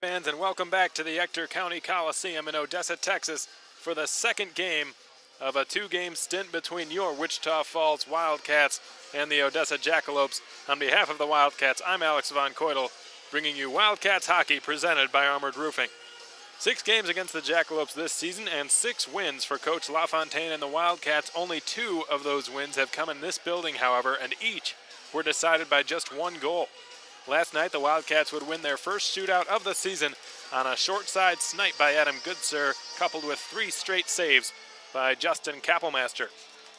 Fans, and welcome back to the Ector County Coliseum in Odessa, Texas for the second game of a two-game stint between your Wichita Falls Wildcats and the Odessa Jackalopes. On behalf of the Wildcats, I'm Alex Von Coydel, bringing you Wildcats hockey presented by Armored Roofing. 6 games against the Jackalopes this season and 6 wins for Coach LaFontaine and the Wildcats. Only 2 of those wins have come in this building, however, and each were decided by just 1 goal. Last night, the Wildcats would win their first shootout of the season on a short side snipe by Adam Goodsir, coupled with 3 straight saves by Justin Kappelmaster.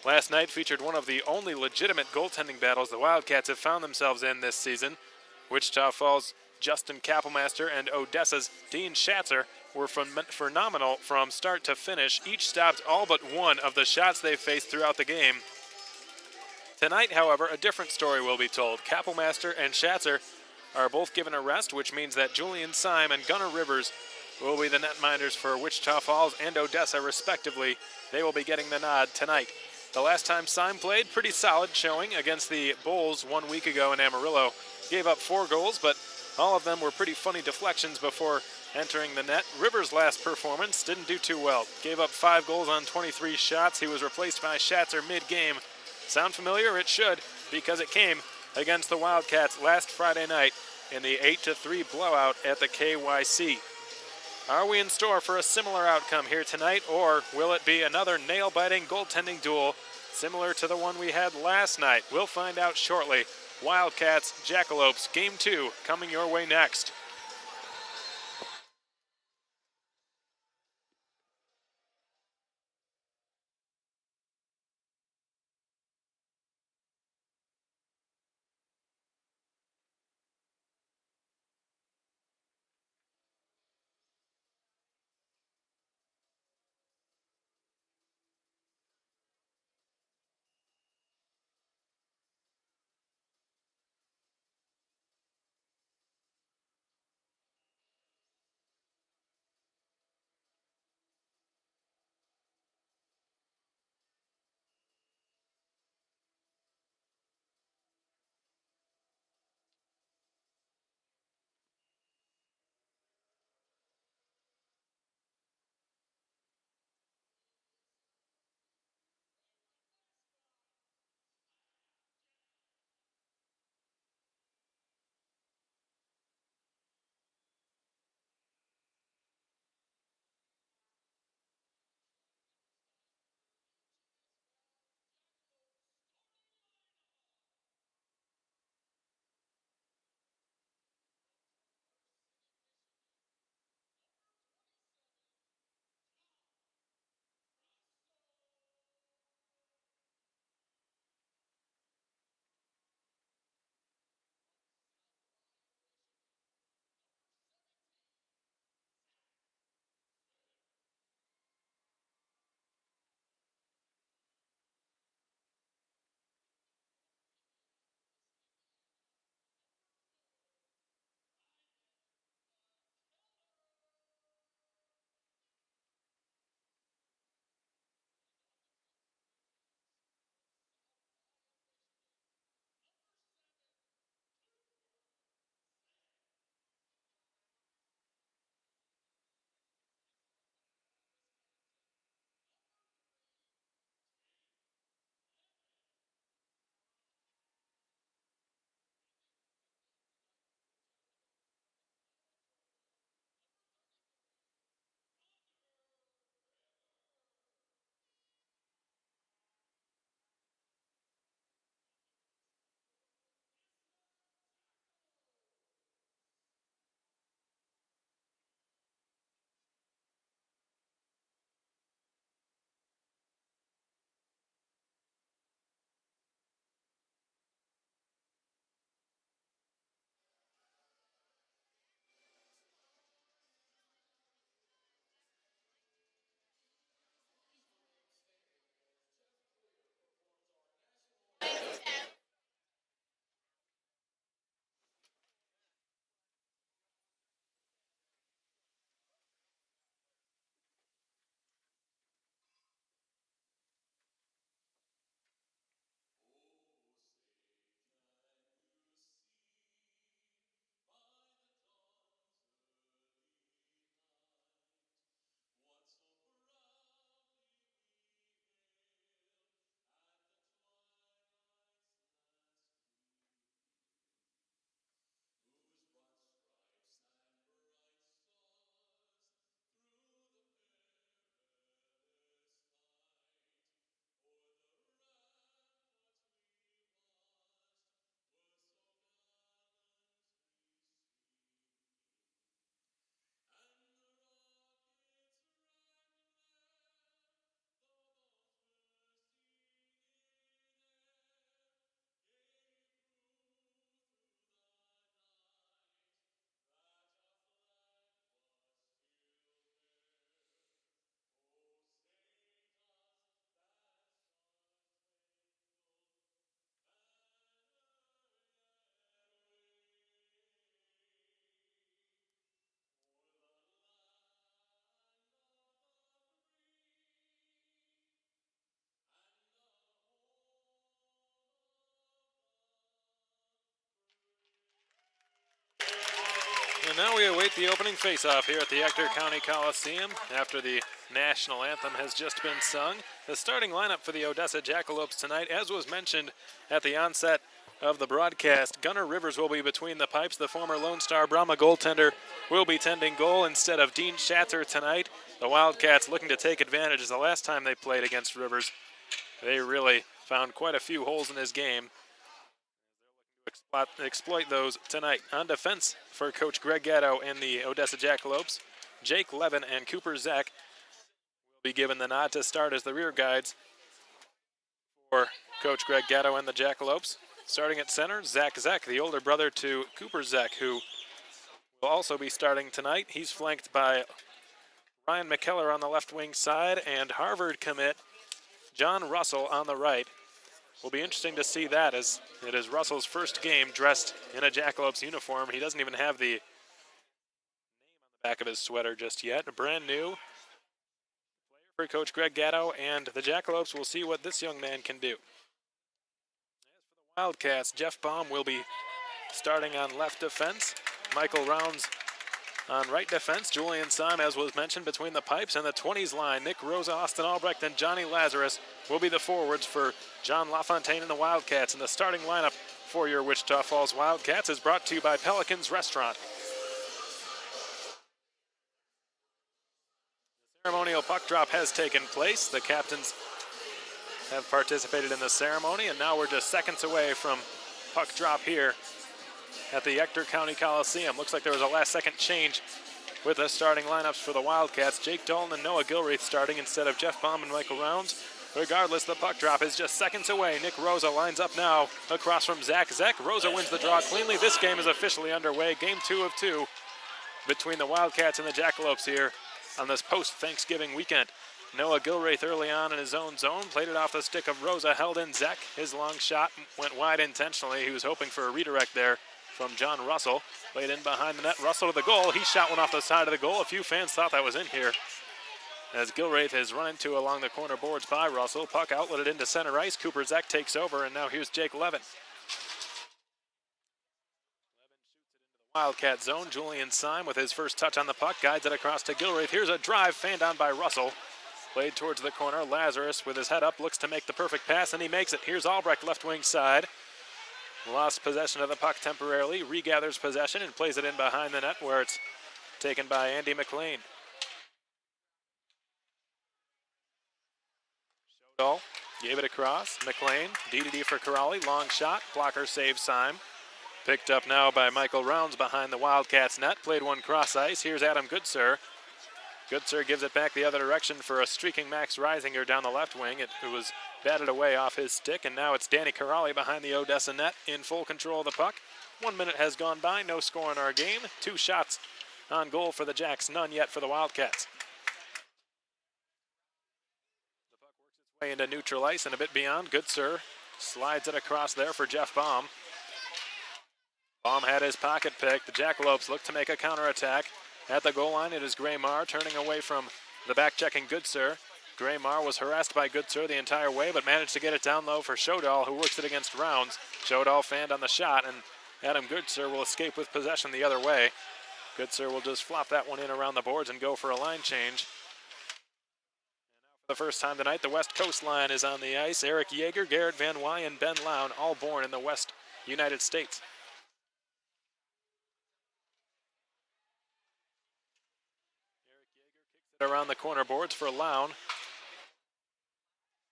Last night featured one of the only legitimate goaltending battles the Wildcats have found themselves in this season. Wichita Falls' Justin Kappelmaster and Odessa's Dean Schatzer were phenomenal from start to finish. Each stopped all but one of the shots they faced throughout the game. Tonight, however, a different story will be told. Kappelmaster and Schatzer are both given a rest, which means that Julian Syme and Gunnar Rivers will be the netminders for Wichita Falls and Odessa, respectively. They will be getting the nod tonight. The last time Syme played, pretty solid showing against the Bulls 1 week ago in Amarillo. Gave up 4 goals, but all of them were pretty funny deflections before entering the net. Rivers' last performance didn't do too well. Gave up 5 goals on 23 shots. He was replaced by Schatzer mid-game. Sound familiar? It should, because it came against the Wildcats last Friday night in the 8-3 blowout at the KYC. Are we in store for a similar outcome here tonight, or will it be another nail-biting goaltending duel similar to the one we had last night? We'll find out shortly. Wildcats, Jackalopes, Game 2 coming your way next. And now we await the opening face-off here at the Ector County Coliseum after the national anthem has just been sung. The starting lineup for the Odessa Jackalopes tonight, as was mentioned at the onset of the broadcast, Gunnar Rivers will be between the pipes. The former Lone Star Brahma goaltender will be tending goal instead of Dean Schatzer tonight. The Wildcats looking to take advantage, as the last time they played against Rivers, they really found quite a few holes in his game. Exploit those tonight. On defense for Coach Greg Gatto and the Odessa Jackalopes, Jake Levin and Cooper Zek will be given the nod to start as the rear guides for Coach Greg Gatto and the Jackalopes. Starting at center, Zach Zek, the older brother to Cooper Zek, who will also be starting tonight. He's flanked by Ryan McKellar on the left wing side and Harvard commit John Russell on the right. Will be interesting to see that, as it is Russell's first game dressed in a Jackalopes uniform. He doesn't even have the name on the back of his sweater just yet. A brand new player for Coach Greg Gatto, and the Jackalopes will see what this young man can do. As for the Wildcats, Jeff Baum will be starting on left defense. Michael Rounds on right defense. Julian Syme, as was mentioned, between the pipes and the 20s line. Nick Rosa, Austin Albrecht, and Johnny Lazarus will be the forwards for John LaFontaine and the Wildcats. And the starting lineup for your Wichita Falls Wildcats is brought to you by Pelican's Restaurant. The ceremonial puck drop has taken place. The captains have participated in the ceremony, and now we're just seconds away from puck drop here at the Ector County Coliseum. Looks like there was a last-second change with the starting lineups for the Wildcats. Jake Dalton and Noah Gilreath starting instead of Jeff Baum and Michael Rounds. Regardless, the puck drop is just seconds away. Nick Rosa lines up now across from Zach Zek. Rosa wins the draw cleanly. This game is officially underway. Game 2 of 2 between the Wildcats and the Jackalopes here on this post-Thanksgiving weekend. Noah Gilreath early on in his own zone, played it off the stick of Rosa, held in Zek. His long shot went wide intentionally. He was hoping for a redirect there from John Russell. Played in behind the net. Russell to the goal. He shot one off the side of the goal. A few fans thought that was in here, as Gilreath is run into along the corner boards by Russell. Puck outletted into center ice. Cooper Zek takes over, and now here's Jake Levin. Levin shoots it into the Wildcat zone. Julian Syme with his first touch on the puck guides it across to Gilreath. Here's a drive fanned on by Russell. Played towards the corner. Lazarus with his head up looks to make the perfect pass, and he makes it. Here's Albrecht left wing side. Lost possession of the puck temporarily, regathers possession and plays it in behind the net where it's taken by Andy McLean. Shodal gave it across. McLean, D-to-D for Corrali, long shot, blocker saves Syme. Picked up now by Michael Rounds behind the Wildcats net, played one cross ice. Here's Adam Goodsir. Goodsir gives it back the other direction for a streaking Max Reisinger down the left wing. It was batted away off his stick, and now it's Danny Corrali behind the Odessa net in full control of the puck. 1 minute has gone by, no score in our game. 2 shots on goal for the Jacks, none yet for the Wildcats. The puck works its way into neutral ice and a bit beyond. Goodsir slides it across there for Jeff Baum. Baum had his pocket picked. The Jackalopes look to make a counterattack. At the goal line, it is Graymar turning away from the back-checking Goodsir. Graymar was harassed by Goodsir the entire way, but managed to get it down low for Shodal, who works it against Rounds. Shodal fanned on the shot, and Adam Goodsir will escape with possession the other way. Goodsir will just flop that one in around the boards and go for a line change. And now for the first time tonight, the West Coast line is on the ice. Eric Yeager, Garrett Van Wy, and Ben Lown, all born in the West United States. Around the corner boards for Lown.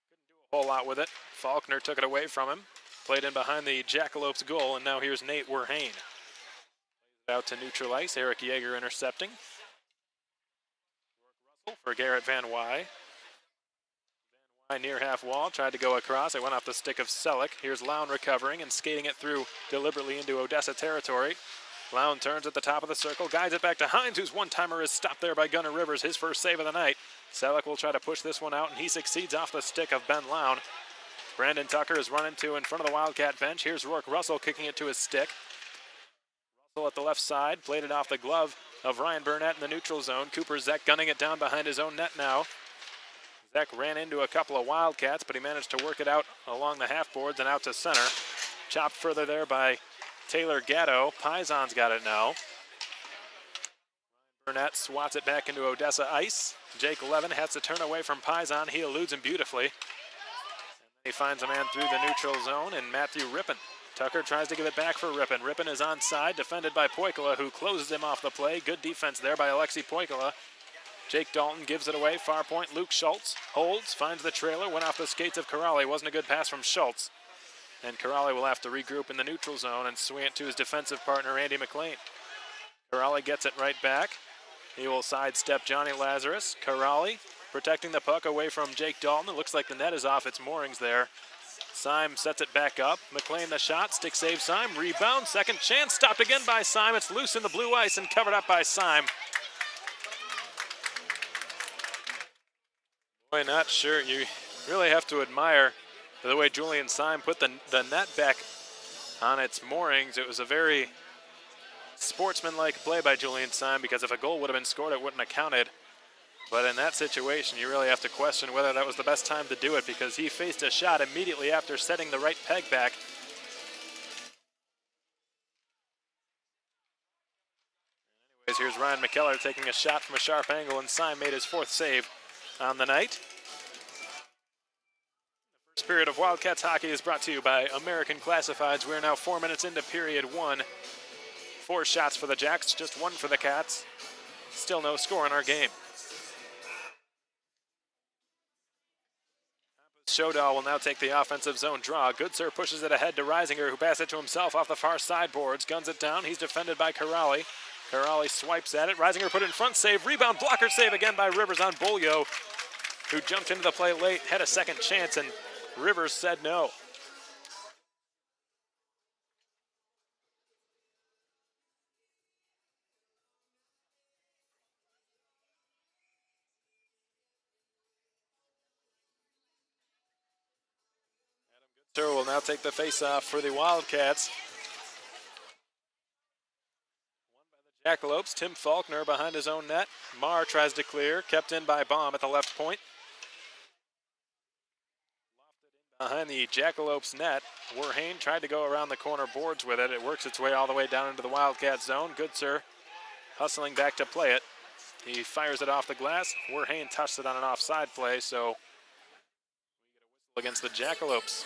Couldn't do a whole lot with it. Faulkner took it away from him. Played in behind the Jackalopes goal, and now here's Nate Werhane. Out to neutral ice. Eric Yeager intercepting. Russell for Garrett Van Wy. Van Wy near half wall, tried to go across. It went off the stick of Selleck. Here's Lown recovering and skating it through deliberately into Odessa territory. Lown turns at the top of the circle, guides it back to Hines, whose one-timer is stopped there by Gunnar Rivers, his first save of the night. Selleck will try to push this one out, and he succeeds off the stick of Ben Lown. Brandon Tucker is running to in front of the Wildcat bench. Here's Rourke Russell kicking it to his stick. Russell at the left side, played it off the glove of Ryan Burnett in the neutral zone. Cooper Zek gunning it down behind his own net now. Zek ran into a couple of Wildcats, but he managed to work it out along the half boards and out to center. Chopped further there by Taylor Gatto. Pison's got it now. Burnett swats it back into Odessa ice. Jake Levin has to turn away from Paisan. He eludes him beautifully. And he finds a man through the neutral zone, and Matthew Rippon. Tucker tries to give it back for Rippon. Rippon is onside, defended by Poikala, who closes him off the play. Good defense there by Alexi Poikala. Jake Dalton gives it away. Far point, Luke Schultz holds, finds the trailer, went off the skates of Corrali. Wasn't a good pass from Schultz. And Corrali will have to regroup in the neutral zone and swing it to his defensive partner, Andy McLean. Corrali gets it right back. He will sidestep Johnny Lazarus. Corrali protecting the puck away from Jake Dalton. It looks like the net is off its moorings there. Syme sets it back up. McLean the shot, stick save Syme, rebound, second chance, stopped again by Syme. It's loose in the blue ice and covered up by Syme. Boy, not sure. You really have to admire the way Julian Syme put the net back on its moorings. It was a very sportsmanlike play by Julian Syme, because if a goal would have been scored, it wouldn't have counted. But in that situation, you really have to question whether that was the best time to do it, because he faced a shot immediately after setting the right peg back. Anyways, here's Ryan McKellar taking a shot from a sharp angle, and Syme made his fourth save on the night. The first period of Wildcats hockey is brought to you by American Classifieds. We're now 4 minutes into period one. 4 shots for the Jacks, just 1 for the Cats. Still no score in our game. Shodal will now take the offensive zone draw. Goodsir pushes it ahead to Reisinger, who passes it to himself off the far sideboards. Guns it down. He's defended by Corrali. Corrali swipes at it. Reisinger put it in front, save, rebound, blocker save again by Rivers on Bolio, who jumped into the play late, had a second chance, and Rivers said no. Goodsir will now take the face-off for the Wildcats. Jackalopes, Tim Faulkner behind his own net. Marr tries to clear, kept in by Baum at the left point. Behind the Jackalopes net, Werhane tried to go around the corner boards with it. It works its way all the way down into the Wildcat zone. Goodsir hustling back to play it. He fires it off the glass. Werhane touched it on an offside play, so we get a whistle against the Jackalopes.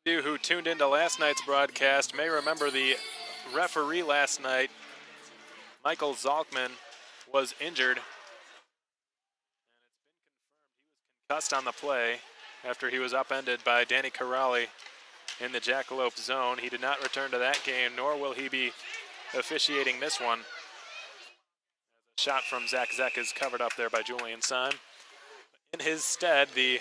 You who tuned into last night's broadcast may remember the referee last night, Michael Zalkman, was injured. And it's been confirmed he was concussed on the play after he was upended by Danny Corrali in the Jackalope zone. He did not return to that game, nor will he be officiating this one. A shot from Zach Zeck is covered up there by Julian Syme. In his stead, the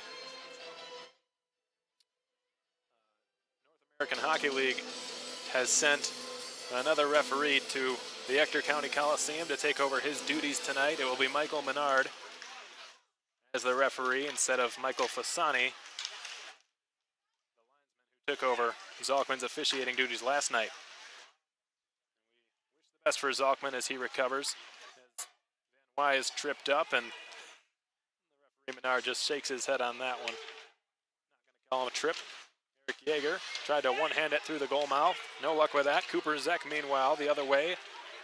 American Hockey League has sent another referee to the Ector County Coliseum to take over his duties tonight. It will be Michael Menard as the referee instead of Michael Fasani, the linesman who took over Zalkman's officiating duties last night. We wish the best for Zalkman as he recovers. As Van Wy is tripped up, and the referee Menard just shakes his head on that one. Not going to call him a trip. Eric Yeager tried to one-hand it through the goal mouth. No luck with that. Cooper Zeck, meanwhile, the other way,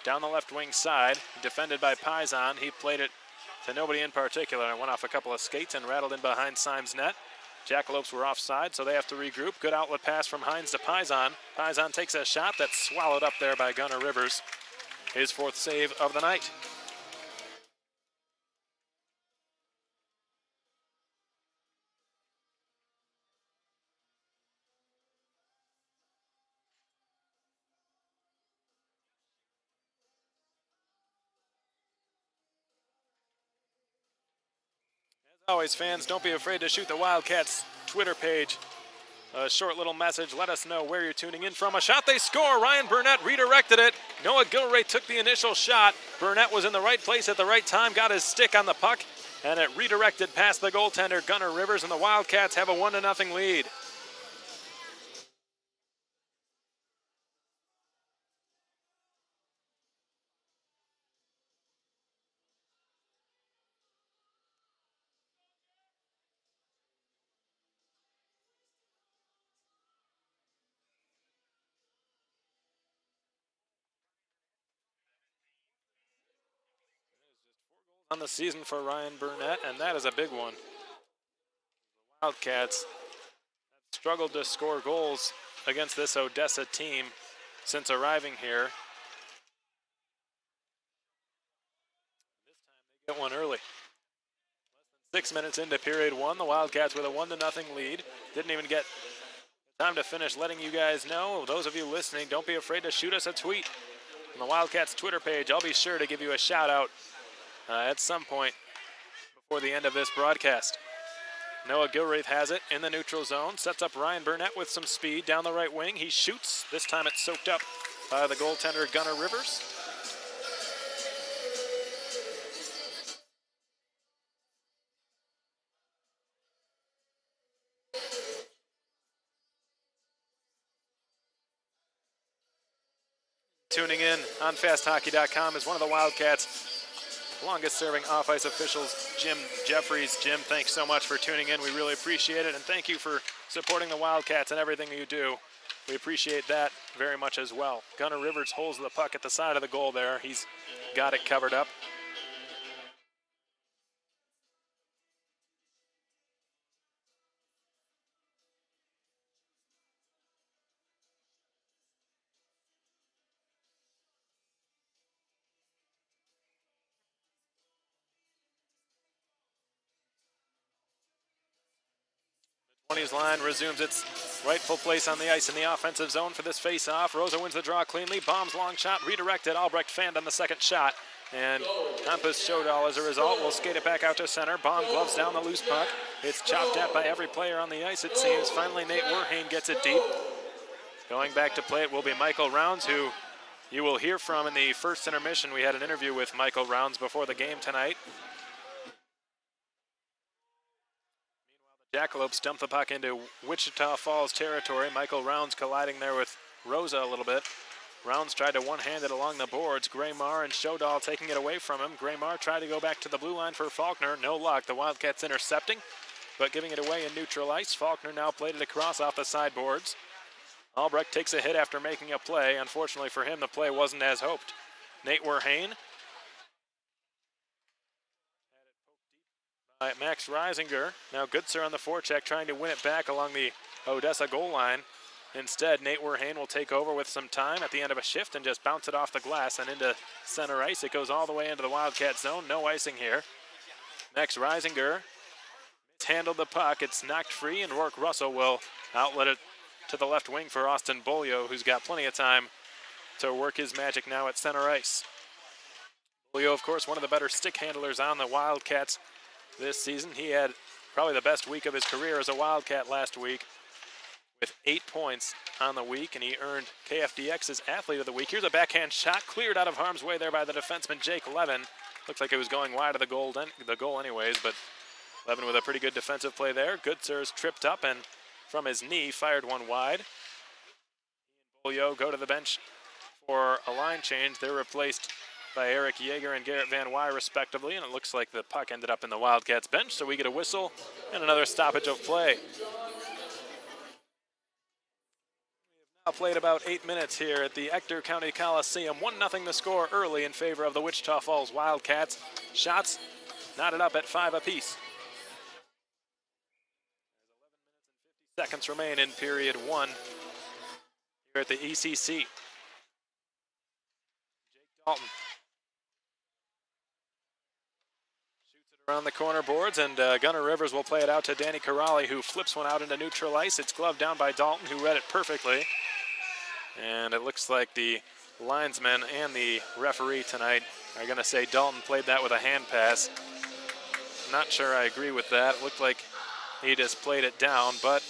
down the left wing side, defended by Paisan. He played it to nobody in particular and went off a couple of skates and rattled in behind Syme's net. Jackalopes were offside, so they have to regroup. Good outlet pass from Hines to Paisan. Paisan takes a shot that's swallowed up there by Gunnar Rivers. His fourth save of the night. As always, fans, don't be afraid to shoot the Wildcats Twitter page a short little message. Let us know where you're tuning in from. A shot, they score. Ryan Burnett redirected it. Noah Gilray took the initial shot. Burnett was in the right place at the right time, got his stick on the puck, and it redirected past the goaltender, Gunnar Rivers, and the Wildcats have a 1-0 lead. on the season for Ryan Burnett, and that is a big one. Wildcats have struggled to score goals against this Odessa team since arriving here. This time they get one early. 6 minutes into period one, the Wildcats with a 1-0 lead. Didn't even get time to finish letting you guys know. Those of you listening, don't be afraid to shoot us a tweet on the Wildcats Twitter page. I'll be sure to give you a shout out at some point before the end of this broadcast. Noah Gilreath has it in the neutral zone, sets up Ryan Burnett with some speed down the right wing. He shoots. This time it's soaked up by the goaltender Gunnar Rivers. Tuning in on FastHockey.com is one of the Wildcats' longest-serving off-ice officials, Jim Jeffries. Jim, thanks so much for tuning in. We really appreciate it, and thank you for supporting the Wildcats and everything you do. We appreciate that very much as well. Gunnar Rivers holds the puck at the side of the goal there. He's got it covered up. The 20s line resumes its rightful place on the ice in the offensive zone for this face-off. Rosa wins the draw cleanly. Bombs long shot, redirected. Albrecht fanned on the second shot. And Hampus Shodal, as a result, will skate it back out to center. Bomb gloves down the loose puck. It's chopped at by every player on the ice, it seems. Finally, Nate Werhane gets it deep. Going back to play it will be Michael Rounds, who you will hear from in the first intermission. We had an interview with Michael Rounds before the game tonight. Jackalopes dump the puck into Wichita Falls territory. Michael Rounds colliding there with Rosa a little bit. Rounds tried to one-hand it along the boards. Graymar and Shodal taking it away from him. Graymar tried to go back to the blue line for Faulkner. No luck. The Wildcats intercepting, but giving it away in neutral ice. Faulkner now played it across off the sideboards. Albrecht takes a hit after making a play. Unfortunately for him, the play wasn't as hoped. Nate Werhane. Max Reisinger. Now Goodser on the forecheck trying to win it back along the Odessa goal line. Instead, Nate Werhane will take over with some time at the end of a shift and just bounce it off the glass and into center ice. It goes all the way into the Wildcat zone. No icing here. Max Reisinger mishandled the puck. It's knocked free, and Rourke Russell will outlet it to the left wing for Austin Bolio, who's got plenty of time to work his magic now at center ice. Bolio, of course, one of the better stick handlers on the Wildcats this season. He had probably the best week of his career as a Wildcat last week with 8 points on the week, and he earned KFDX's Athlete of the Week. Here's a backhand shot cleared out of harm's way there by the defenseman Jake Levin. Looks like it was going wide of the goal anyways, but Levin with a pretty good defensive play there. Goodser's tripped up and from his knee fired one wide. He and Bolio go to the bench for a line change. They're replaced by Eric Yeager and Garrett Van Wy respectively, and it looks like the puck ended up in the Wildcats bench, so we get a whistle and another stoppage of play. We have now played about 8 minutes here at the Ector County Coliseum. 1-0 the score early in favor of the Wichita Falls Wildcats. Shots knotted up at 5 apiece. 11 minutes and 50 seconds remain in period one here at the ECC. Jake Dalton around the corner boards, and Gunnar Rivers will play it out to Danny Corrali, who flips one out into neutral ice. It's gloved down by Dalton, who read it perfectly. And it looks like the linesman and the referee tonight are going to say Dalton played that with a hand pass. Not sure I agree with that. It looked like he just played it down, but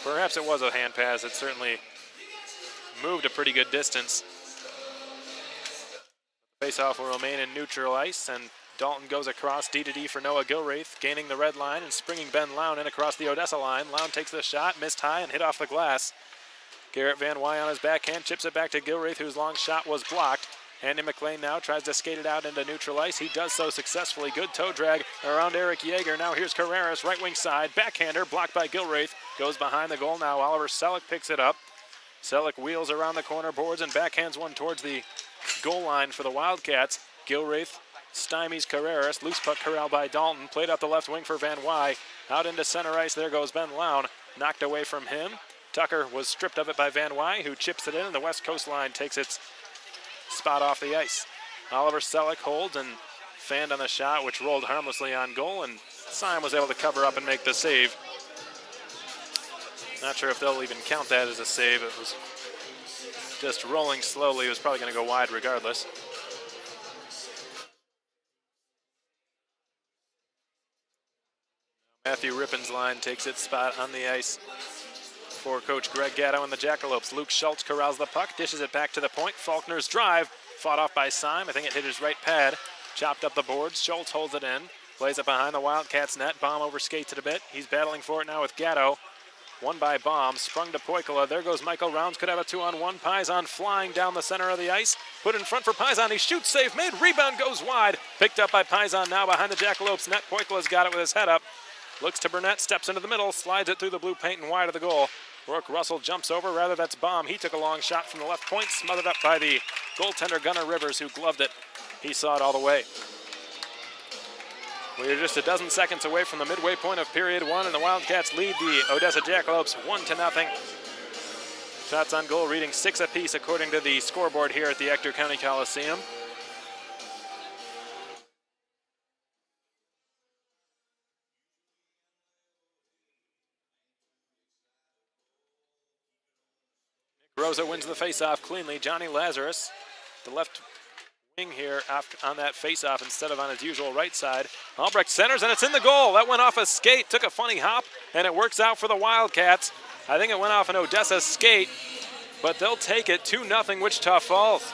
perhaps it was a hand pass. It certainly moved a pretty good distance. The faceoff will remain in neutral ice, and Dalton goes across D-to-D for Noah Gilreath, gaining the red line and springing Ben Lown in across the Odessa line. Lown takes the shot, missed high and hit off the glass. Garrett Van Wy on his backhand, chips it back to Gilreath, whose long shot was blocked. Andy McLean now tries to skate it out into neutral ice. He does so successfully. Good toe drag around Eric Yeager. Now here's Carreras, right wing side. Backhander blocked by Gilreath. Goes behind the goal now. Oliver Selleck picks it up. Selleck wheels around the corner boards and backhands one towards the goal line for the Wildcats. Gilreath stymies Carreras. Loose puck corralled by Dalton. Played up the left wing for Van Wy. Out into center ice. There goes Ben Lown. Knocked away from him. Tucker was stripped of it by Van Wy, who chips it in, and the West Coast line takes its spot off the ice. Oliver Selleck holds and fanned on the shot, which rolled harmlessly on goal, and Syme was able to cover up and make the save. Not sure if they'll even count that as a save. It was just rolling slowly. It was probably going to go wide regardless. Matthew Rippon's line takes its spot on the ice for Coach Greg Gatto and the Jackalopes. Luke Schultz corrals the puck, dishes it back to the point. Faulkner's drive, fought off by Syme. I think it hit his right pad. Chopped up the boards. Schultz holds it in. Plays it behind the Wildcats net. Baum overskates it a bit. He's battling for it now with Gatto. Won by Baum. Sprung to Poikala. There goes Michael Rounds. Could have a 2-on-1. Paisan flying down the center of the ice. Put in front for Paisan. He shoots, save made. Rebound goes wide. Picked up by Paisan now behind the Jackalopes net. Poikala's got it with his head up. Looks to Burnett. Steps into the middle. Slides it through the blue paint and wide of the goal. Rourke Russell jumps over. Rather, that's Baum. He took a long shot from the left point. Smothered up by the goaltender Gunnar Rivers, who gloved it. He saw it all the way. We're just a dozen seconds away from the midway point of period one, and the Wildcats lead the Odessa Jackalopes 1-0. Shots on goal reading 6 apiece according to the scoreboard here at the Ector County Coliseum. Rosa wins the faceoff cleanly. Johnny Lazarus, the left wing here on that faceoff instead of on his usual right side. Albrecht centers, and it's in the goal. That went off a skate, took a funny hop, and it works out for the Wildcats. I think it went off an Odessa skate, but they'll take it. 2-0 Wichita Falls.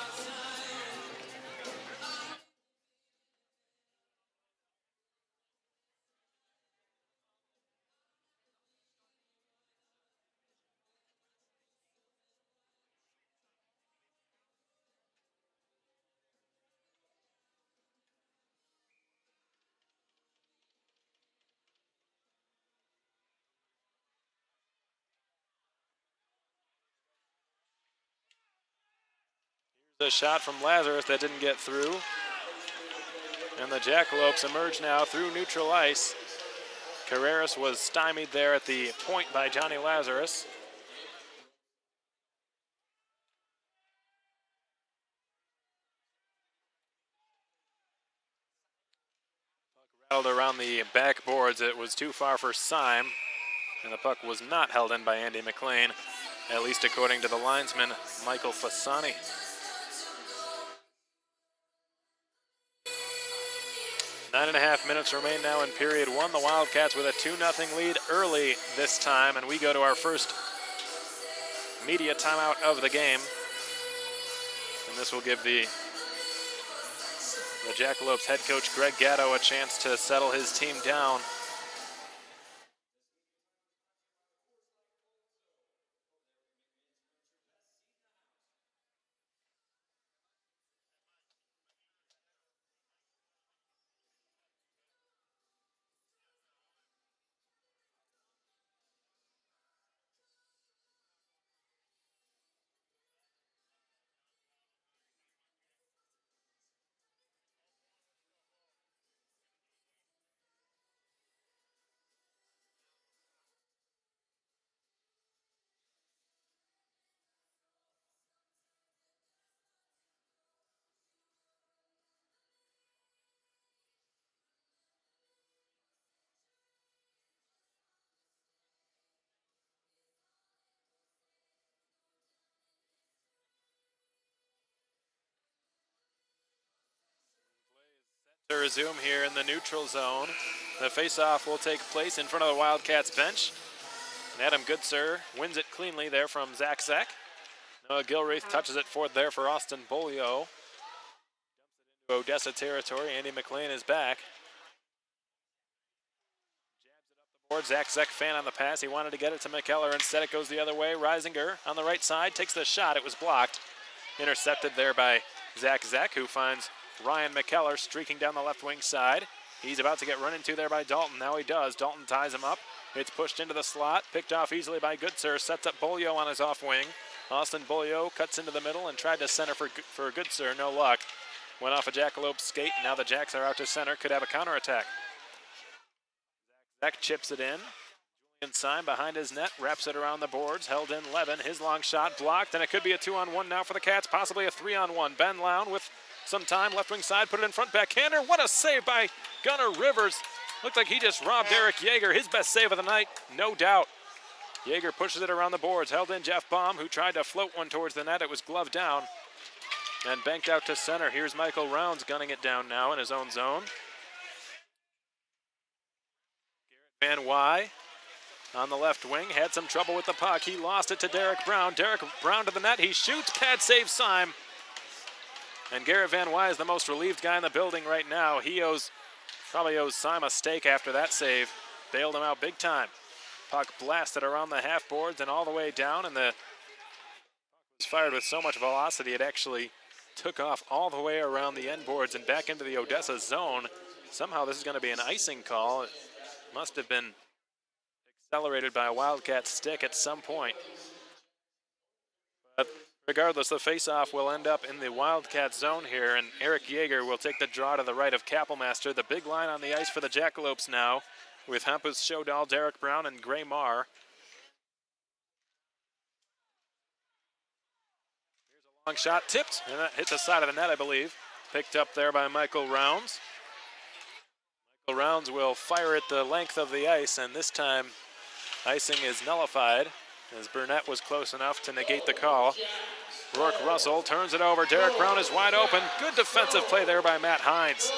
The shot from Lazarus that didn't get through. And the Jackalopes emerge now through neutral ice. Carreras was stymied there at the point by Johnny Lazarus. Puck rattled around the backboards. It was too far for Syme, and the puck was not held in by Andy McLean, at least according to the linesman, Michael Fasani. 9.5 minutes remain now in period one. The Wildcats with a 2-0 lead early this time, and we go to our first media timeout of the game. And this will give the Jackalopes head coach Greg Gatto a chance to settle his team down. To resume here in the neutral zone. The faceoff will take place in front of the Wildcats bench. And Adam Goodsir wins it cleanly there from Zach Zek. Noah Gilreath touches it forward there for Austin Bolio. Odessa territory. Andy McLean is back. Jabs it up the board. Zach Zek fan on the pass. He wanted to get it to McKellar. Instead it goes the other way. Reisinger on the right side takes the shot. It was blocked. Intercepted there by Zach Zek, who finds Ryan McKellar streaking down the left wing side. He's about to get run into there by Dalton. Now he does. Dalton ties him up. It's pushed into the slot. Picked off easily by Goodsir. Sets up Bolio on his off wing. Austin Bolio cuts into the middle and tried to center for Goodsir. No luck. Went off a Jackalope skate, and now the Jacks are out to center. Could have a counterattack. Zach chips it in. Julian Syme behind his net, wraps it around the boards, held in Levin. His long shot blocked, and it could be a 2-on-1 now for the Cats, possibly a 3-on-1. Ben Lown with some time, left wing side, put it in front, backhander. What a save by Gunnar Rivers. Looked like he just robbed Eric Yeager, his best save of the night, no doubt. Yeager pushes it around the boards, held in Jeff Baum, who tried to float one towards the net. It was gloved down and banked out to center. Here's Michael Rounds gunning it down now in his own zone. Garrett Van Wy on the left wing, had some trouble with the puck. He lost it to Derek Brown. Derek Brown to the net. He shoots, pad save Syme. And Garrett Van Wy is the most relieved guy in the building right now. He probably owes Syme a steak after that save. Bailed him out big time. Puck blasted around the half boards and all the way down, and the was fired with so much velocity it actually took off all the way around the end boards and back into the Odessa zone. Somehow this is going to be an icing call. It must have been accelerated by a Wildcat stick at some point. But regardless, the faceoff will end up in the Wildcat zone here, and Eric Yeager will take the draw to the right of Kappelmaster. The big line on the ice for the Jackalopes now, with Hampus Shodal, Derek Brown, and Gray Marr. Here's a long shot, tipped, and that hit the side of the net, I believe. Picked up there by Michael Rounds. Michael Rounds will fire it the length of the ice, and this time icing is nullified, as Burnett was close enough to negate the call. Rourke Russell turns it over. Derek Brown is wide open. Good defensive play there by Matt Hines.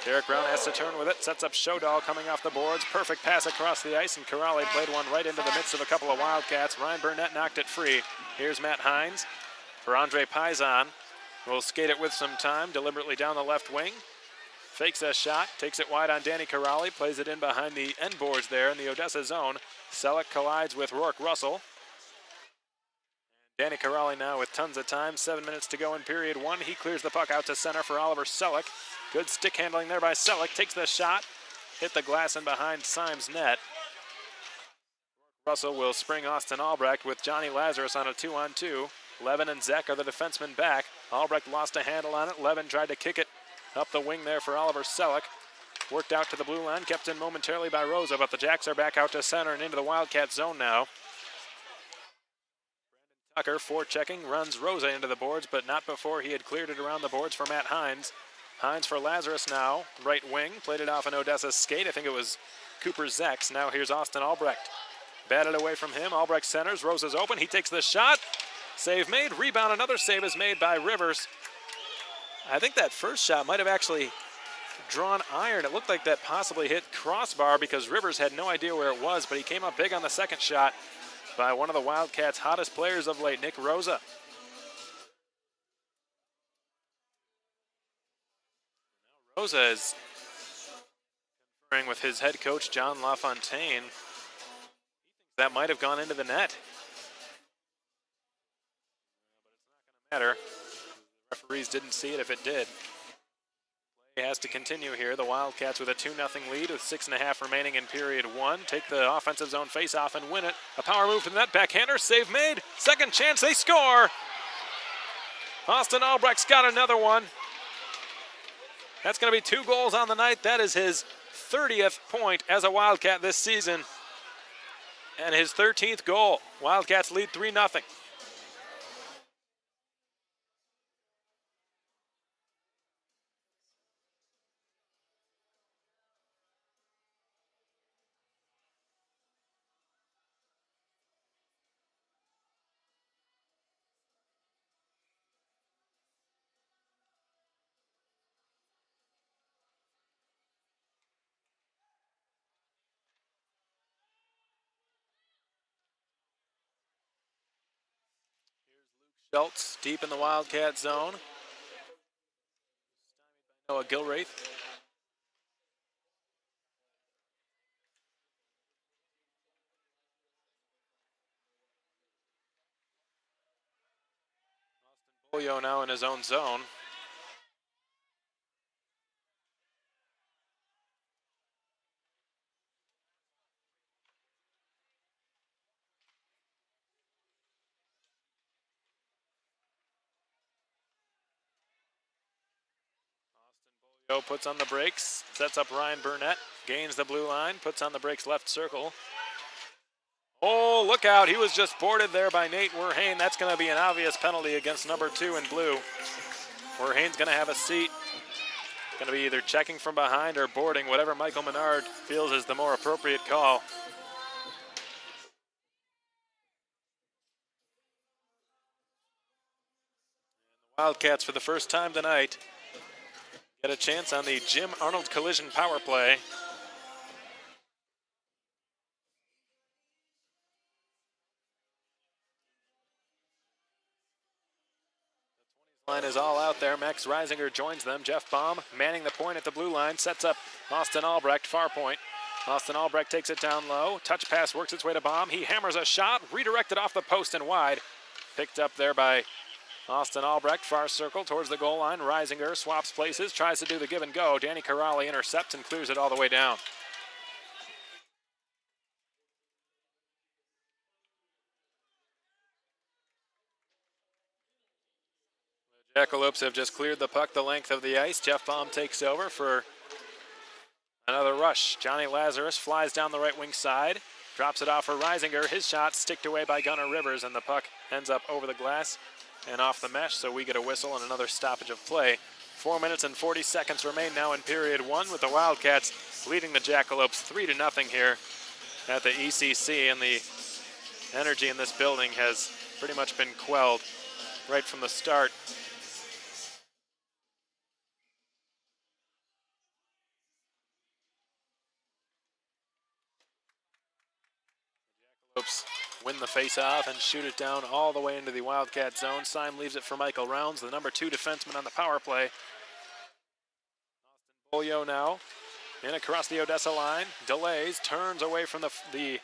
Derek Brown has to turn with it, sets up Shodal coming off the boards. Perfect pass across the ice, and Corrali played one right into the midst of a couple of Wildcats. Ryan Burnett knocked it free. Here's Matt Hines for Andre Paisan. Will skate it with some time, deliberately down the left wing. Fakes a shot, takes it wide on Danny Corrali, plays it in behind the end boards there in the Odessa zone. Selleck collides with Rourke Russell. Danny Corrali now with tons of time, 7 minutes to go in period one. He clears the puck out to center for Oliver Selleck. Good stick handling there by Selleck, takes the shot, hit the glass in behind Syme's net. Russell will spring Austin Albrecht with Johnny Lazarus on a 2-on-2. Levin and Zek are the defensemen back. Albrecht lost a handle on it. Levin tried to kick it up the wing there for Oliver Selleck. Worked out to the blue line, kept in momentarily by Rosa, but the Jacks are back out to center and into the Wildcat zone now. Tucker forechecking, runs Rosa into the boards, but not before he had cleared it around the boards for Matt Hines. Hines for Lazarus now, right wing, played it off an Odessa skate. I think it was Cooper Zex. Now here's Austin Albrecht. Batted away from him, Albrecht centers, Rosa's open, he takes the shot. Save made, rebound, another save is made by Rivers. I think that first shot might have actually drawn iron. It looked like that possibly hit crossbar because Rivers had no idea where it was, but he came up big on the second shot by one of the Wildcats' hottest players of late, Nick Rosa. Now Rosa is conferring with his head coach, John LaFontaine. That might have gone into the net. But it's not going to matter. The referees didn't see it if it did. Play has to continue here. The Wildcats with a 2-0 lead with 6.5 remaining in period one. Take the offensive zone face-off and win it. A power move to the net, backhander, save made. Second chance, they score. Austin Albrecht's got another one. That's going to be 2 goals on the night. That is his 30th point as a Wildcat this season. And his 13th goal. Wildcats lead 3-0. Schultz deep in the Wildcat zone. Noah Gilraith. Austin Bolio now in his own zone. Joe puts on the brakes, sets up Ryan Burnett, gains the blue line, puts on the brakes left circle. Oh, look out. He was just boarded there by Nate Werhane. That's going to be an obvious penalty against number 2 in blue. Werhane's going to have a seat. Going to be either checking from behind or boarding, whatever Michael Menard feels is the more appropriate call. Wildcats, for the first time tonight, get a chance on the Jim Arnold collision power play. Line is all out there. Max Reisinger joins them. Jeff Baum manning the point at the blue line, sets up Austin Albrecht, far point. Austin Albrecht takes it down low. Touch pass works its way to Baum. He hammers a shot, redirected off the post and wide. Picked up there by Austin Albrecht, far circle towards the goal line. Reisinger swaps places, tries to do the give and go. Danny Corrali intercepts and clears it all the way down. Jackalopes have just cleared the puck the length of the ice. Jeff Baum takes over for another rush. Johnny Lazarus flies down the right wing side, drops it off for Reisinger. His shot sticked away by Gunnar Rivers, and the puck ends up over the glass and off the mesh, so we get a whistle and another stoppage of play. 4 minutes and 40 seconds remain now in period 1, with the Wildcats leading the Jackalopes 3-0 here at the ECC, and the energy in this building has pretty much been quelled right from the start. Jackalopes win the face-off and shoot it down all the way into the Wildcat zone. Syme leaves it for Michael Rounds, the number 2 defenseman on the power play. Austin Bolio now in across the Odessa line, delays, turns away from the positioning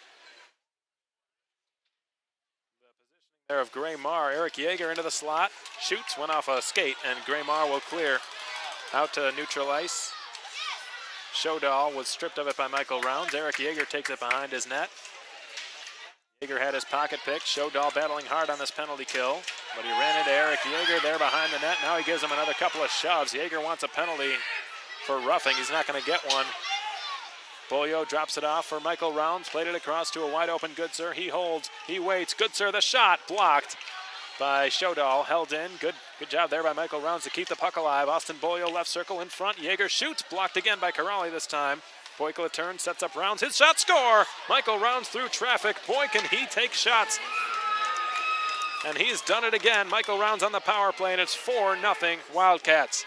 there of Gray Marr. Eric Yeager into the slot, shoots, went off a skate, and Gray Marr will clear out to neutral ice. Shodal was stripped of it by Michael Rounds. Eric Yeager takes it behind his net. Yeager had his pocket picked. Shodal battling hard on this penalty kill, but he ran into Eric Yeager there behind the net. Now he gives him another couple of shoves. Yeager wants a penalty for roughing. He's not going to get one. Bolio drops it off for Michael Rounds. Played it across to a wide open Goodsir. He holds. He waits. Goodsir, the shot blocked by Shodal. Held in. Good job there by Michael Rounds to keep the puck alive. Austin Bolio left circle in front. Yeager shoots. Blocked again by Corrali this time. Boykla turns, sets up Rounds, his shot, score! Michael Rounds through traffic. Boy, can he take shots. And he's done it again. Michael Rounds on the power play, and it's 4-0 Wildcats.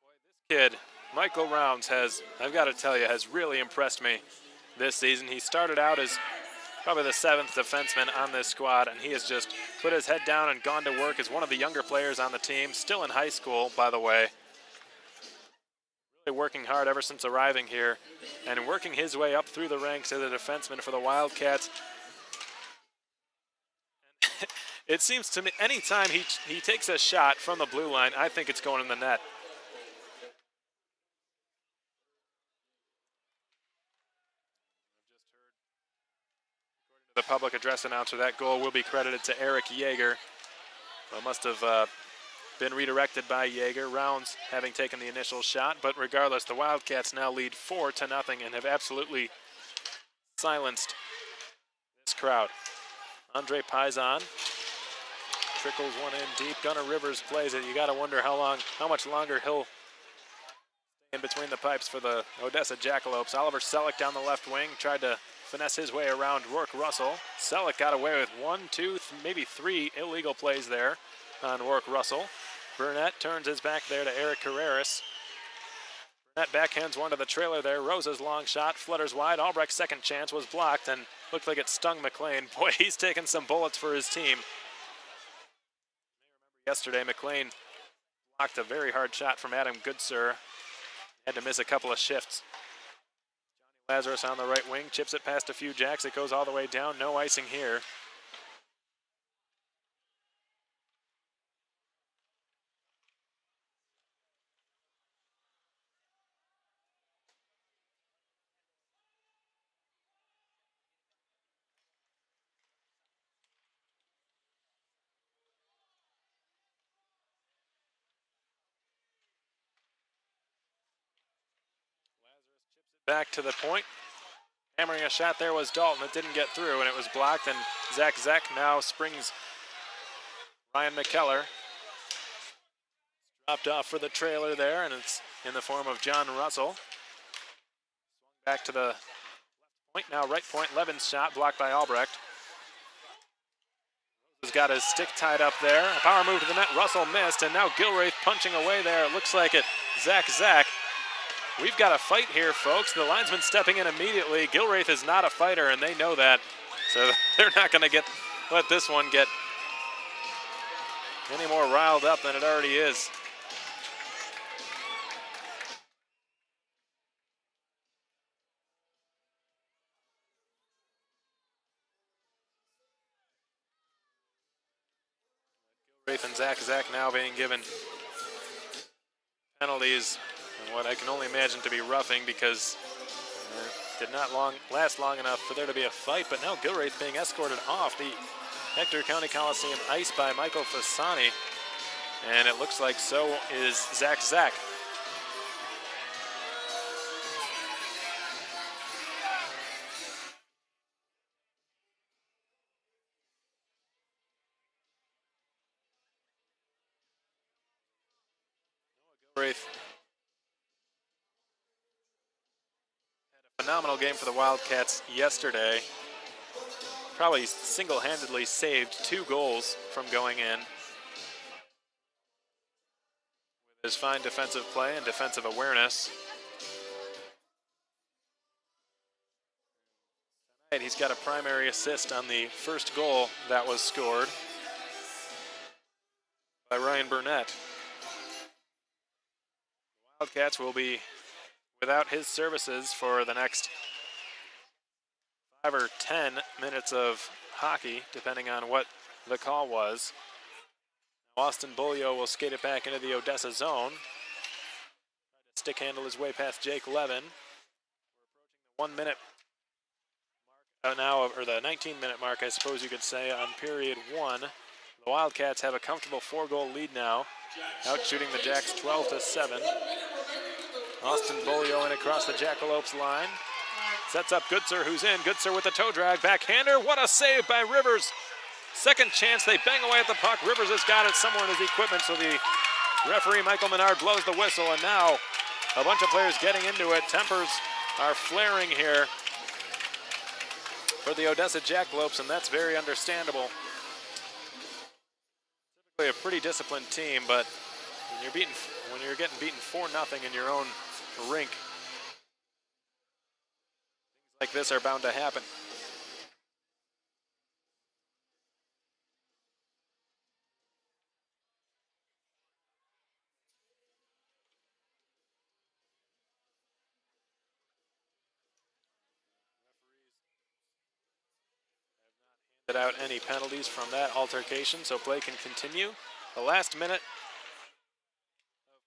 Boy, this kid, Michael Rounds, I've got to tell you, has really impressed me this season. He started out as probably the 7th defenseman on this squad, and he has just put his head down and gone to work as one of the younger players on the team, still in high school, by the way. Really working hard ever since arriving here and working his way up through the ranks as a defenseman for the Wildcats. It seems to me anytime he takes a shot from the blue line, I think it's going in the net. The public address announcer, that goal will be credited to Eric Yeager. Well, must have been redirected by Yeager. Rounds having taken the initial shot, but regardless, the Wildcats now lead 4-0 and have absolutely silenced this crowd. Andre Paisan trickles one in deep. Gunnar Rivers plays it. You got to wonder how much longer he'll stay in between the pipes for the Odessa Jackalopes. Oliver Selleck down the left wing tried to finesse his way around Rourke Russell. Selleck got away with 1, 2, maybe 3 illegal plays there on Rourke Russell. Burnett turns his back there to Eric Carreras. Burnett backhands one to the trailer there. Rosa's long shot flutters wide. Albrecht's second chance was blocked and looked like it stung McLean. Boy, he's taken some bullets for his team. Yesterday, McLean blocked a very hard shot from Adam Goodsir. Had to miss a couple of shifts. Lazarus on the right wing, chips it past a few jacks. It goes all the way down. No icing here. back to the point. Hammering a shot there was Dalton. It didn't get through, and it was blocked, and Zach now springs Ryan McKellar. Dropped off for the trailer there, and it's in the form of John Russell. Back to the point now, right point. Levin's shot blocked by Albrecht. Has got his stick tied up there. A power move to the net. Russell missed, and now Gilraith punching away there. It looks like it. Zach. We've got a fight here, folks. The linesman stepping in immediately. Gilraith is not a fighter, and they know that. So they're not going to let this one get any more riled up than it already is. Gilraith and Zach now being given penalties, and what I can only imagine to be roughing, because it did not last long enough for there to be a fight. But now Gilraith being escorted off the Hector County Coliseum ice by Michael Fasani, and it looks like so is Zach. Gilraith had a phenomenal game for the Wildcats yesterday. Probably single-handedly saved 2 goals from going in with his fine defensive play and defensive awareness. Tonight he's got a primary assist on the first goal that was scored by Ryan Burnett. The Wildcats will be without his services for the next 5 or 10 minutes of hockey, depending on what the call was. Austin Bulio will skate it back into the Odessa zone. Stick handle his way past Jake Levin. We're approaching the 1 minute mark now, or the 19-minute mark, I suppose you could say, on period 1. The Wildcats have a comfortable 4-goal lead now, out shooting the Jacks 12-7. Austin Bulio in across the Jackalopes line. Sets up Goodser, who's in. Goodser with the toe drag. Backhander. What a save by Rivers. Second chance. They bang away at the puck. Rivers has got it somewhere in his equipment, so the referee, Michael Menard, blows the whistle, and now a bunch of players getting into it. Tempers are flaring here for the Odessa Jackalopes, and that's very understandable. Typically a pretty disciplined team, but when you're getting beaten 4-0 in your own rink, like this are bound to happen. Referees have not handed out any penalties from that altercation, so play can continue. The last minute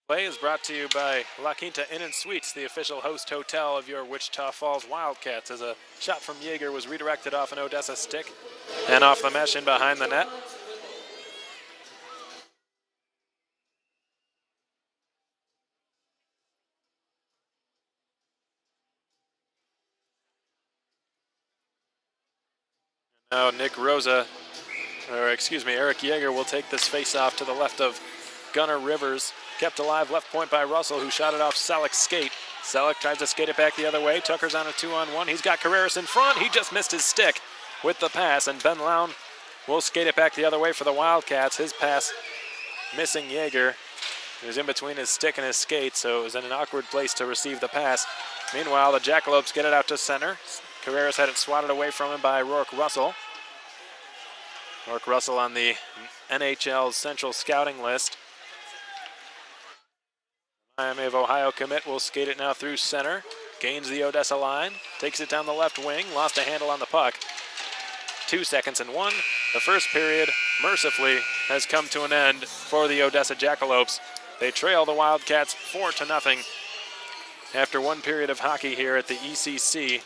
play is brought to you by La Quinta Inn & Suites, the official host hotel of your Wichita Falls Wildcats, as a shot from Yeager was redirected off an Odessa stick and off the mesh in behind the net. Now Eric Yeager will take this face-off to the left of Gunnar Rivers. Kept alive left point by Russell, who shot it off Selleck's skate. Selleck tries to skate it back the other way. Tucker's on a 2-on-1. He's got Carreras in front. He just missed his stick with the pass, and Ben Lown will skate it back the other way for the Wildcats. His pass missing Yeager. He was in between his stick and his skate, so it was in an awkward place to receive the pass. Meanwhile, the Jackalopes get it out to center. Carreras had it swatted away from him by Rourke Russell. Rourke Russell on the NHL's Central Scouting list. Miami of Ohio commit will skate it now through center. Gains the Odessa line. Takes it down the left wing. Lost a handle on the puck. 2 seconds and 1. The first period, mercifully, has come to an end for the Odessa Jackalopes. They trail the Wildcats 4-0 after 1 period of hockey here at the ECC.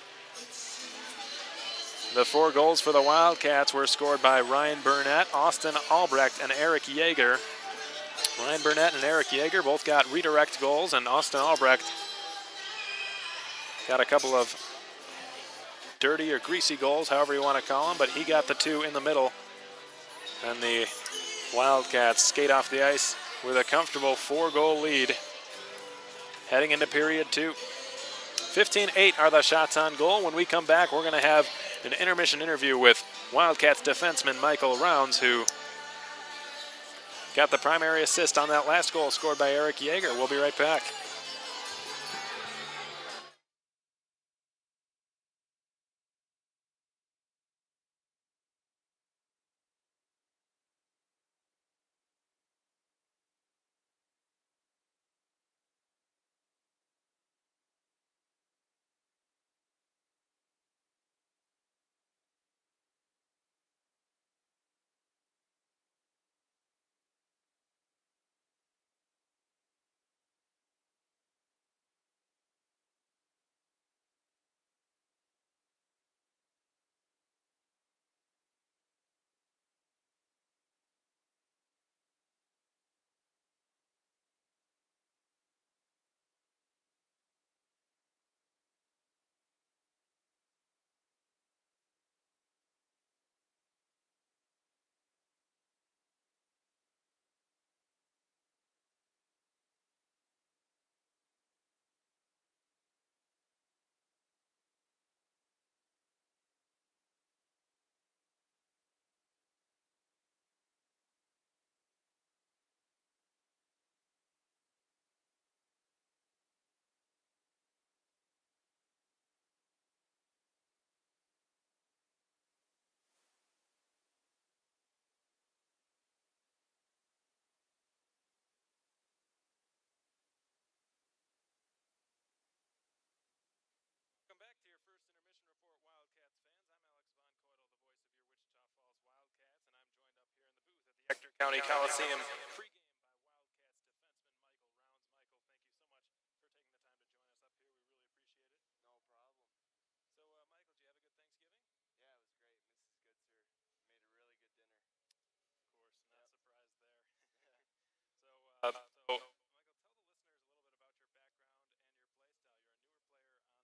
The 4 goals for the Wildcats were scored by Ryan Burnett, Austin Albrecht, and Eric Yeager. Ryan Burnett and Eric Yeager both got redirect goals, and Austin Albrecht got a couple of dirty or greasy goals, however you want to call them, but he got the two in the middle. And the Wildcats skate off the ice with a comfortable 4-goal lead heading into period 2. 15-8 are the shots on goal. When we come back, we're going to have an intermission interview with Wildcats defenseman Michael Rounds, who got the primary assist on that last goal scored by Eric Yeager. We'll be right back. Welcome back to your first intermission report, Wildcats fans. I'm Alex Von Coydle, the voice of your Wichita Falls Wildcats, and I'm joined up here in the booth at the Ector County Coliseum pregame by Wildcats defenseman Michael Rounds. Michael, thank you so much for taking the time to join us up here. We really appreciate it. No problem. So, Michael, did you have a good Thanksgiving? Yeah, it was great. Mrs. Goodser made a really good dinner. Of course, not Yep. surprised there.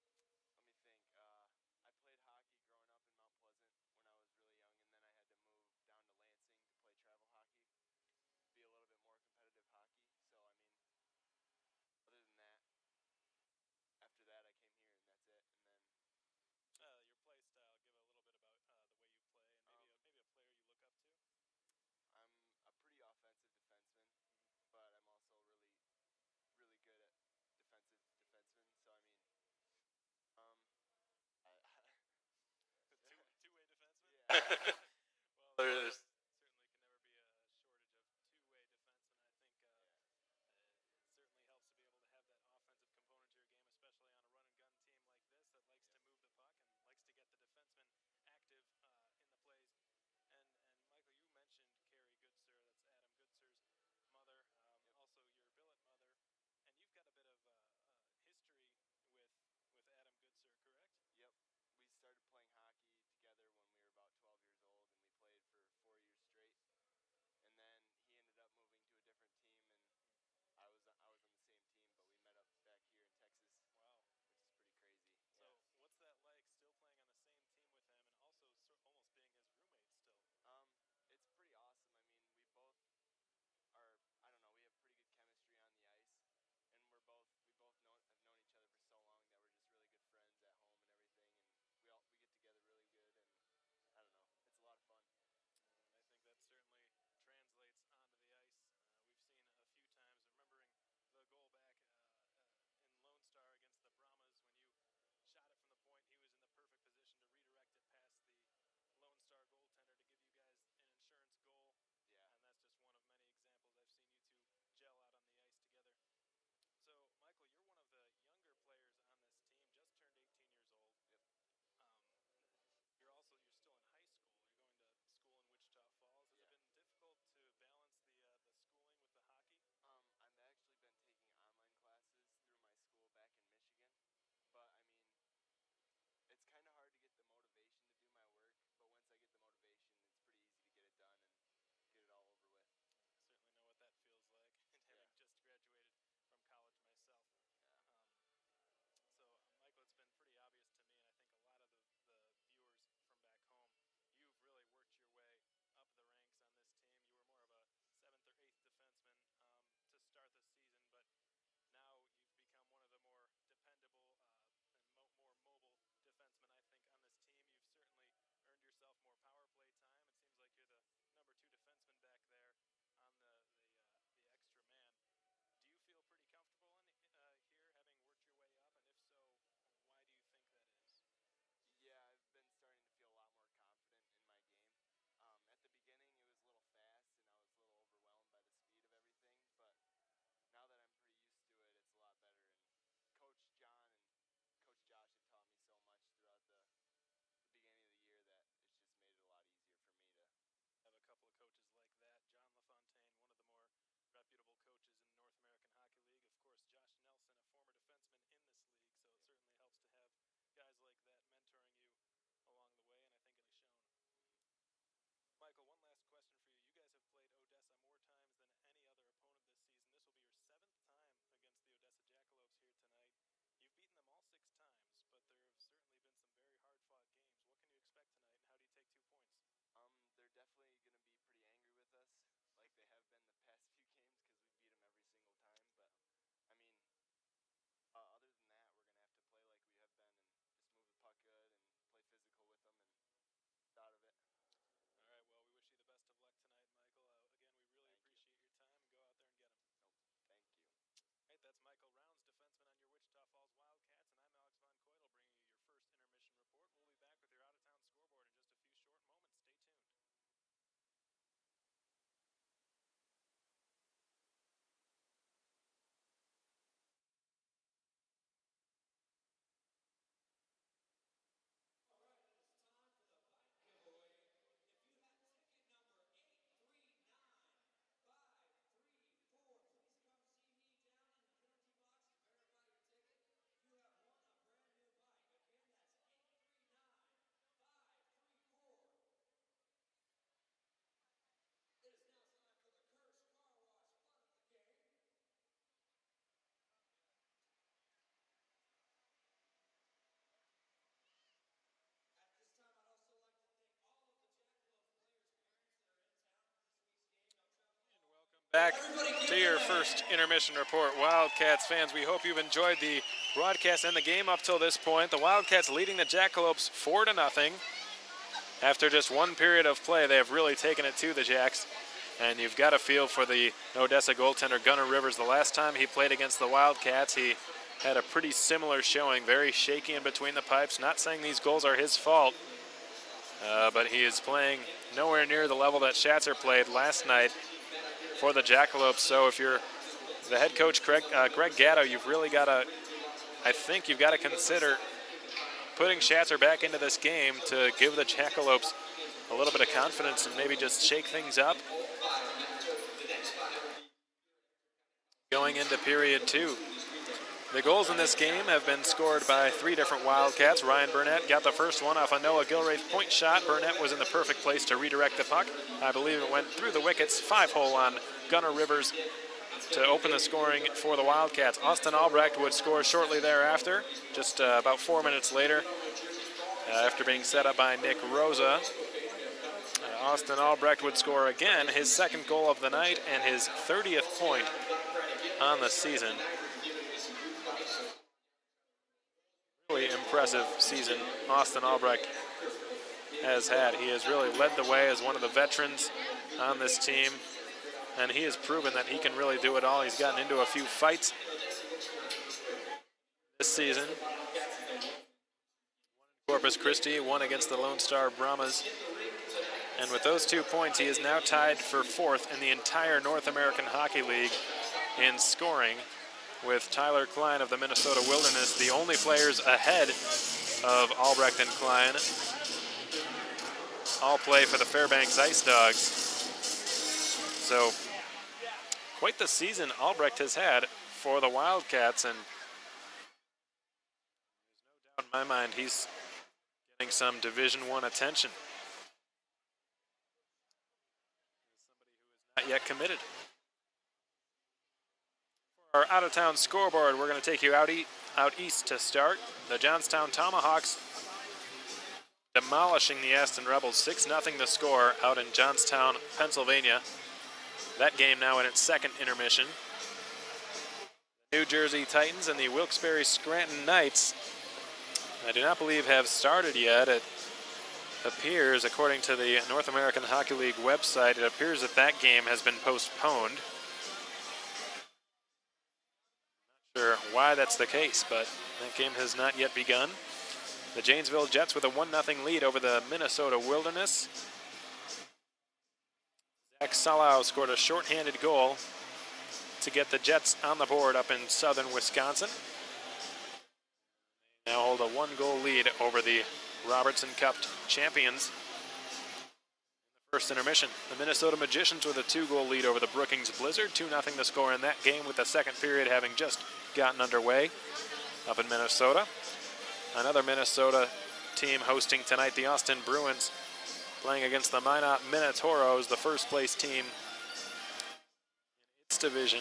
So, Michael, tell the listeners a little bit about your background and your play style. You're a newer player on this team, so I'm sure the listeners would love to hear a little bit about yourself. Let me think. I played hockey growing up in Mount Pleasant when I was really young, and then I had to move down to Lansing to play travel hockey, be a little bit more competitive hockey. So, I mean, other than that, after that, I came here, and that's it. And then Your play style. Give a little bit about the way you play, and maybe a player you look up to. I'm a pretty offensive defenseman, but I'm also really, really good at defenseman. So, I mean, um, I, Two-way defenseman. yeah. Well, there's certainly can never be a shortage of two-way defensemen. I think it certainly helps to be able to have that offensive component to your game, especially on a run-and-gun team like this that likes to move the puck and likes to get the defenseman active in the plays. And Michael, you mentioned Carrie Goodser. That's Adam Goodser's mother, also your billet mother, and you've got a bit of history with Adam Goodser, correct? Yep. We started playing hockey together when we were about 12 years old. Back to your first intermission report. Wildcats fans, we hope you've enjoyed the broadcast and the game up till this point. The Wildcats leading the Jackalopes 4-0. After just one period of play, they have really taken it to the Jacks. And you've got a feel for the Odessa goaltender, Gunnar Rivers. The last time he played against the Wildcats, he had a pretty similar showing, very shaky in between the pipes. Not saying these goals are his fault, but he is playing nowhere near the level that Schatzer played last night for the Jackalopes. So if you're the head coach, Greg Gatto, you've really got to, I think you've got to consider putting Schatzer back into this game to give the Jackalopes a little bit of confidence and maybe just shake things up. Going into period 2. The goals in this game have been scored by 3 different Wildcats. Ryan Burnett got the first one off a Noah Gilraith point shot. Burnett was in the perfect place to redirect the puck. I believe it went through the wickets, 5-hole on Gunnar Rivers to open the scoring for the Wildcats. Austin Albrecht would score shortly thereafter, just about 4 minutes later, after being set up by Nick Rosa. Austin Albrecht would score again, his second goal of the night and his 30th point on the season. Really impressive season Austin Albrecht has had. He has really led the way as one of the veterans on this team, and he has proven that he can really do it all. He's gotten into a few fights this season. Corpus Christi, one against the Lone Star Brahmas. And with those 2 points, he is now tied for 4th in the entire North American Hockey League in scoring, with Tyler Klein of the Minnesota Wilderness, the only players ahead of Albrecht and Klein. All play for the Fairbanks Ice Dogs. So, quite the season Albrecht has had for the Wildcats, and there's no doubt in my mind he's getting some Division I attention. Somebody who is not yet committed. For our out-of-town scoreboard, we're going to take you out east to start. The Johnstown Tomahawks demolishing the Aston Rebels, 6-0 the score out in Johnstown, Pennsylvania. That game now in its second intermission. New Jersey Titans and the Wilkes-Barre Scranton Knights, I do not believe have started yet. It appears, according to the North American Hockey League website, it appears that that game has been postponed. Not sure why that's the case, but that game has not yet begun. The Janesville Jets with a 1-0 lead over the Minnesota Wilderness. Zach Salau scored a shorthanded goal to get the Jets on the board up in southern Wisconsin. They now hold a 1-goal lead over the Robertson Cup champions. First intermission, the Minnesota Magicians with a 2-goal lead over the Brookings Blizzard. 2-0 the score in that game, with the second period having just gotten underway up in Minnesota. Another Minnesota team hosting tonight, the Austin Bruins, playing against the Minot Minotauros, the first place team in its division.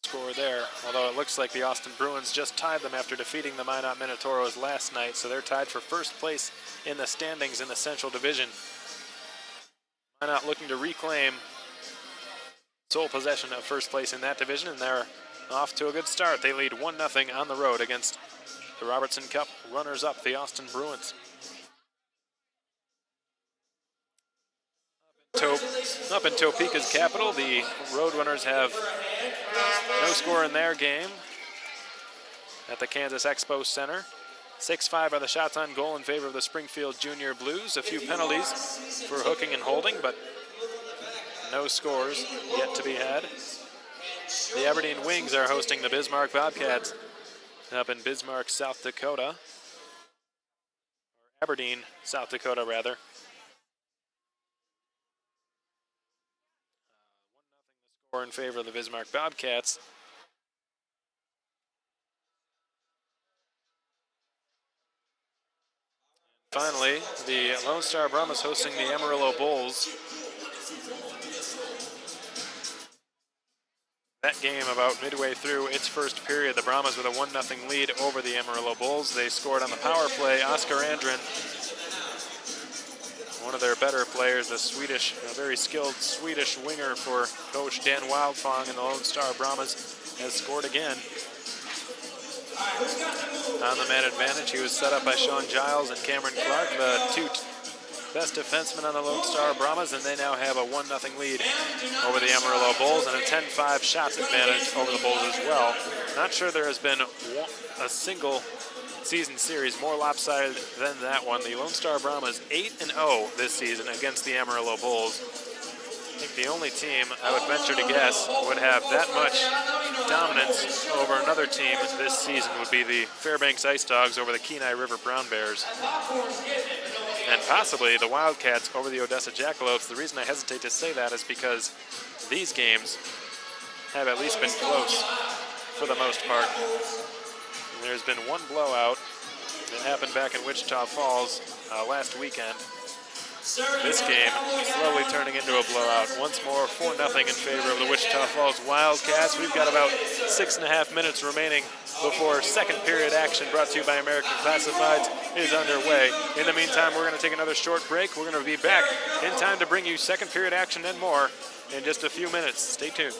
1-0 score there, although it looks like the Austin Bruins just tied them after defeating the Minot Minotauros last night, so they're tied for first place in the standings in the Central Division. Minot looking to reclaim sole possession of first place in that division, and they're off to a good start. They lead 1-0 on the road against the Robertson Cup runners-up, the Austin Bruins. Up in Topeka's capital, the Roadrunners have no score in their game at the Kansas Expo Center. 6-5 are the shots on goal in favor of the Springfield Junior Blues. A few penalties for hooking and holding, but no scores yet to be had. The Aberdeen Wings are hosting the Bismarck Bobcats up in Bismarck, South Dakota. Or Aberdeen, South Dakota, rather. 1-0 the score in favor of the Bismarck Bobcats. Finally, the Lone Star Brahmas hosting the Amarillo Bulls. That game about midway through its first period, the Brahmas with a 1-0 lead over the Amarillo Bulls. They scored on the power play. Oscar Andren one of their better players, a very skilled Swedish winger for Coach Dan Wildfang and the Lone Star Brahmas, has scored again. On the man advantage, he was set up by Sean Giles and Cameron Clark, the two best defensemen on the Lone Star Brahmas, and they now have a 1-0 lead over the Amarillo Bulls and a 10-5 shots advantage over the Bulls as well. Not sure there has been a single season series more lopsided than that one. The Lone Star Brahmas 8-0 this season against the Amarillo Bulls. I think the only team I would venture to guess would have that much dominance over another team this season would be the Fairbanks Ice Dogs over the Kenai River Brown Bears. And possibly the Wildcats over the Odessa Jackalopes. The reason I hesitate to say that is because these games have at least been close for the most part. And there's been one blowout that happened back in Wichita Falls last weekend. This game slowly turning into a blowout. Once more, 4-0 in favor of the Wichita Falls Wildcats. We've got about 6.5 minutes remaining before second period action brought to you by American Classifieds is underway. In the meantime, we're going to take another short break. We're going to be back in time to bring you second period action and more in just a few minutes. Stay tuned.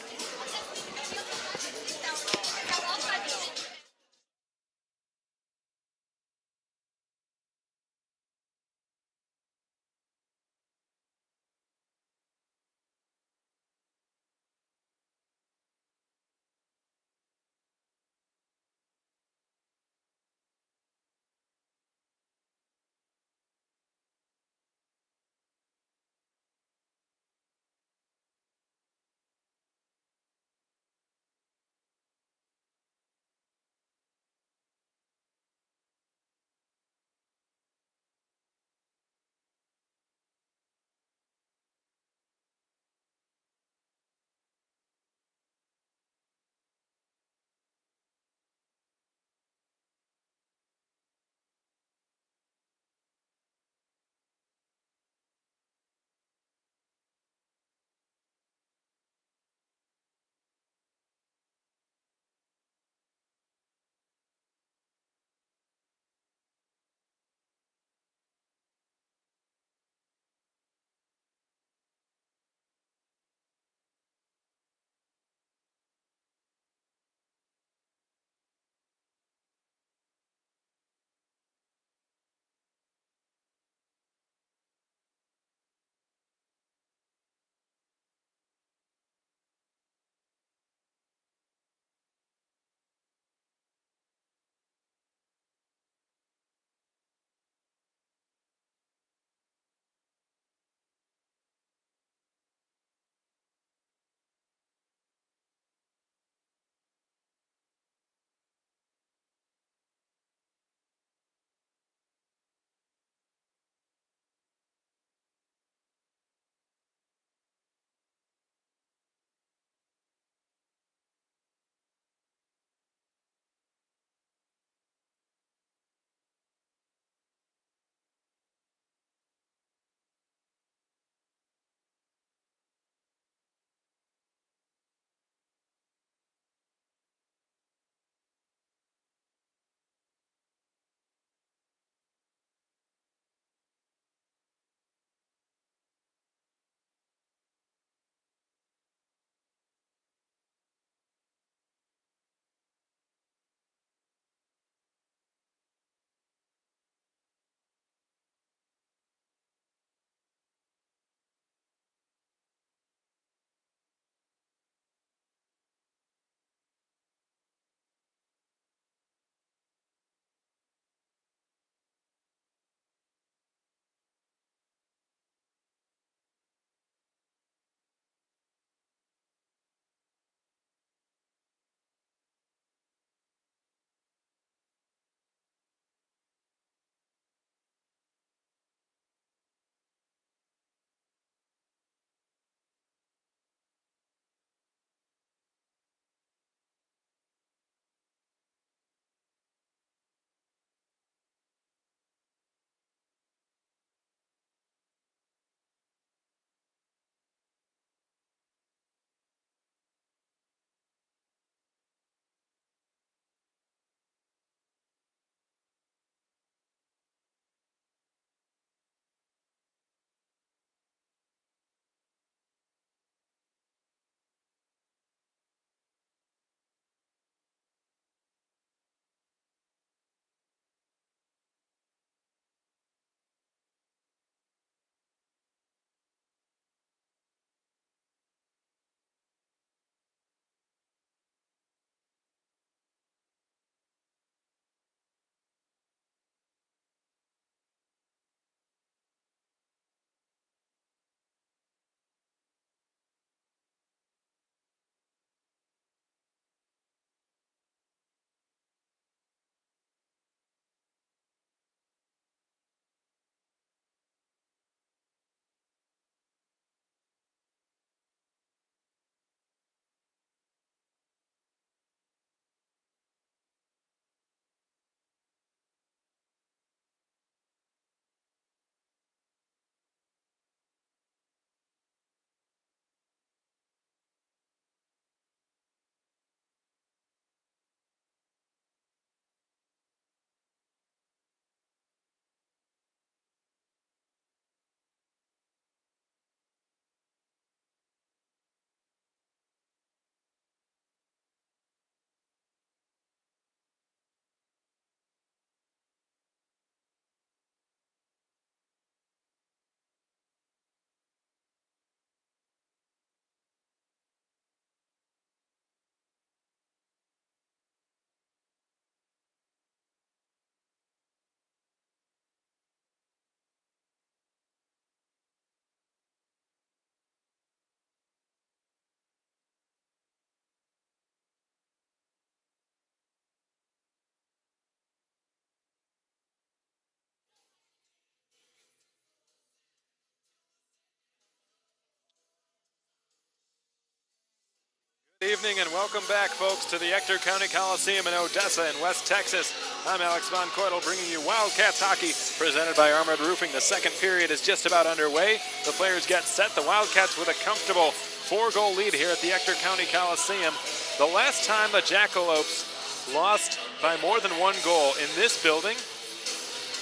Evening and welcome back, folks, to the Ector County Coliseum in Odessa in West Texas. I'm Alex Von Coitel bringing you Wildcats hockey presented by Armored Roofing. The second period is just about underway. The players get set. The Wildcats with a comfortable 4-goal lead here at the Ector County Coliseum. The last time the Jackalopes lost by more than 1 goal in this building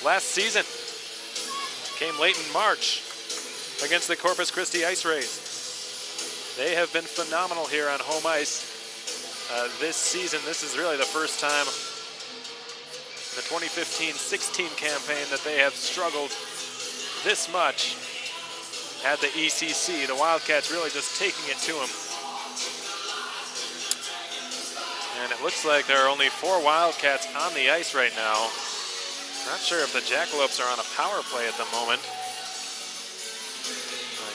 last season came late in March against the Corpus Christi Ice Rays. They have been phenomenal here on home ice this season. This is really the first time in the 2015-16 campaign that they have struggled this much at the ECC. The Wildcats really just taking it to them. And it looks like there are only 4 Wildcats on the ice right now. Not sure if the Jackalopes are on a power play at the moment.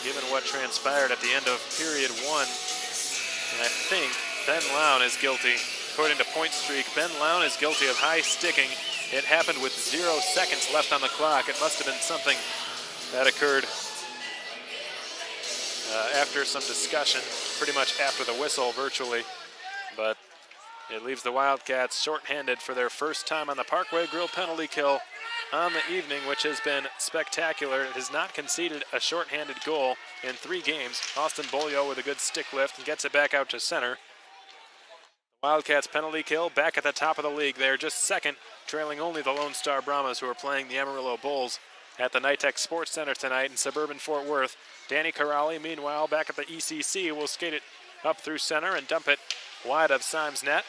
Given what transpired at the end of period 1. And I think Ben Lown is guilty. According to Point Streak, Ben Lown is guilty of high sticking. It happened with 0 seconds left on the clock. It must have been something that occurred after some discussion, pretty much after the whistle virtually. But it leaves the Wildcats shorthanded for their first time on the Parkway Grill penalty kill on the evening, which has been spectacular. It has not conceded a shorthanded goal in 3 games. Austin Bolio with a good stick lift and gets it back out to center. The Wildcats penalty kill back at the top of the league. They're just second, trailing only the Lone Star Brahmas, who are playing the Amarillo Bulls at the Nitec Sports Center tonight in suburban Fort Worth. Danny Corrali, meanwhile, back at the ECC, will skate it up through center and dump it wide of Symes' net.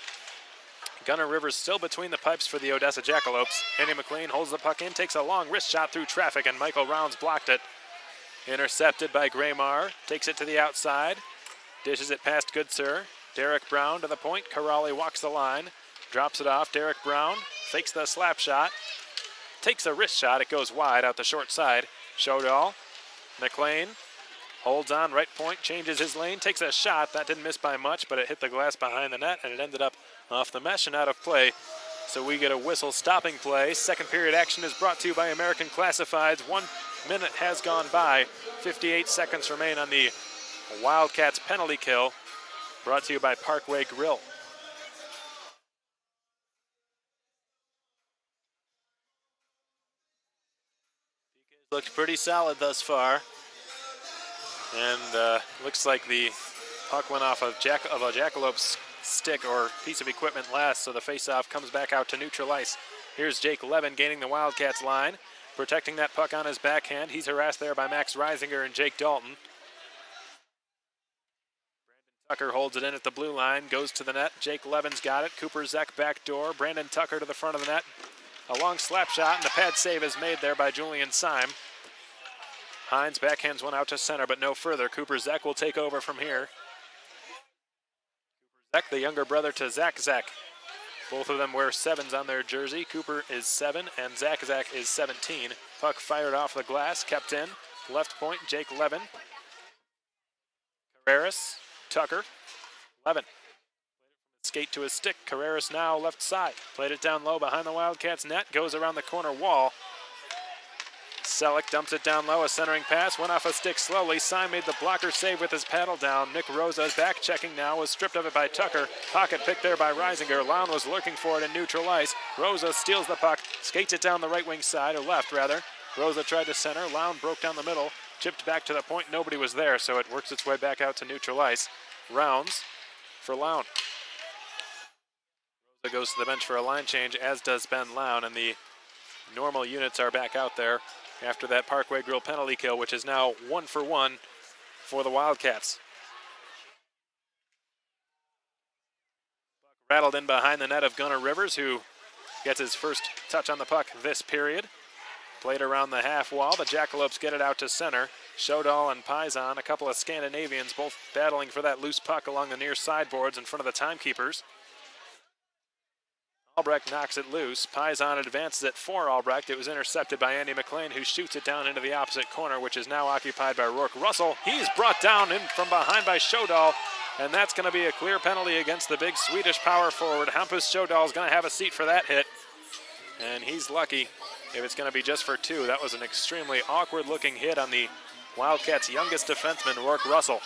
Gunnar Rivers still between the pipes for the Odessa Jackalopes. Andy McLean holds the puck in, takes a long wrist shot through traffic, and Michael Rounds blocked it. Intercepted by Graymar, takes it to the outside, dishes it past Goodsir. Derek Brown to the point, Corrali walks the line, drops it off. Derek Brown fakes the slap shot, takes a wrist shot, it goes wide out the short side. Shodal, McLean holds on, right point, changes his lane, takes a shot. That didn't miss by much, but it hit the glass behind the net, and it ended up off the mesh and out of play. So we get a whistle stopping play. Second period action is brought to you by American Classifieds. 1 minute has gone by. 58 seconds remain on the Wildcats penalty kill. Brought to you by Parkway Grill. Looked pretty solid thus far. And looks like the puck went off of a Jackalope's stick or piece of equipment last, so the faceoff comes back out to neutral ice. Here's Jake Levin gaining the Wildcats line, protecting that puck on his backhand. He's harassed there by Max Reisinger and Jake Dalton. Brandon Tucker holds it in at the blue line, goes to the net. Jake Levin's got it. Cooper Zeck back door. Brandon Tucker to the front of the net. A long slap shot, and the pad save is made there by Julian Syme. Hines backhands one out to center, but no further. Cooper Zeck will take over from here. Zeck, the younger brother to Zach Zeck. Both of them wear 7s on their jersey. Cooper is 7 and Zach Zeck is 17. Puck fired off the glass, kept in. Left point, Jake Levin. Carreras, Tucker, Levin. Skate to his stick. Carreras now left side. Played it down low behind the Wildcats net. Goes around the corner wall. Selleck dumps it down low, a centering pass, went off a stick slowly. Syme made the blocker save with his paddle down. Nick Rosa back checking now, was stripped of it by Tucker. Pocket picked there by Reisinger. Lown was looking for it in neutral ice. Rosa steals the puck, skates it down the right wing side, or left rather. Rosa tried to center, Lown broke down the middle, chipped back to the point, nobody was there, so it works its way back out to neutral ice. Rounds for Lown. Rosa goes to the bench for a line change, as does Ben Lown, and the normal units are back out there after that Parkway Grill penalty kill, which is now 1-for-1 for the Wildcats. Rattled in behind the net of Gunnar Rivers, who gets his first touch on the puck this period. Played around the half wall. The Jackalopes get it out to center. Shodal and Paisan, a couple of Scandinavians, both battling for that loose puck along the near sideboards in front of the timekeepers. Albrecht knocks it loose. Paisan advances it for Albrecht. It was intercepted by Andy McLean, who shoots it down into the opposite corner, which is now occupied by Rourke Russell. He's brought down in from behind by Shodal, and that's going to be a clear penalty against the big Swedish power forward. Hampus Shodal is going to have a seat for that hit, and he's lucky if it's going to be just for 2. That was an extremely awkward-looking hit on the Wildcats' youngest defenseman, Rourke Russell.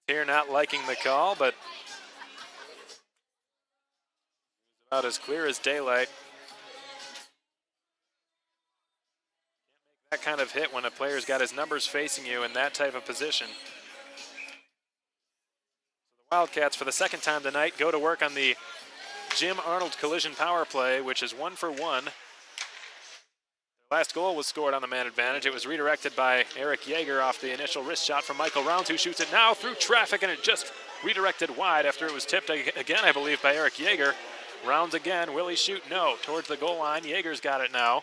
here not liking the call, but about as clear as daylight. That kind of hit when a player's got his numbers facing you in that type of position. The Wildcats, for the second time tonight, go to work on the Jim Arnold collision power play, which is 1 for 1. Their last goal was scored on the man advantage. It was redirected by Eric Yeager off the initial wrist shot from Michael Rounds, who shoots it now through traffic, and it just redirected wide after it was tipped again, I believe, by Eric Yeager. Rounds again. Will he shoot? No. Towards the goal line. Yeager's got it now.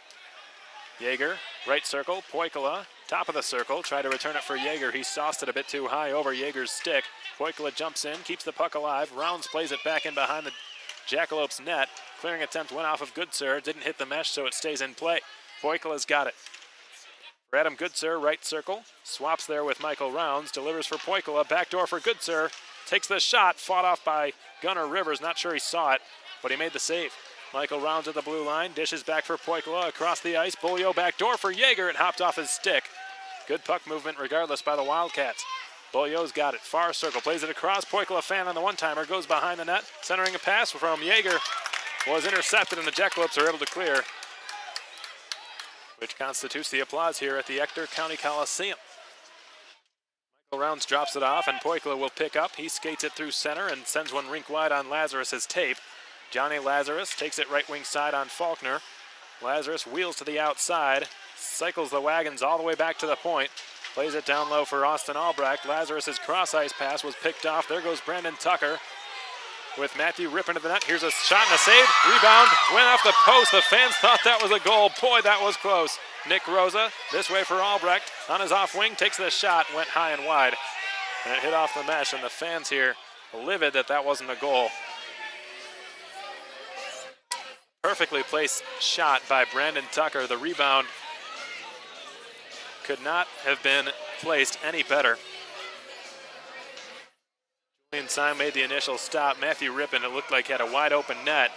Yeager, right circle. Poikala, top of the circle. Try to return it for Yeager. He sauced it a bit too high over Yeager's stick. Poikala jumps in, keeps the puck alive. Rounds plays it back in behind the Jackalopes net. Clearing attempt went off of Goodsir. Didn't hit the mesh, so it stays in play. Poikala's got it. For Adam Goodsir, right circle. Swaps there with Michael Rounds. Delivers for Poikala. Backdoor for Goodsir. Takes the shot. Fought off by Gunnar Rivers. Not sure he saw it, but he made the save. Michael Rounds at the blue line. Dishes back for Poikala across the ice. Bolio backdoor for Yeager. It hopped off his stick. Good puck movement regardless by the Wildcats. Bolio's got it. Far circle. Plays it across. Poikala fan on the one-timer. Goes behind the net. Centering a pass from Yeager. Was intercepted and the Jackalopes are able to clear, which constitutes the applause here at the Ector County Coliseum. Michael Rounds drops it off and Poikala will pick up. He skates it through center and sends one rink wide on Lazarus's tape. Johnny Lazarus takes it right wing side on Faulkner. Lazarus wheels to the outside, cycles the wagons all the way back to the point, plays it down low for Austin Albrecht. Lazarus's cross ice pass was picked off. There goes Brandon Tucker with Matthew ripping to the net. Here's a shot and a save. Rebound went off the post. The fans thought that was a goal. Boy, that was close. Nick Rosa this way for Albrecht on his off wing, takes the shot, went high and wide, and it hit off the mesh, and the fans here livid that that wasn't a goal. Perfectly placed shot by Brandon Tucker. The rebound could not have been placed any better. Julian Syme made the initial stop. Matthew Rippon, it looked like, had a wide open net,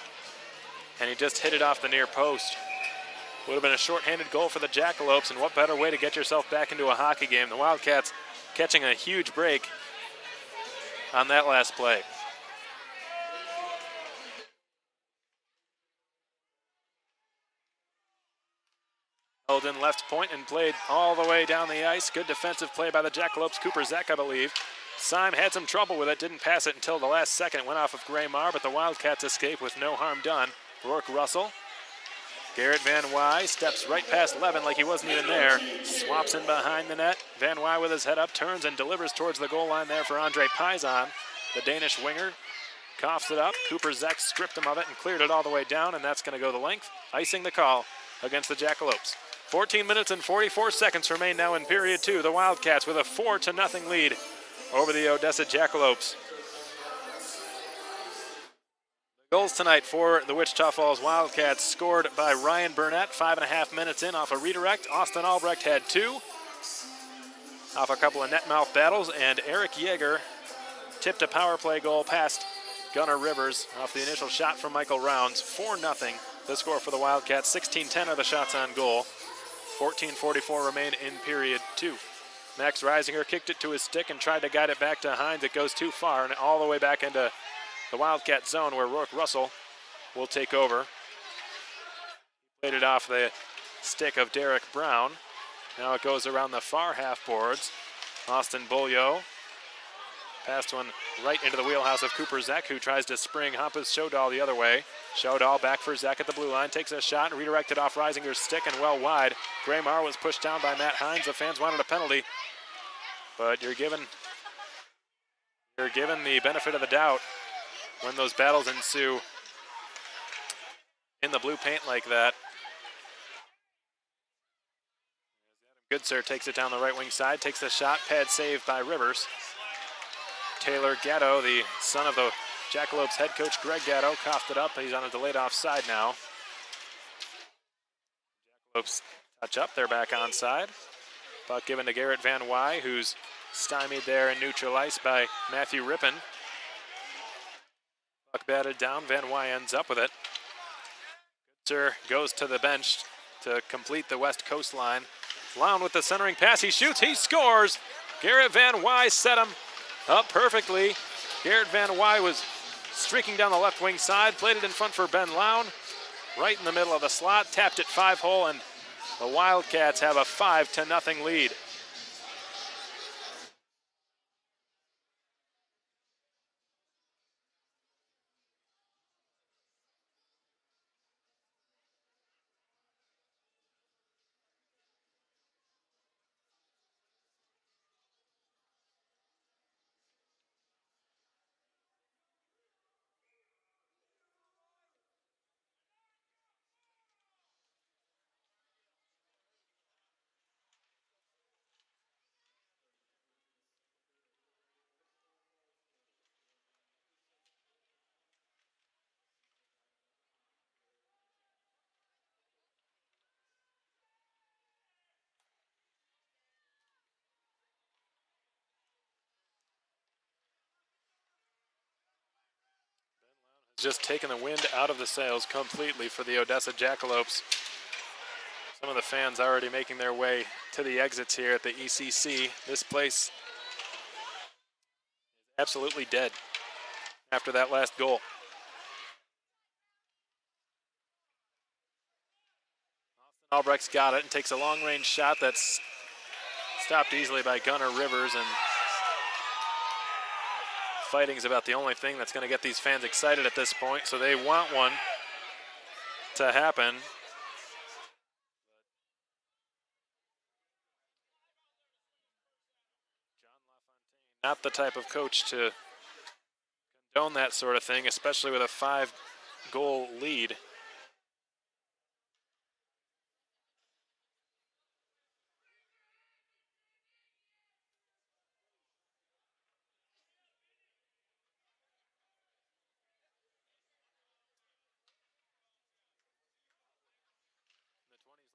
and he just hit it off the near post. Would have been a shorthanded goal for the Jackalopes, and what better way to get yourself back into a hockey game? The Wildcats catching a huge break on that last play. Held in left point and played all the way down the ice. Good defensive play by the Jackalopes. Cooper Zek, I believe. Syme had some trouble with it, didn't pass it until the last second. It went off of Graymar, but the Wildcats escape with no harm done. Rourke Russell. Garrett Van Wy steps right past Levin like he wasn't even there. Swaps in behind the net. Van Wy with his head up, turns and delivers towards the goal line there for Andre Paisan. The Danish winger coughs it up. Cooper Zek stripped him of it and cleared it all the way down, and that's going to go the length, icing the call against the Jackalopes. 14 minutes and 44 seconds remain now in period two. The Wildcats with a 4-0 lead over the Odessa Jackalopes. The goals tonight for the Wichita Falls Wildcats scored by Ryan Burnett 5.5 minutes in off a redirect. Austin Albrecht had 2 off a couple of net mouth battles, and Eric Yeager tipped a power play goal past Gunnar Rivers off the initial shot from Michael Rounds. 4-0 the score for the Wildcats. 16-10 are the shots on goal. 14:44 remain in period two. Max Reisinger kicked it to his stick and tried to guide it back to Hines. It goes too far and all the way back into the Wildcat zone where Rourke Russell will take over. Played it off the stick of Derek Brown. Now it goes around the far half boards. Austin Bolio passed one right into the wheelhouse of Cooper Zek, who tries to spring Hampus Shodal the other way. Shodal back for Zek at the blue line, takes a shot and redirected off Reisinger's stick and well wide. Graymar was pushed down by Matt Hines. The fans wanted a penalty, but you're given the benefit of the doubt when those battles ensue in the blue paint like that. Goodsir takes it down the right wing side, takes the shot, pad saved by Rivers. Taylor Gatto, the son of the Jackalopes head coach Greg Gatto, coughed it up. He's on a delayed offside now. Jackalopes touch up, they're back onside. Puck given to Garrett Van Wy, who's stymied there in neutral ice by Matthew Rippon. Puck batted down, Van Wy ends up with it. Goodsir goes to the bench to complete the West Coast line. Lown with the centering pass, he shoots, he scores! Garrett Van Wy set him Up perfectly. Garrett Van Wy was streaking down the left wing side, played it in front for Ben Lown, right in the middle of the slot, tapped it 5-hole, and the Wildcats have a 5-0 lead. Just taking the wind out of the sails completely for the Odessa Jackalopes. Some of the fans already making their way to the exits here at the ECC. This place is absolutely dead after that last goal. Albrecht's got it and takes a long-range shot that's stopped easily by Gunnar Rivers, and fighting is about the only thing that's going to get these fans excited at this point, so they want one to happen. Not the type of coach to condone that sort of thing, especially with a 5-goal lead.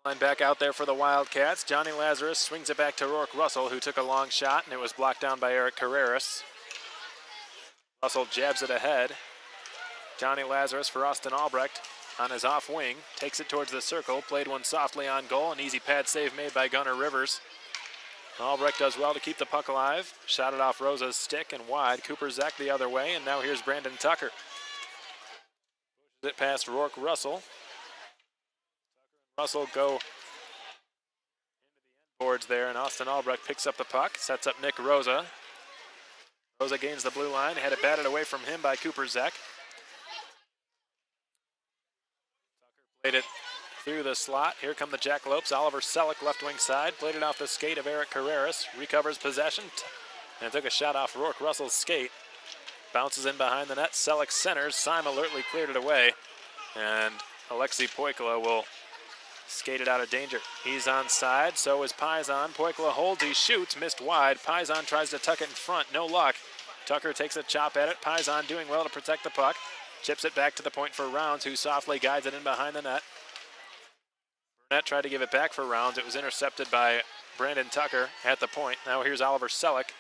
Line back out there for the Wildcats. Johnny Lazarus swings it back to Rourke Russell, who took a long shot, and it was blocked down by Eric Carreras. Russell jabs it ahead. Johnny Lazarus for Austin Albrecht on his off wing. Takes it towards the circle, played one softly on goal. An easy pad save made by Gunnar Rivers. Albrecht does well to keep the puck alive. Shot it off Rosa's stick and wide. Cooper Zek the other way, and now here's Brandon Tucker. Pushes it past Rourke Russell. Russell go into the end boards there, and Austin Albrecht picks up the puck, sets up Nick Rosa. Rosa gains the blue line, had it batted away from him by Cooper Zek. Tucker played it through the slot. Here come the Jackalopes. Oliver Selleck, left wing side, played it off the skate of Eric Carreras, recovers possession, and took a shot off Rourke Russell's skate. Bounces in behind the net. Selleck centers. Syme alertly cleared it away, and Alexei Poikila will skate it out of danger. He's onside, so is Paisan. Poikila holds, he shoots, missed wide. Paisan tries to tuck it in front, no luck. Tucker takes a chop at it. Paisan doing well to protect the puck. Chips it back to the point for Rounds, who softly guides it in behind the net. Burnett tried to give it back for Rounds. It was intercepted by Brandon Tucker at the point. Now here's Oliver Selleck.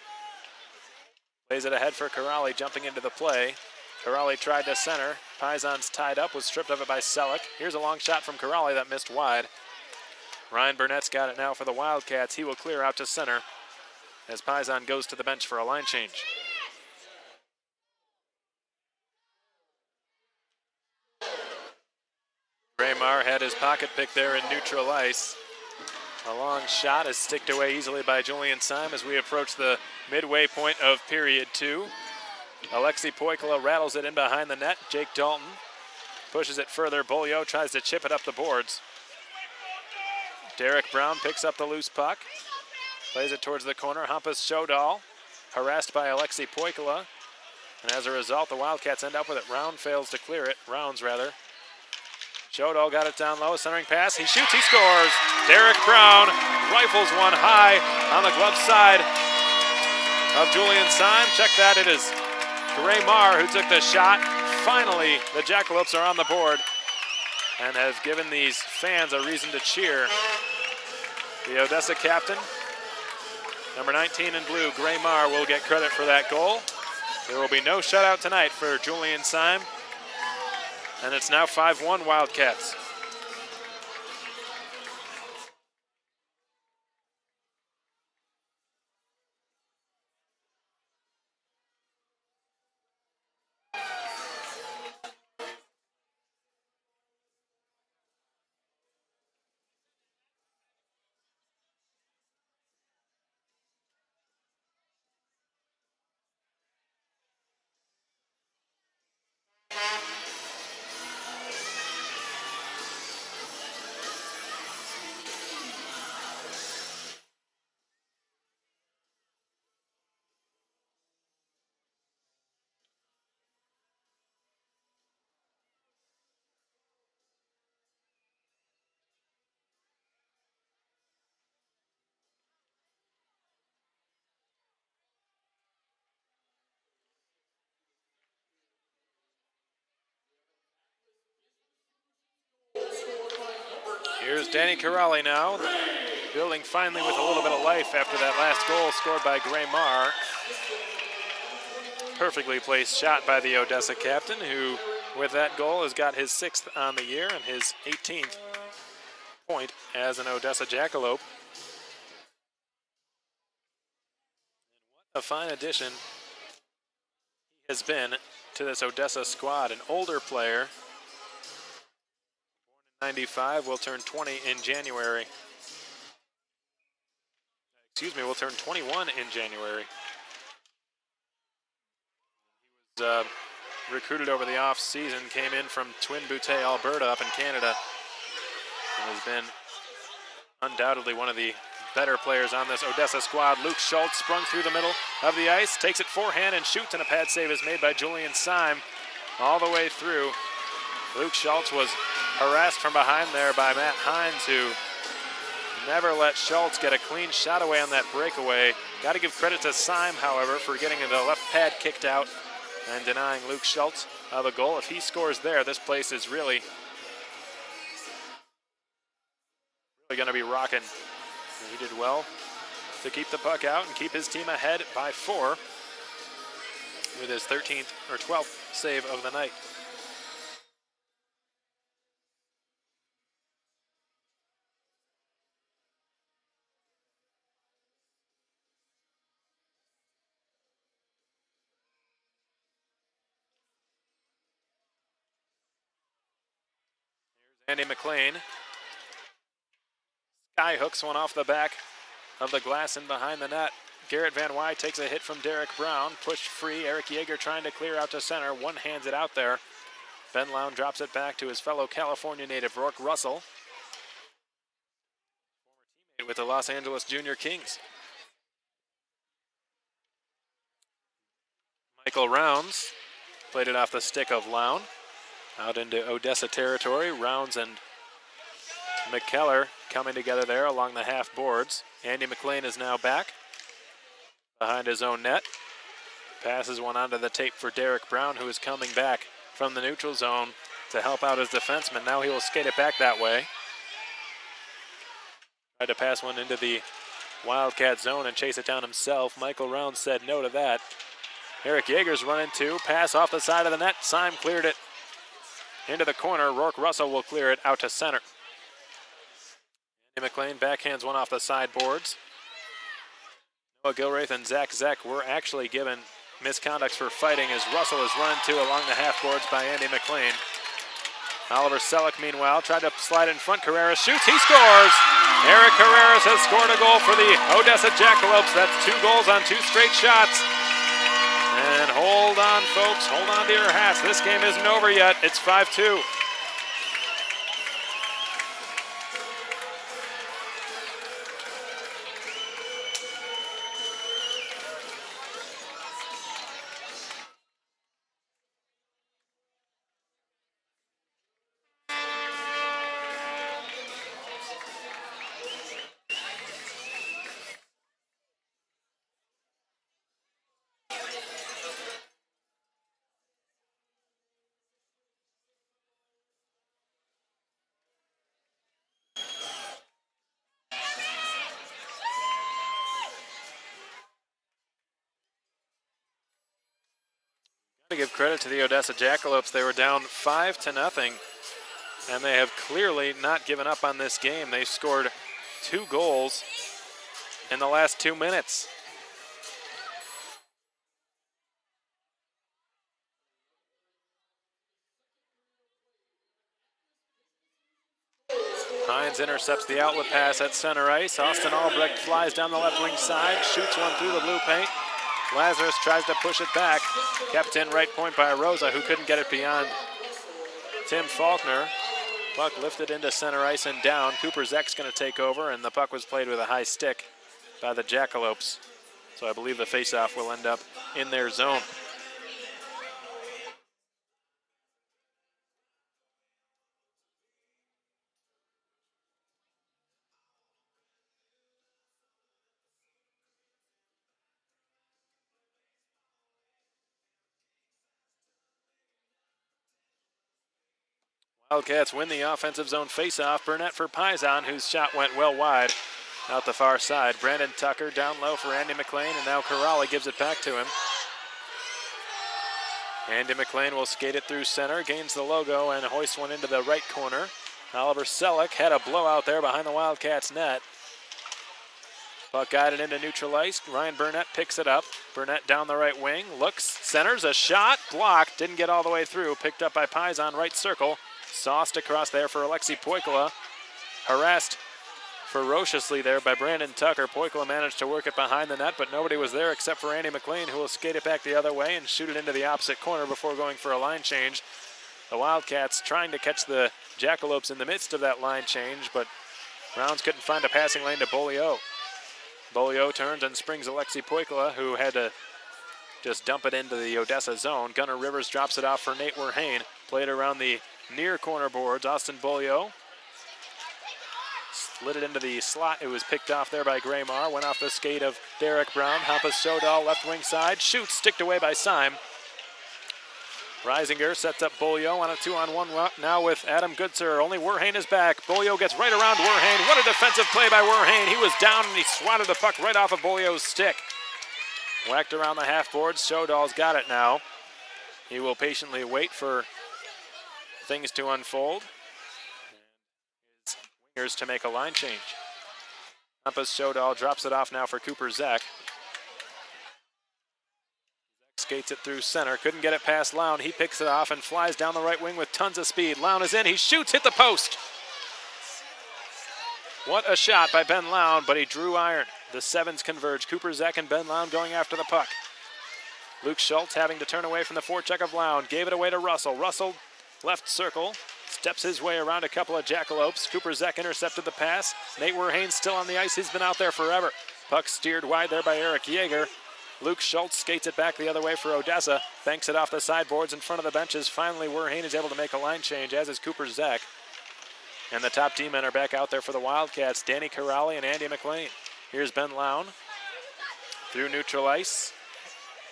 Plays it ahead for Corrali, jumping into the play. Corrali tried to center. Paisan's tied up, was stripped of it by Selleck. Here's a long shot from Corrali that missed wide. Ryan Burnett's got it now for the Wildcats. He will clear out to center as Paisan goes to the bench for a line change. Graymar had his pocket pick there in neutral ice. A long shot is sticked away easily by Julian Syme as we approach the midway point of period 2. Alexei Poikila rattles it in behind the net. Jake Dalton pushes it further. Bolio tries to chip it up the boards. Derek Brown picks up the loose puck. Plays it towards the corner. Hampus Shodal harassed by Alexei Poikila. And as a result, the Wildcats end up with it. Rounds fails to clear it. Shodal got it down low. Centering pass. He shoots. He scores. Derek Brown rifles one high on the glove side of Julian Syme. Check that. It is Graymar who took the shot. Finally, the Jackalopes are on the board and have given these fans a reason to cheer. The Odessa captain, number 19 in blue, Graymar, will get credit for that goal. There will be no shutout tonight for Julian Syme. And it's now 5-1 Wildcats. Here's Danny Corrali now, building finally with a little bit of life after that last goal scored by Gray Marr. Perfectly placed shot by the Odessa captain, who with that goal has got his 6th on the year and his 18th point as an Odessa Jackalope. A fine addition he has been to this Odessa squad. An older player, 95, will turn 20 in January. Excuse me, will turn 21 in January. He was recruited over the off season, came in from Twin Butte, Alberta, up in Canada, and has been undoubtedly one of the better players on this Odessa squad. Luke Schultz sprung through the middle of the ice, takes it forehand and shoots, and a pad save is made by Julian Syme all the way through. Luke Schultz was harassed from behind there by Matt Hines, who never let Schultz get a clean shot away on that breakaway. Got to give credit to Syme, however, for getting the left pad kicked out and denying Luke Schultz of a goal. If he scores there, this place is really going to be rocking. He did well to keep the puck out and keep his team ahead by 4 with his 13th or 12th save of the night. Here's Andy McLean. Sky hooks one off the back of the glass and behind the net. Garrett Van Wy takes a hit from Derek Brown. Pushed free. Eric Yeager trying to clear out to center. One hands it out there. Ben Lown drops it back to his fellow California native, Rourke Russell. Former teammate with the Los Angeles Junior Kings. Michael Rounds played it off the stick of Lown. Out into Odessa territory. Rounds and McKellar coming together there along the half boards. Andy McLean is now back behind his own net. Passes one onto the tape for Derek Brown, who is coming back from the neutral zone to help out his defenseman. Now he will skate it back that way. Tried to pass one into the Wildcat zone and chase it down himself. Michael Rounds said no to that. Eric Yeager's running two. Pass off the side of the net. Syme cleared it into the corner. Rourke Russell will clear it out to center. Andy McLean backhands one off the sideboards. Noah Gilraith and Zach Zeck were actually given misconducts for fighting as Russell is run into along the half boards by Andy McLean. Oliver Selleck, meanwhile, tried to slide in front. Carreras shoots. He scores! Eric Carreras has scored a goal for the Odessa Jackalopes. That's 2 goals on 2 straight shots. And hold on, folks. Hold on to your hats. This game isn't over yet. It's 5-2. To give credit to the Odessa Jackalopes, they were down 5-0, and they have clearly not given up on this game. They scored 2 goals in the last 2 minutes. Hines intercepts the outlet pass at center ice. Austin Albrecht flies down the left wing side, shoots one through the blue paint. Lazarus tries to push it back. Kept in right point by Rosa, who couldn't get it beyond Tim Faulkner. Puck lifted into center ice and down. Cooper Zek's going to take over, and the puck was played with a high stick by the Jackalopes. So I believe the faceoff will end up in their zone. Wildcats win the offensive zone faceoff. Burnett for Paisan, whose shot went well wide out the far side. Brandon Tucker down low for Andy McLean, and now Corrali gives it back to him. Andy McLean will skate it through center, gains the logo, and hoists one into the right corner. Oliver Selleck had a blowout there behind the Wildcats net. Puck guided into neutral ice. Ryan Burnett picks it up. Burnett down the right wing, looks, centers, a shot, blocked, didn't get all the way through. Picked up by Paisan, right circle. Sauced across there for Alexi Poikula. Harassed ferociously there by Brandon Tucker. Poikula managed to work it behind the net, but nobody was there except for Andy McLean, who will skate it back the other way and shoot it into the opposite corner before going for a line change. The Wildcats trying to catch the Jackalopes in the midst of that line change, but Browns couldn't find a passing lane to Beaulieu. Beaulieu turns and springs Alexi Poikula, who had to just dump it into the Odessa zone. Gunnar Rivers drops it off for Nate Werhane. Played around the near corner boards. Austin Beaulieu slid it into the slot. It was picked off there by Graymar. Went off the skate of Derek Brown. Hampus Sodal left wing side. Shoots, sticked away by Syme. Reisinger sets up Beaulieu on a 2-on-1 now with Adam Goodser. Only Werhane is back. Beaulieu gets right around Werhane. What a defensive play by Werhane. He was down and he swatted the puck right off of Beaulieu's stick. Whacked around the half boards. Sodal's got it now. He will patiently wait for things to unfold. His wingers to make a line change. Hampus Sodal drops it off now for Cooper Zek. Skates it through center, couldn't get it past Lown. He picks it off and flies down the right wing with tons of speed. Lown is in, he shoots, hit the post. What a shot by Ben Lown, but he drew iron. The sevens converge. Cooper Zek and Ben Lown going after the puck. Luke Schultz having to turn away from the forecheck of Lown. Gave it away to Russell. Russell left circle, steps his way around a couple of Jackalopes. Cooper Zek intercepted the pass. Nate Werhane still on the ice. He's been out there forever. Puck steered wide there by Eric Yeager. Luke Schultz skates it back the other way for Odessa. Banks it off the sideboards in front of the benches. Finally, Werhane is able to make a line change, as is Cooper Zek. And the top team men are back out there for the Wildcats. Danny Corrali and Andy McLean. Here's Ben Lown through neutral ice.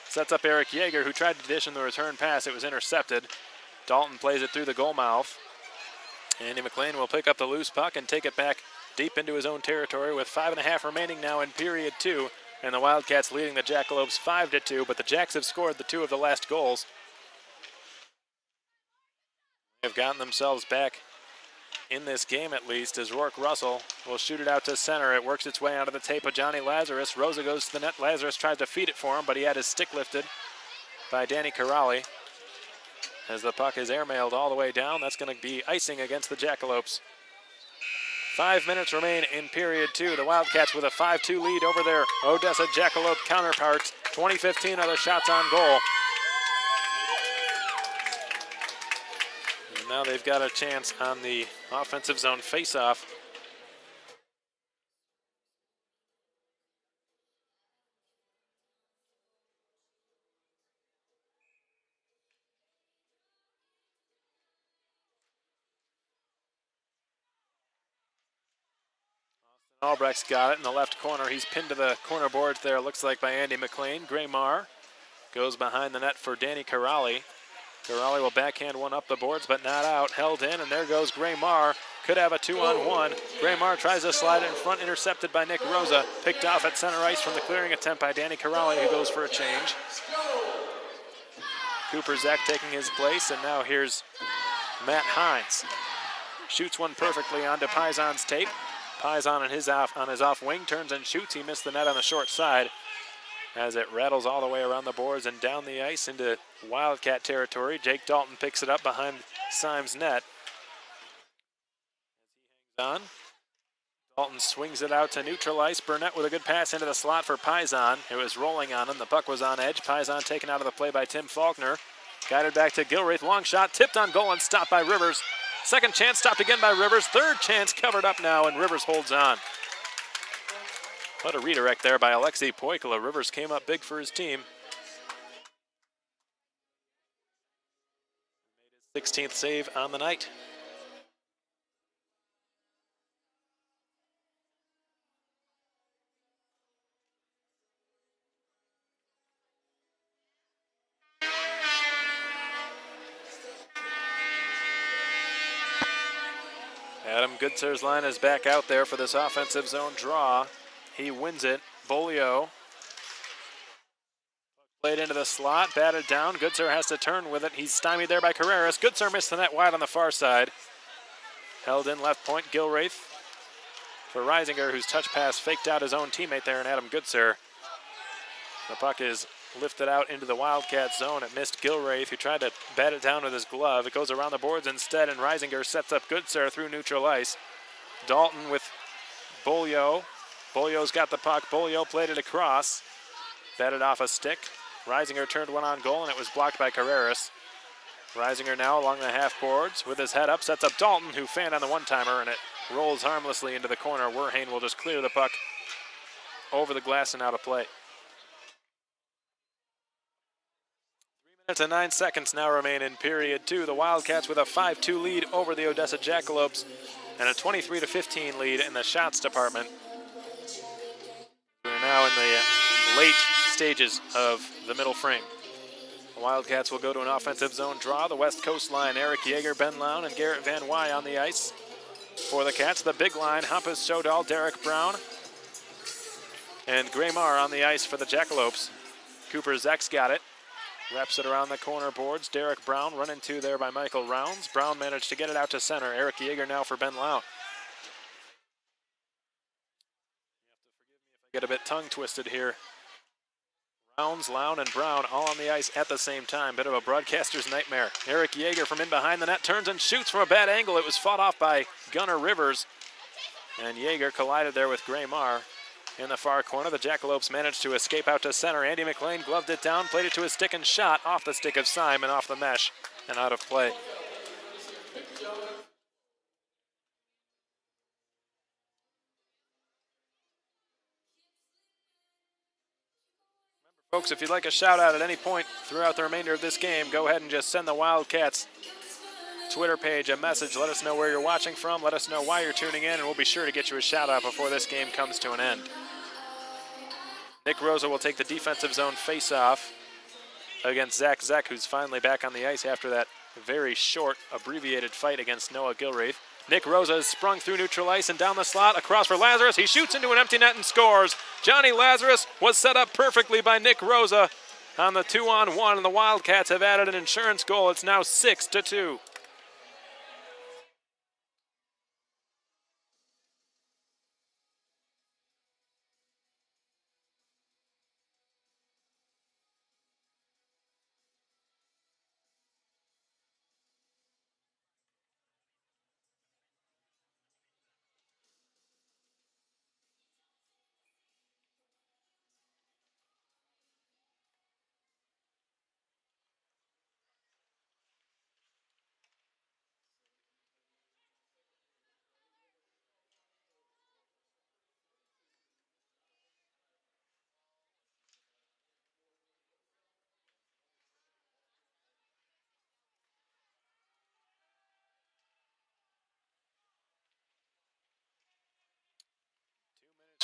Sets up Eric Yeager, who tried to dish in the return pass. It was intercepted. Dalton plays it through the goal mouth. Andy McLean will pick up the loose puck and take it back deep into his own territory with 5.5 remaining now in period 2. And the Wildcats leading the Jackalopes 5-2, but the Jacks have scored the 2 of the last goals. They've gotten themselves back in this game at least, as Rourke Russell will shoot it out to center. It works its way onto the tape of Johnny Lazarus. Rosa goes to the net. Lazarus tries to feed it for him, but he had his stick lifted by Danny Corrali. As the puck is airmailed all the way down, that's going to be icing against the Jackalopes. 5 minutes remain in period 2. The Wildcats with a 5-2 lead over their Odessa Jackalope counterparts. 20-15 are the shots on goal. And now they've got a chance on the offensive zone faceoff. Albrecht's got it in the left corner. He's pinned to the corner boards there, looks like by Andy McLean. Graymar goes behind the net for Danny Corrali. Corrali will backhand one up the boards, but not out. Held in, and there goes Graymar. Could have a 2-on-1. Graymar tries to slide it in front, intercepted by Nick Rosa. Picked off at center ice from the clearing attempt by Danny Corrali, who goes for a change. Cooper Zek taking his place, and now here's Matt Hines. Shoots one perfectly onto Paisan's tape. Paisan on his off wing turns and shoots. He missed the net on the short side as it rattles all the way around the boards and down the ice into Wildcat territory. Jake Dalton picks it up behind Syme's net. On. Dalton swings it out to neutral ice. Burnett with a good pass into the slot for Paisan. It was rolling on him. The puck was on edge. Paisan taken out of the play by Tim Faulkner. Guided back to Gilreath. Long shot tipped on goal and stopped by Rivers. Second chance stopped again by Rivers. Third chance covered up now, and Rivers holds on. What a redirect there by Alexi Poikula. Rivers came up big for his team. 16th save on the night. Adam Goodsir's line is back out there for this offensive zone draw. He wins it. Bolio played into the slot, batted down. Goodsir has to turn with it. He's stymied there by Carreras. Goodsir missed the net wide on the far side. Held in left point, Gilraith for Reisinger, whose touch pass faked out his own teammate there in Adam Goodsir. The puck is lifted out into the Wildcat zone. It missed Gilraith, who tried to bat it down with his glove. It goes around the boards instead, and Reisinger sets up Goodsir through neutral ice. Dalton with Bolio. Bolio's got the puck. Bolio played it across. Batted off a stick. Reisinger turned one on goal, and it was blocked by Carreras. Reisinger now along the half boards with his head up, sets up Dalton, who fanned on the one-timer, and it rolls harmlessly into the corner. Werhane will just clear the puck over the glass and out of play. 3 minutes and 9 seconds now remain in period two. The Wildcats with a 5-2 lead over the Odessa Jackalopes and a 23-15 lead in the shots department. We're now in the late stages of the middle frame. The Wildcats will go to an offensive zone draw. The West Coast line, Eric Yeager, Ben Lown, and Garrett Van Wy on the ice. For the Cats, the big line, Hampus Shodal, Derek Brown, and Graymar on the ice for the Jackalopes. Cooper Zek's got it. Wraps it around the corner boards. Derek Brown run into there by Michael Rounds. Brown managed to get it out to center. Eric Yeager now for Ben Lown. You have to forgive me if I get a bit tongue-twisted here. Rounds, Lown, and Brown all on the ice at the same time. Bit of a broadcaster's nightmare. Eric Yeager from in behind the net turns and shoots from a bad angle. It was fought off by Gunnar Rivers. And Yeager collided there with Graymar in the far corner. The Jackalopes managed to escape out to center. Andy McLean gloved it down, played it to his stick and shot off the stick of Simon, off the mesh, and out of play. Folks, if you'd like a shout out at any point throughout the remainder of this game, go ahead and just send the Wildcats Twitter page a message. Let us know where you're watching from. Let us know why you're tuning in, and we'll be sure to get you a shout out before this game comes to an end. Nick Rosa will take the defensive zone face-off against Zach Zeck, who's finally back on the ice after that very short, abbreviated fight against Noah Gilraith. Nick Rosa has sprung through neutral ice and down the slot, across for Lazarus. He shoots into an empty net and scores. Johnny Lazarus was set up perfectly by Nick Rosa on the 2-on-1, and the Wildcats have added an insurance goal. It's now 6-2.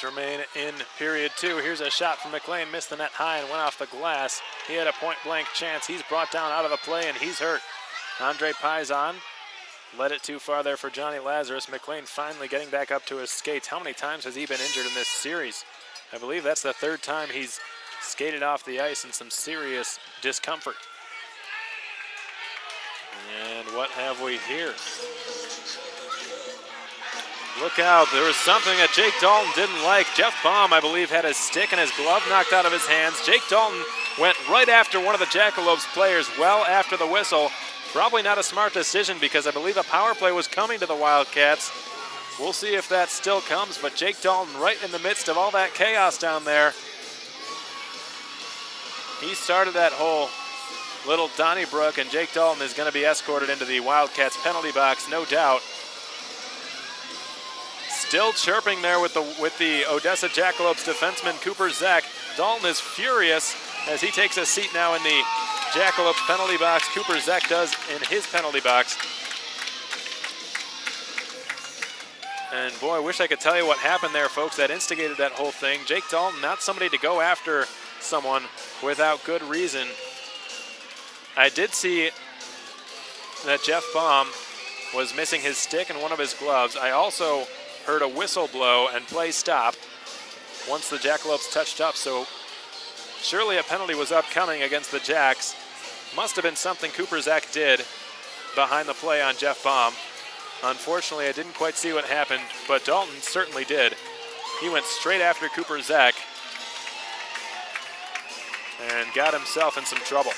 Remain in period two. Here's a shot from McLean, missed the net high and went off the glass. He had a point-blank chance. He's brought down out of the play, and he's hurt. Andre Paisan led it too far there for Johnny Lazarus. McLean finally getting back up to his skates. How many times has he been injured in this series? I believe that's the third time he's skated off the ice in some serious discomfort. And what have we here? Look out, there was something that Jake Dalton didn't like. Jeff Baum, I believe, had his stick and his glove knocked out of his hands. Jake Dalton went right after one of the Jackalopes players well after the whistle. Probably not a smart decision because I believe a power play was coming to the Wildcats. We'll see if that still comes, but Jake Dalton right in the midst of all that chaos down there. He started that whole little Donnybrook, and Jake Dalton is going to be escorted into the Wildcats penalty box, no doubt. Still chirping there with the Odessa Jackalopes defenseman Cooper Zek. Dalton is furious as he takes a seat now in the Jackalopes penalty box. Cooper Zek does in his penalty box. And boy, I wish I could tell you what happened there, folks, that instigated that whole thing. Jake Dalton, not somebody to go after someone without good reason. I did see that Jeff Baum was missing his stick and one of his gloves. I also heard a whistle blow and play stop once the Jackalopes touched up, so surely a penalty was upcoming against the Jacks. Must have been something Cooper Zach did behind the play on Jeff Baum. Unfortunately, I didn't quite see what happened, but Dalton certainly did. He went straight after Cooper Zach and got himself in some trouble.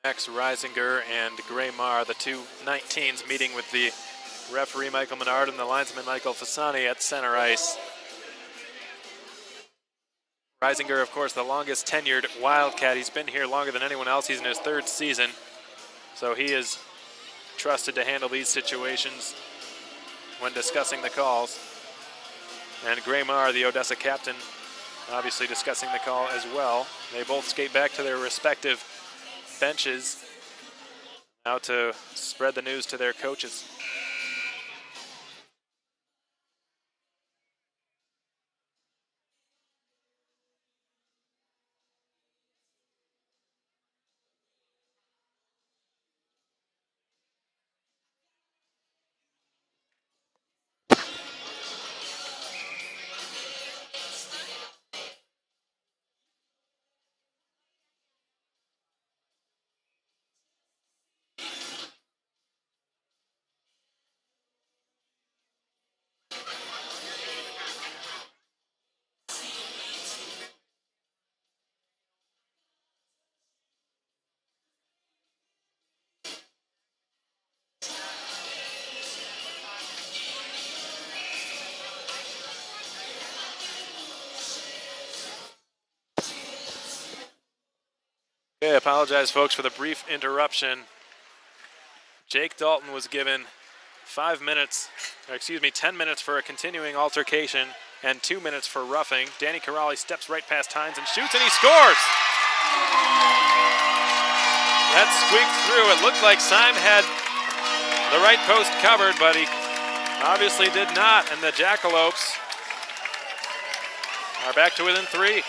Max Reisinger and Gray Marr, the two 19s, meeting with the referee Michael Menard and the linesman Michael Fasani at center ice. Reisinger, of course, the longest tenured Wildcat. He's been here longer than anyone else. He's in his third season, so he is trusted to handle these situations when discussing the calls. And Gray Marr, the Odessa captain, obviously discussing the call as well. They both skate back to their respective benches now to spread the news to their coaches. Okay, I apologize, folks, for the brief interruption. Jake Dalton was given 10 minutes for a continuing altercation and 2 minutes for roughing. Danny Corrali steps right past Hines and shoots, and he scores! That squeaked through. It looked like Syme had the right post covered, but he obviously did not, and the Jackalopes are back to within 3.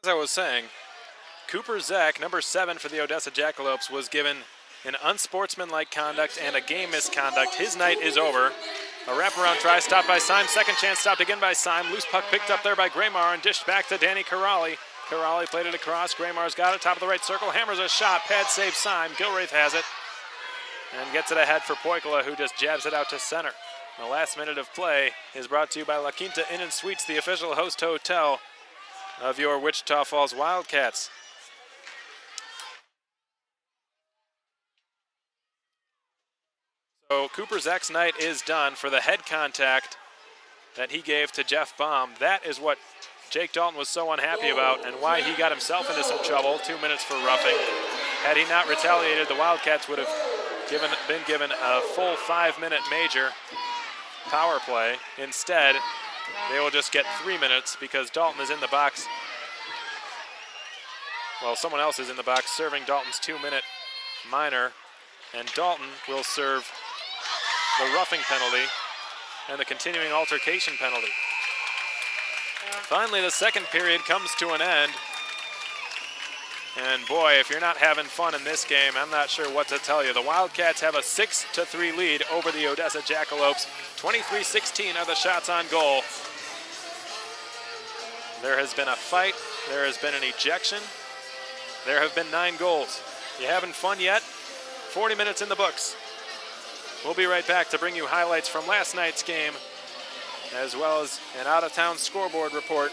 As I was saying, Cooper Zach, number 7 for the Odessa Jackalopes, was given an unsportsmanlike conduct and a game misconduct. His night is over. A wraparound try stopped by Syme. Second chance stopped again by Syme. Loose puck picked up there by Graymar and dished back to Danny Corrali. Corrali played it across. Graymar's got it, top of the right circle. Hammers a shot. Pad save Syme. Gilraith has it and gets it ahead for Poikala, who just jabs it out to center. The last minute of play is brought to you by La Quinta Inn & Suites, the official host hotel of your Wichita Falls Wildcats. So Cooper Zach's night is done for the head contact that he gave to Jeff Baum. That is what Jake Dalton was so unhappy about and why he got himself into some trouble. 2 minutes for roughing. Had he not retaliated, the Wildcats would have been given a full 5-minute major power play. Instead, they will just get 3 minutes because Dalton is in the box. Well, someone else is in the box serving Dalton's 2-minute minor, and Dalton will serve the roughing penalty and the continuing altercation penalty. Finally, the second period comes to an end. And boy, if you're not having fun in this game, I'm not sure what to tell you. The Wildcats have a 6-3 lead over the Odessa Jackalopes. 23-16 are the shots on goal. There has been a fight. There has been an ejection. There have been 9 goals. You having fun yet? 40 minutes in the books. We'll be right back to bring you highlights from last night's game, as well as an out-of-town scoreboard report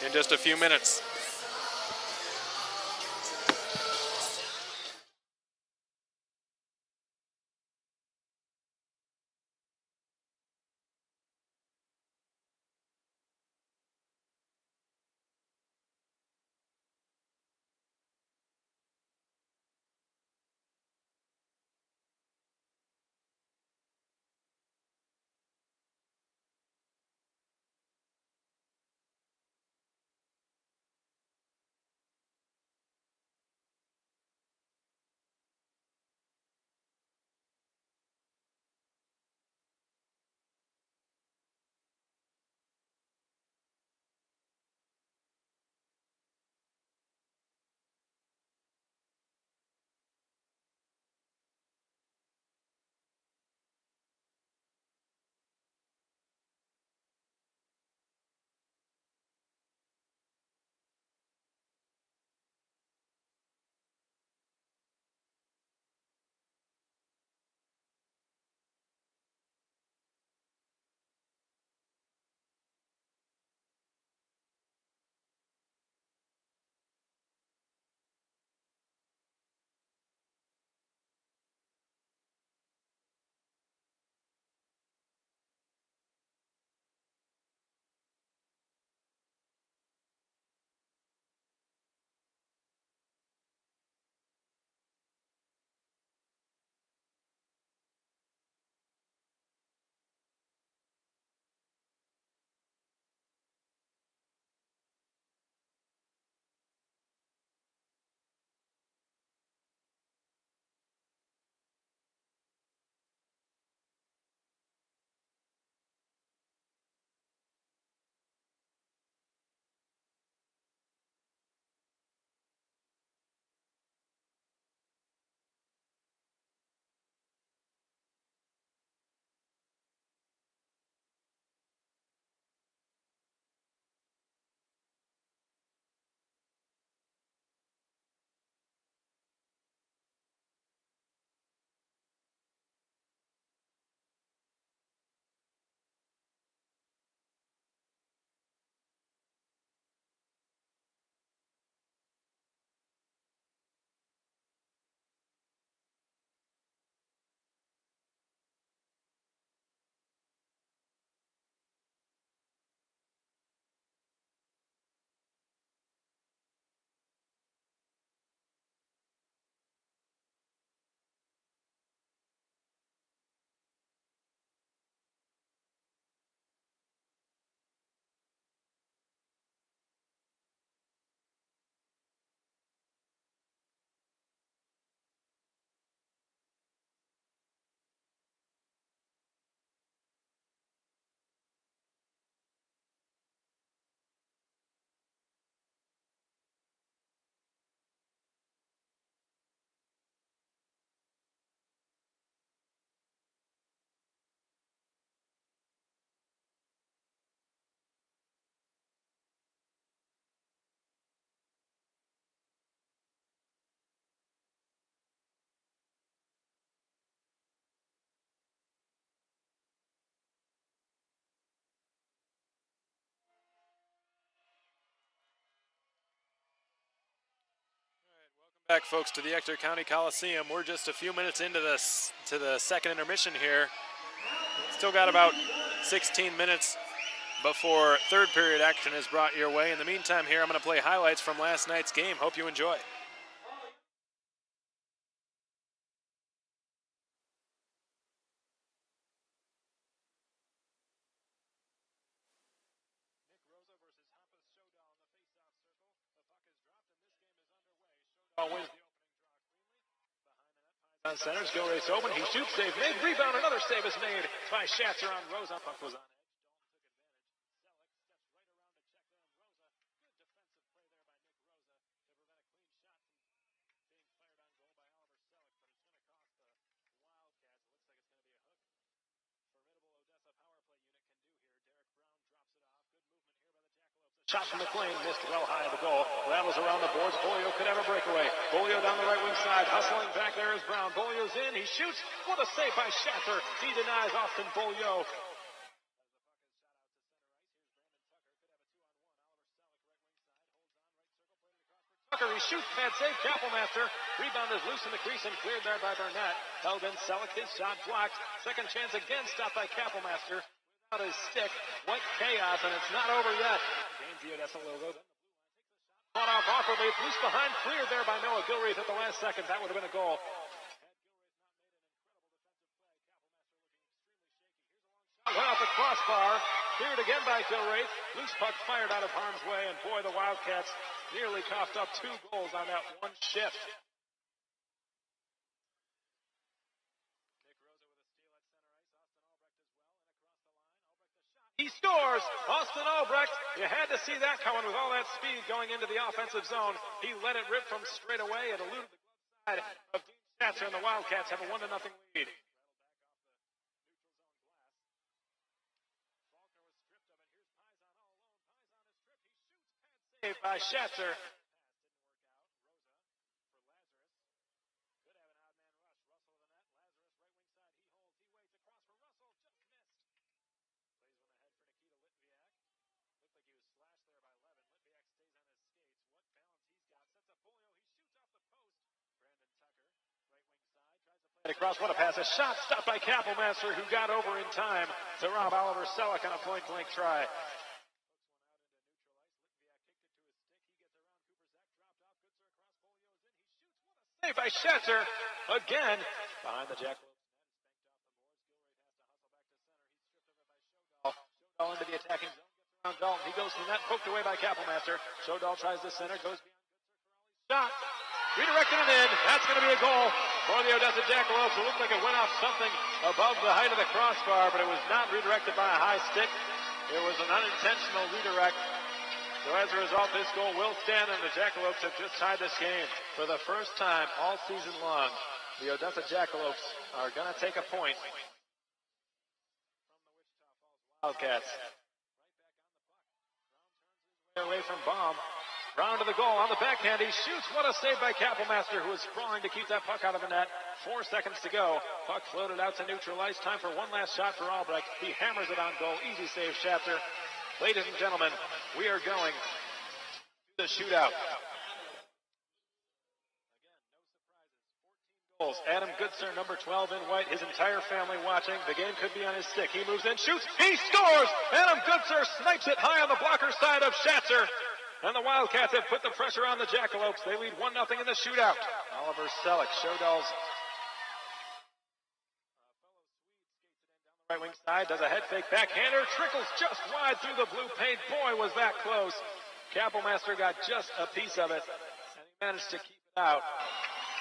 in just a few minutes. Back, folks, to the Ector County Coliseum. We're just a few minutes into the second intermission here. Still got about 16 minutes before third period action is brought your way. In the meantime here, I'm going to play highlights from last night's game. Hope you enjoy. Centers, Gilreath's open, he shoots, save made, rebound, another save is made by Schatzer on Rosa. Puck was on edge. Shot from McLean, missed well high of the goal. Rattles around the boards. Bolio could have a breakaway. Bolio down the right wing side. Hustling back there is Brown. Bolio's in. He shoots. What a save by Schatzer. He denies Austin Bolio. Tucker, he shoots. Pad save. Kappelmaster. Rebound is loose in the crease and cleared there by Burnett. Held in Selleck. His shot blocked. Second chance again. Stopped by Kappelmaster. Out his stick. What chaos, and it's not over yet. Gains the Odessa logo. Caught off awkwardly. It's loose behind. Cleared there by Noah Gilreath at the last second. That would have been a goal. Went off the crossbar. Cleared again by Gilreath. Loose puck fired out of harm's way, and boy, the Wildcats nearly coughed up 2 goals on that one shift. He scores! Austin Albrecht, you had to see that coming with all that speed going into the offensive zone. He let it rip from straight away and eluded the glove side of Dean Schatzer, and the Wildcats have a 1-0 lead. Saved by Schatzer. Across, what a pass, a shot stopped by Kappelmaster, who got over in time to rob Oliver Selleck on a point-blank try. Save by Schatzer, again, behind the Jackalopes. Showdahl into the attacking zone, gets around Dalton. He goes to the net, poked away by Kappelmaster. Showdahl tries the center, goes beyond. Shot, redirected and in. That's going to be a goal for the Odessa Jackalopes. It looked like it went off something above the height of the crossbar, but it was not redirected by a high stick. It was an unintentional redirect. So as a result, this goal will stand, and the Jackalopes have just tied this game. For the first time all season long, the Odessa Jackalopes are going to take a point from the Wildcats. Away from Baum. Brown to the goal on the backhand. He shoots. What a save by Kappelmaster, who was sprawling to keep that puck out of the net. 4 seconds to go. Puck floated out to neutral ice. Time for one last shot for Albrecht. He hammers it on goal. Easy save, Schatzer. Ladies and gentlemen, we are going to the shootout. Again, no surprises. 14 goals. Adam Goodser, number 12 in white. His entire family watching. The game could be on his stick. He moves in, shoots. He scores! Adam Goodser snipes it high on the blocker side of Schatzer. And the Wildcats have put the pressure on the Jackalopes. They lead 1-0 in the shootout. Oliver Selleck, Showdahl's right wing side, does a head fake backhander, trickles just wide through the blue paint. Boy, was that close. Kappelmaster got just a piece of it, and he managed to keep it out.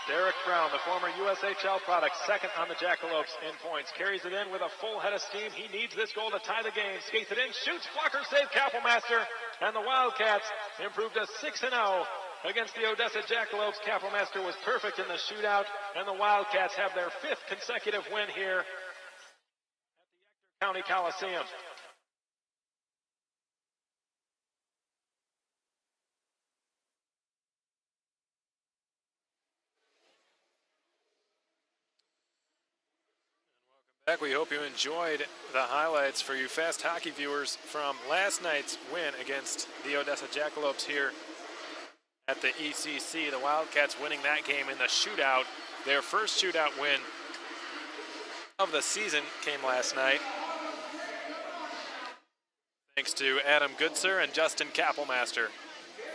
Derek Brown, the former USHL product, second on the Jackalopes in points. Carries it in with a full head of steam. He needs this goal to tie the game. Skates it in, shoots, blocker save, Kappelmaster. And the Wildcats improved to 6-0 against the Odessa Jackalopes. Kappelmaster was perfect in the shootout, and the Wildcats have their 5th consecutive win here at the Ector County Coliseum. Back. We hope you enjoyed the highlights for you fast hockey viewers from last night's win against the Odessa Jackalopes here at the ECC. The Wildcats winning that game in the shootout. Their first shootout win of the season came last night, thanks to Adam Goodser and Justin Kappelmaster.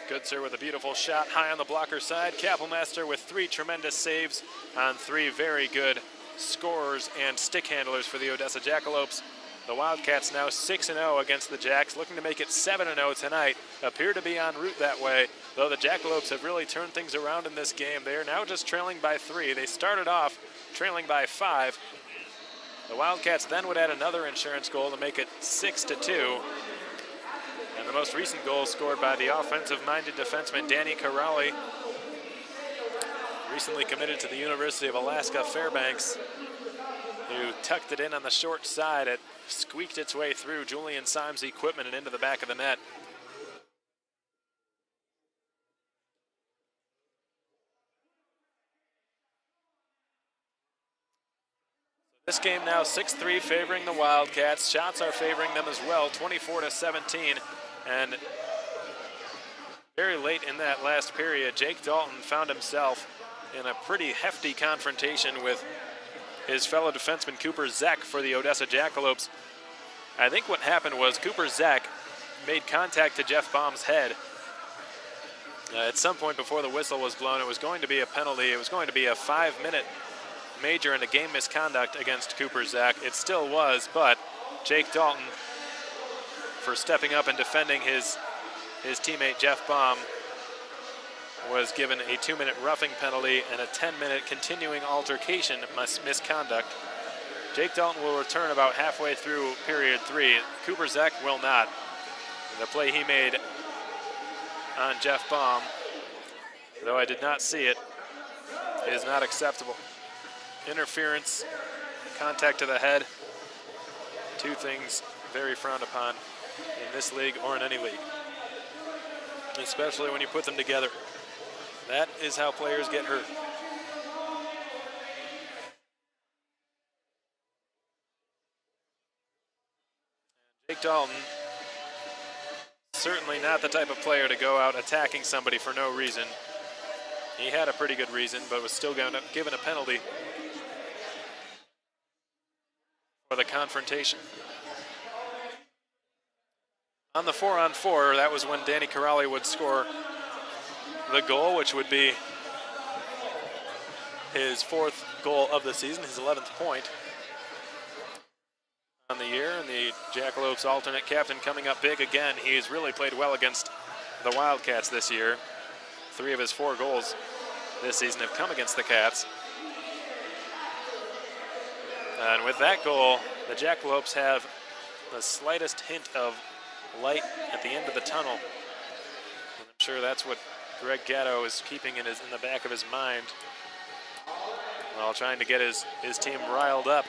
Goodser with a beautiful shot high on the blocker side. Kappelmaster with 3 tremendous saves on 3 very good scorers and stick handlers for the Odessa Jackalopes. The Wildcats now 6-0 against the Jacks, looking to make it 7-0 tonight. Appear to be en route that way, though the Jackalopes have really turned things around in this game. They are now just trailing by 3. They started off trailing by 5. The Wildcats then would add another insurance goal to make it 6-2. And the most recent goal scored by the offensive-minded defenseman Danny Corrali, recently committed to the University of Alaska Fairbanks, who tucked it in on the short side. It squeaked its way through Julian Symes' equipment and into the back of the net. This game now 6-3 favoring the Wildcats. Shots are favoring them as well, 24-17. And very late in that last period, Jake Dalton found himself in a pretty hefty confrontation with his fellow defenseman Cooper Zek for the Odessa Jackalopes. I think what happened was Cooper Zek made contact to Jeff Baum's head. At some point before the whistle was blown, it was going to be a penalty. It was going to be a 5-minute major and a game misconduct against Cooper Zek. It still was, but Jake Dalton, for stepping up and defending his teammate Jeff Baum, was given a 2-minute roughing penalty and a 10-minute continuing altercation misconduct. Jake Dalton will return about halfway through period 3. Cooper Zek will not. The play he made on Jeff Baum, though I did not see it, is not acceptable. Interference, contact to the head, two things very frowned upon in this league or in any league, especially when you put them together. That is how players get hurt. Jake Dalton, certainly not the type of player to go out attacking somebody for no reason. He had a pretty good reason, but was still given a penalty for the confrontation. On the 4-on-4, that was when Danny Corrali would score the goal, which would be his 4th goal of the season, his 11th point on the year. And the Jackalopes alternate captain coming up big again. He's really played well against the Wildcats this year. 3 of his 4 goals this season have come against the Cats. And with that goal, the Jackalopes have the slightest hint of light at the end of the tunnel. And I'm sure that's what Greg Gatto is keeping in the back of his mind while trying to get his team riled up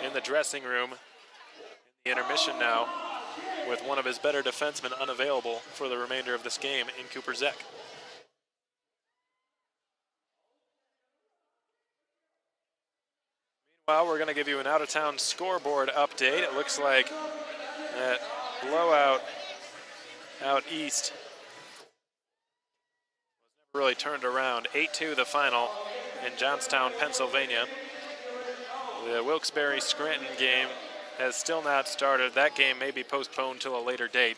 in the dressing room. In the intermission now, with one of his better defensemen unavailable for the remainder of this game in Cooper Zek. Meanwhile, we're going to give you an out-of-town scoreboard update. It looks like that blowout out east was never really turned around. 8-2 the final in Johnstown, Pennsylvania. The Wilkes-Barre-Scranton game has still not started. That game may be postponed till a later date.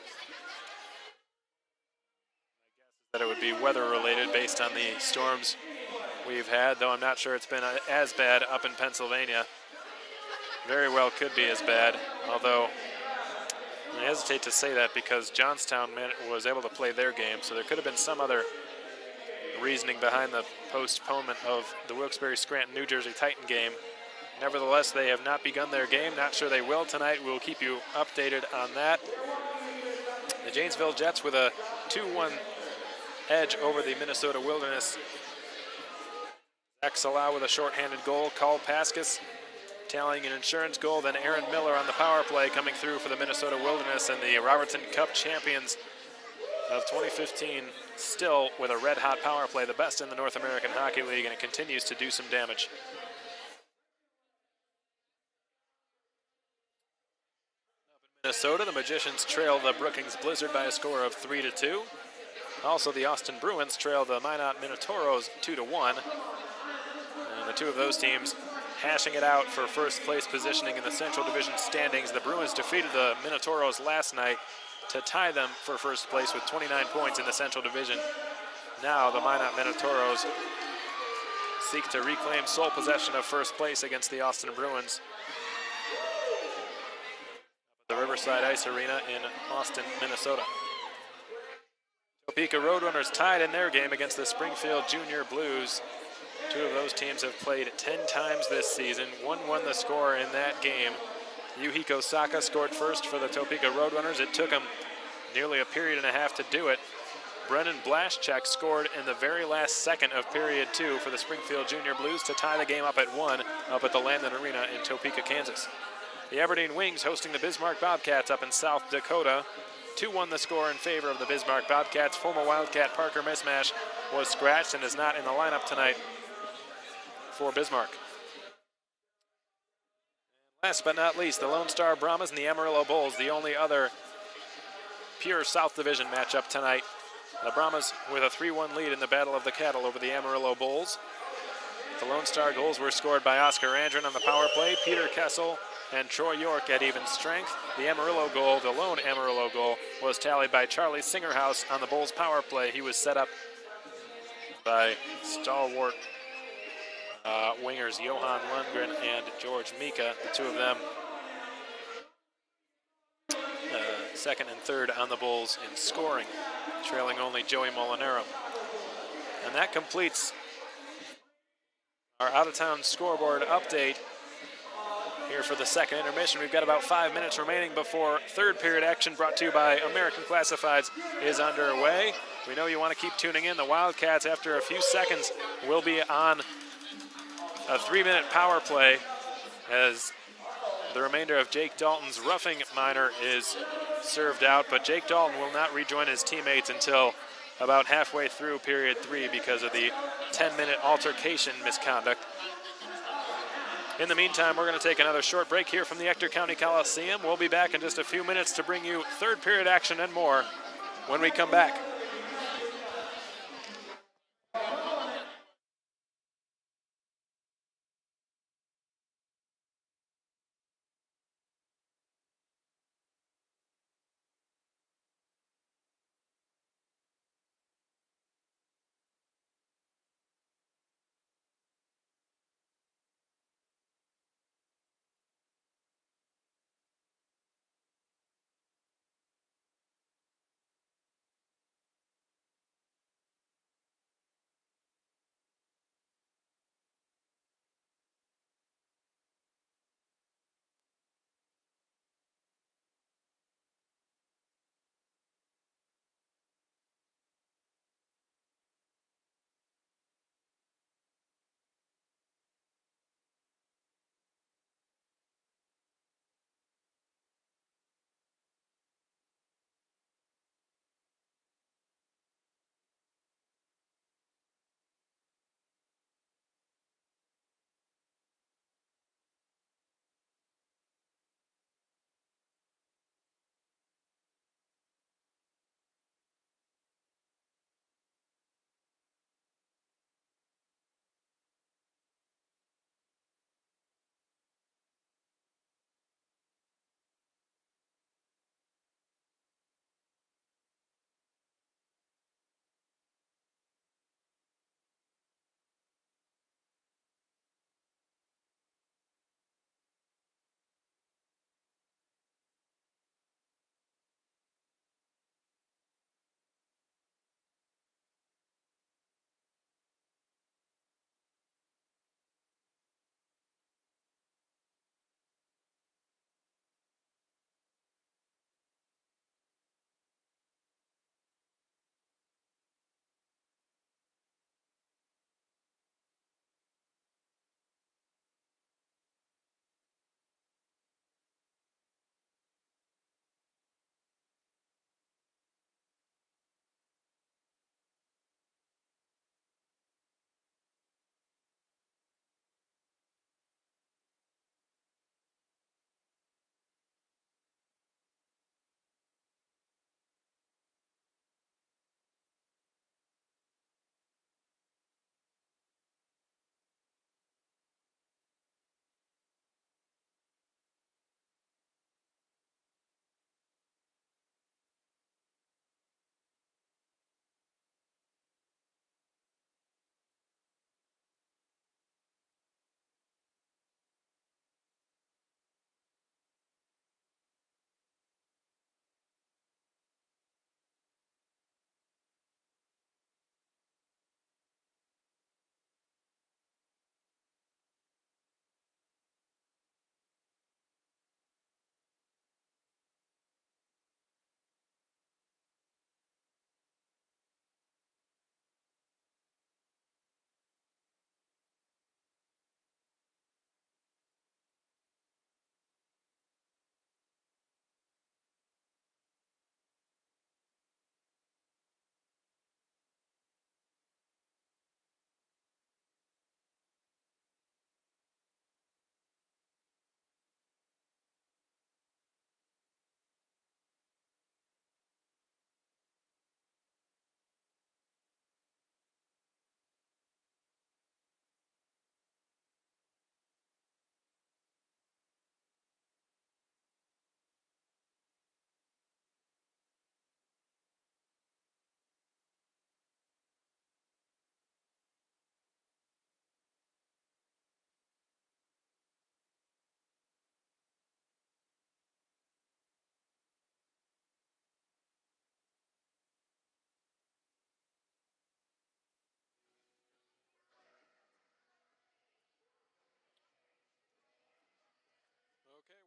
I guess that it would be weather-related based on the storms we've had, though I'm not sure it's been as bad up in Pennsylvania. Very well could be as bad, although I hesitate to say that because Johnstown was able to play their game, so there could have been some other reasoning behind the postponement of the Wilkes-Barre-Scranton New Jersey Titan game. Nevertheless, they have not begun their game. Not sure they will tonight. We'll keep you updated on that. The Janesville Jets with a 2-1 edge over the Minnesota Wilderness. Zach Salah with a shorthanded goal. Carl Paskus tallying an insurance goal. Then Aaron Miller on the power play coming through for the Minnesota Wilderness, and the Robertson Cup champions of 2015 still with a red-hot power play, the best in the North American Hockey League, and it continues to do some damage. Minnesota, the Magicians trail the Brookings Blizzard by a score of 3-2. Also, the Austin Bruins trail the Minot Minotauros 2-1. And the two of those teams hashing it out for first place positioning in the Central Division standings. The Bruins defeated the Minotauros last night to tie them for first place with 29 points in the Central Division. Now the Minot Minotauros seek to reclaim sole possession of first place against the Austin Bruins. Riverside Ice Arena in Austin, Minnesota. Topeka Roadrunners tied in their game against the Springfield Junior Blues. Two of those teams have played 10 times this season. 1-1 the score in that game. Yuhiko Saka scored first for the Topeka Roadrunners. It took him nearly a period and a half to do it. Brennan Blaschek scored in the very last second of period 2 for the Springfield Junior Blues to tie the game up at 1 up at the Landon Arena in Topeka, Kansas. The Aberdeen Wings hosting the Bismarck Bobcats up in South Dakota. 2-1 the score in favor of the Bismarck Bobcats. Former Wildcat Parker Mismash was scratched and is not in the lineup tonight for Bismarck. Last but not least, the Lone Star Brahmas and the Amarillo Bulls, the only other pure South Division matchup tonight. The Brahmas with a 3-1 lead in the Battle of the Cattle over the Amarillo Bulls. The Lone Star goals were scored by Oscar Andren on the power play, Peter Kessel, and Troy York at even strength. The Amarillo goal, the lone Amarillo goal, was tallied by Charlie Singerhouse on the Bulls power play. He was set up by stalwart wingers Johan Lundgren and George Mika, the two of them second and third on the Bulls in scoring, trailing only Joey Molinaro. And that completes our out-of-town scoreboard update here for the second intermission. We've got about 5 minutes remaining before third period action brought to you by American Classifieds is underway. We know you want to keep tuning in. The Wildcats, after a few seconds, will be on a 3-minute power play as the remainder of Jake Dalton's roughing minor is served out, but Jake Dalton will not rejoin his teammates until about halfway through period 3 because of the 10-minute altercation misconduct. In the meantime, we're going to take another short break here from the Ector County Coliseum. We'll be back in just a few minutes to bring you third period action and more when we come back.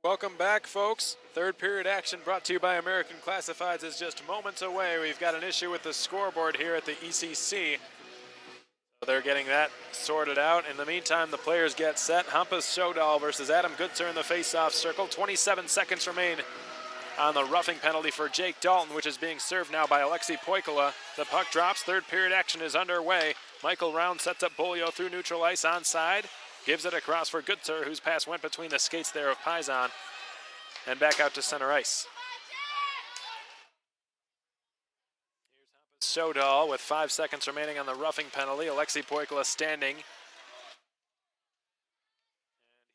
Welcome back, folks. Third period action brought to you by American Classifieds is just moments away. We've got an issue with the scoreboard here at the ECC. So they're getting that sorted out. In the meantime, the players get set. Hampus Shodal versus Adam Goodser in the face-off circle. 27 seconds remain on the roughing penalty for Jake Dalton, which is being served now by Alexi Poikala. The puck drops. Third period action is underway. Michael Round sets up Bolio through neutral ice onside. Gives it across for Goodser, whose pass went between the skates there of Paisan and back out to center ice. Here's Hampus Shodal with 5 seconds remaining on the roughing penalty. Alexi Poikala standing. And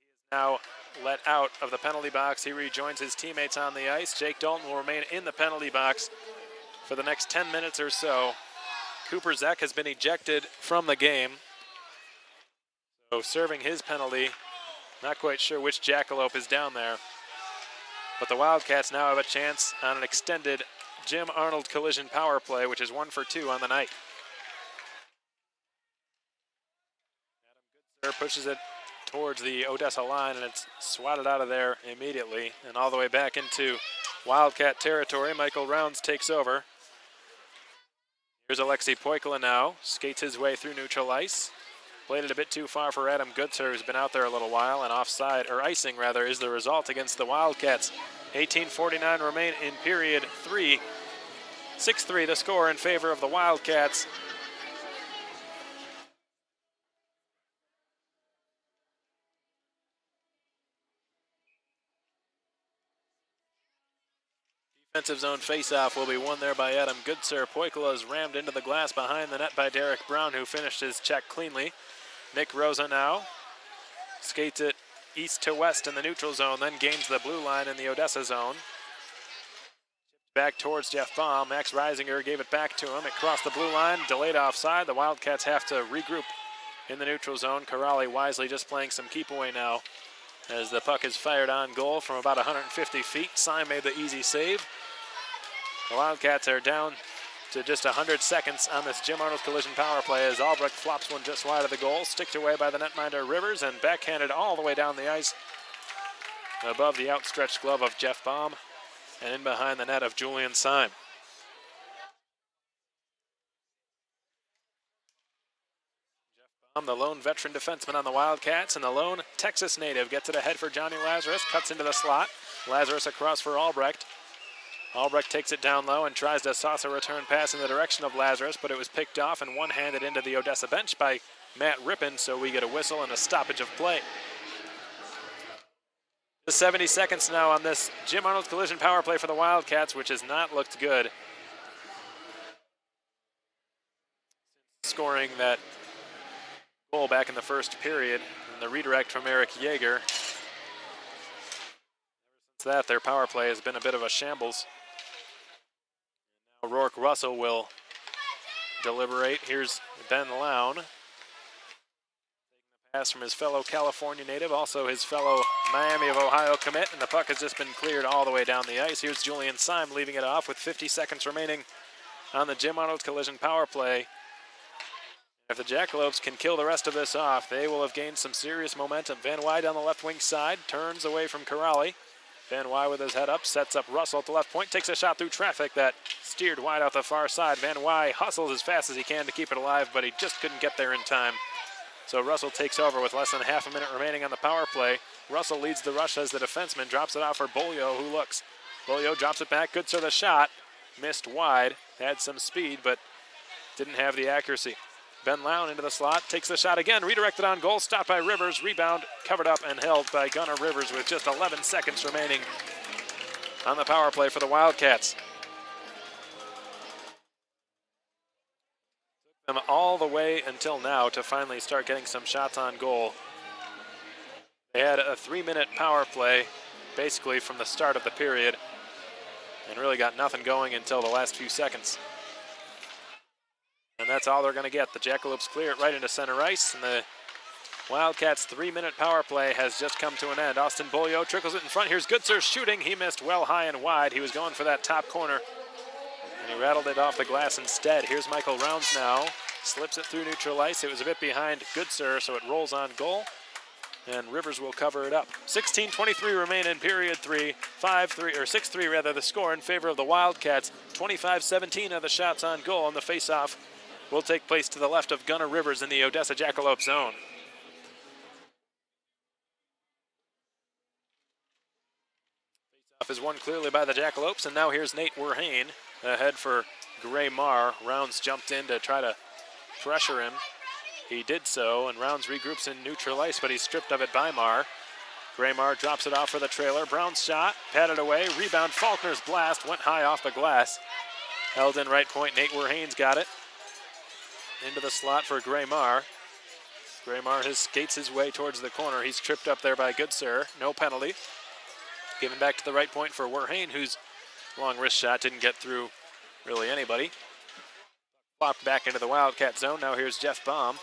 he is now let out of the penalty box. He rejoins his teammates on the ice. Jake Dalton will remain in the penalty box for the next 10 minutes or so. Cooper Zek has been ejected from the game. So serving his penalty, not quite sure which Jackalope is down there. But the Wildcats now have a chance on an extended Jim Arnold collision power play, which is 1 for 2 on the night. Adam Goodser pushes it towards the Odessa line, and it's swatted out of there immediately and all the way back into Wildcat territory. Michael Rounds takes over. Here's Alexi Poikala now, skates his way through neutral ice. Played it a bit too far for Adam Goodser, who's been out there a little while, and offside, or icing rather, is the result against the Wildcats. 18:49 remain in period 3. 6-3 the score in favor of the Wildcats. Defensive zone faceoff will be won there by Adam Goodser. Poikala is rammed into the glass behind the net by Derek Brown, who finished his check cleanly. Nick Rosa now skates it east to west in the neutral zone, then gains the blue line in the Odessa zone. Back towards Jeff Baum. Max Reisinger gave it back to him. It crossed the blue line, delayed offside. The Wildcats have to regroup in the neutral zone. Corrali wisely just playing some keep away now as the puck is fired on goal from about 150 feet. Syme made the easy save. The Wildcats are down to just 100 seconds on this Jim Arnold collision power play as Albrecht flops one just wide of the goal, sticked away by the netminder Rivers and backhanded all the way down the ice above the outstretched glove of Jeff Baum and in behind the net of Julian Syme. Jeff Baum, the lone veteran defenseman on the Wildcats, and the lone Texas native gets it ahead for Johnny Lazarus, cuts into the slot. Lazarus across for Albrecht. Albrecht takes it down low and tries to sauce a return pass in the direction of Lazarus, but it was picked off and one-handed into the Odessa bench by Matt Rippon, so we get a whistle and a stoppage of play. The 70 seconds now on this Jim Arnold collision power play for the Wildcats, which has not looked good. Scoring that goal back in the first period and the redirect from Eric Yeager. Since that, their power play has been a bit of a shambles. Now Rourke Russell will deliberate. Here's Ben Lown. Taking the pass from his fellow California native, also his fellow Miami of Ohio commit, and the puck has just been cleared all the way down the ice. Here's Julian Syme leaving it off with 50 seconds remaining on the Jim Arnold collision power play. If the Jackalopes can kill the rest of this off, they will have gained some serious momentum. Van Wy down the left wing side, turns away from Corrali. Van Wy with his head up, sets up Russell at the left point, takes a shot through traffic that steered wide out the far side. Van Wy hustles as fast as he can to keep it alive, but he just couldn't get there in time. So Russell takes over with less than half a minute remaining on the power play. Russell leads the rush as the defenseman, drops it off for Bolio, who looks. Bolio drops it back, good for the shot. Missed wide, had some speed, but didn't have the accuracy. Ben Lown into the slot, takes the shot again, redirected on goal, stopped by Rivers, rebound covered up and held by Gunnar Rivers with just 11 seconds remaining on the power play for the Wildcats. Took them all the way until now to finally start getting some shots on goal. They had a 3-minute power play basically from the start of the period and really got nothing going until the last few seconds. And that's all they're going to get. The Jackalopes clear it right into center ice, and the Wildcats' 3-minute power play has just come to an end. Austin Bolio trickles it in front. Here's Goodser shooting. He missed well high and wide. He was going for that top corner, and he rattled it off the glass instead. Here's Michael Rounds now. Slips it through neutral ice. It was a bit behind Goodser, so it rolls on goal. and Rivers will cover it up. 16:23 remain in period 3. 5-3 or 6-3 rather the score in favor of the Wildcats. 25-17 are the shots on goal, and the face-off will take place to the left of Gunnar Rivers in the Odessa Jackalope zone. Face-off is won clearly by the Jackalopes, and now here's Nate Werhane ahead for Gray Marr. Rounds jumped in to try to pressure him. He did so, and Rounds regroups in neutral ice, but he's stripped of it by Marr. Gray Marr drops it off for the trailer. Brown's shot, patted away, rebound. Faulkner's blast went high off the glass. Held in right point, Nate Werhane's got it. Into the slot for Gray Marr. Gray Marr skates his way towards the corner. He's tripped up there by Goodsir. No penalty. Given back to the right point for Werhane, whose long wrist shot didn't get through really anybody. Flopped back into the Wildcat zone. Now here's Jeff Baum.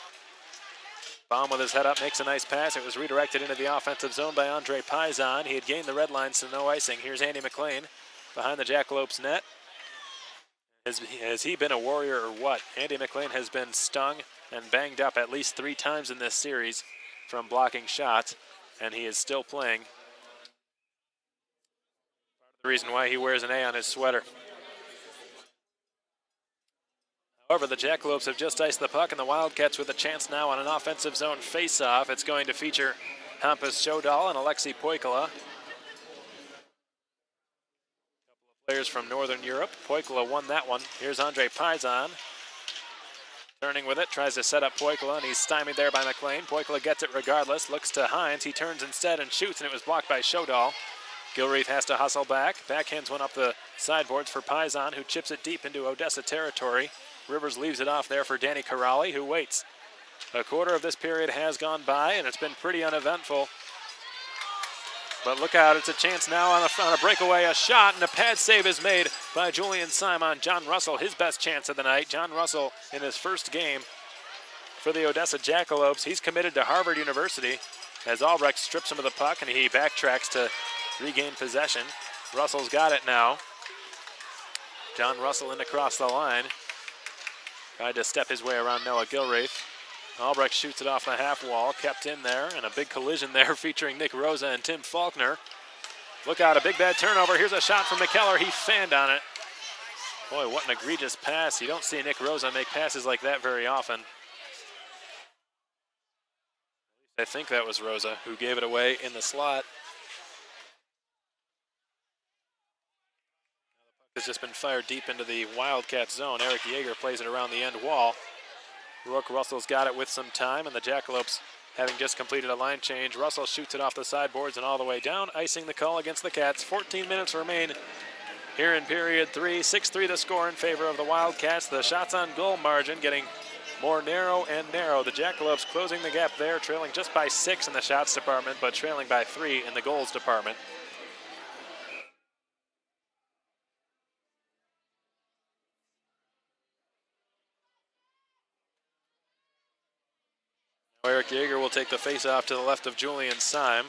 Baum with his head up makes a nice pass. It was redirected into the offensive zone by Andre Paisan. He had gained the red line, so no icing. Here's Andy McLean behind the Jackalopes net. Has he been a warrior or what? Andy McLean has been stung and banged up at least 3 times in this series from blocking shots, and he is still playing. Part of the reason why he wears an A on his sweater. However, the Jackalopes have just iced the puck, and the Wildcats with a chance now on an offensive zone face-off. It's going to feature Hampus Shodal and Alexei Poikala. Players from Northern Europe. Poikala won that one. Here's Andre Paisan. Turning with it, tries to set up Poikala, and he's stymied there by McLean. Poikala gets it regardless, looks to Hines. He turns instead and shoots, and it was blocked by Shodal. Gilreath has to hustle back. Backhands one up the sideboards for Paisan, who chips it deep into Odessa territory. Rivers leaves it off there for Danny Corrali, who waits. A quarter of this period has gone by, and it's been pretty uneventful. But look out, it's a chance now on a breakaway, a shot, and a pad save is made by Julian Simon. John Russell, his best chance of the night. John Russell in his first game for the Odessa Jackalopes. He's committed to Harvard University as Albrecht strips him of the puck, and he backtracks to regain possession. Russell's got it now. John Russell in across the line. Tried to step his way around Noah Gilreath. Albrecht shoots it off the half wall, kept in there, and a big collision there featuring Nick Rosa and Tim Faulkner. Look out, a big bad turnover. Here's a shot from McKellar. He fanned on it. Boy, what an egregious pass. You don't see Nick Rosa make passes like that very often. I think that was Rosa who gave it away in the slot. Has just been fired deep into the Wildcat zone. Eric Yeager plays it around the end wall. Rourke Russell's got it with some time, and the Jackalopes having just completed a line change. Russell shoots it off the sideboards and all the way down, icing the call against the Cats. 14 minutes remain here in period 3. 6-3 the score in favor of the Wildcats. The shots on goal margin getting more narrow and narrow. The Jackalopes closing the gap there, trailing just by 6 in the shots department, but trailing by 3 in the goals department. Eric Yeager will take the face-off to the left of Julian Syme.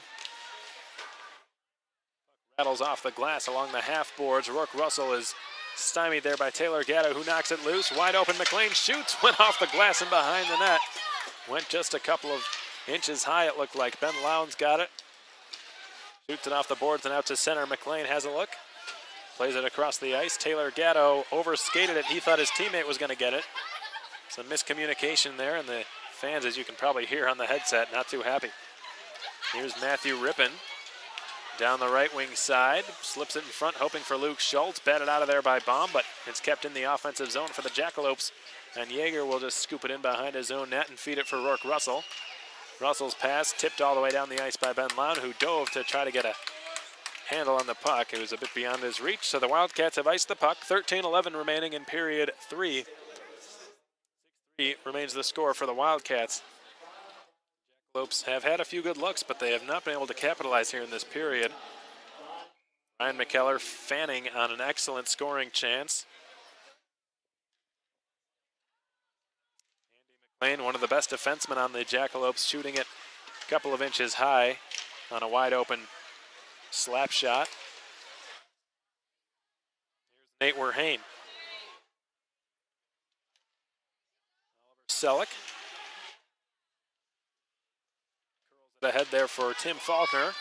Rattles off the glass along the half boards. Rourke Russell is stymied there by Taylor Gatto, who knocks it loose. Wide open, McLean shoots, went off the glass and behind the net. Went just a couple of inches high, it looked like. Ben Lowndes got it. Shoots it off the boards and out to center. McLean has a look. Plays it across the ice. Taylor Gatto overskated it. He thought his teammate was going to get it. Some miscommunication there, and the fans, as you can probably hear on the headset, not too happy. Here's Matthew Rippon down the right wing side. Slips it in front, hoping for Luke Schultz. Batted out of there by Baum, but it's kept in the offensive zone for the Jackalopes. And Yeager will just scoop it in behind his own net and feed it for Rourke Russell. Russell's pass tipped all the way down the ice by Ben Lown, who dove to try to get a handle on the puck. It was a bit beyond his reach, so the Wildcats have iced the puck. 13-11 remaining in period 3. 6-3 remains the score for the Wildcats. Jackalopes have had a few good looks, but they have not been able to capitalize here in this period. Ryan McKellar fanning on an excellent scoring chance. Andy McLean, one of the best defensemen on the Jackalopes, shooting it a couple of inches high on a wide open slap shot. Here's Nate Werhane. Selleck curls ahead there for Tim Faulkner.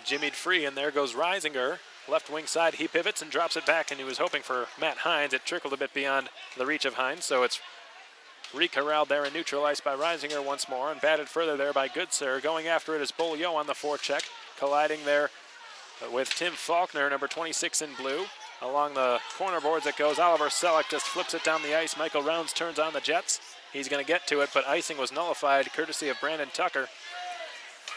Jimmied free, and there goes Reisinger. Left wing side, he pivots and drops it back, and he was hoping for Matt Hines. It trickled a bit beyond the reach of Hines, so it's recorralled there and neutralized by Reisinger once more, and batted further there by Goodsir. Going after it is Beaulieu on the forecheck, colliding there with Tim Faulkner, number 26 in blue. Along the corner boards it goes. Oliver Selleck just flips it down the ice. Michael Rounds turns on the Jets. He's going to get to it, but icing was nullified courtesy of Brandon Tucker,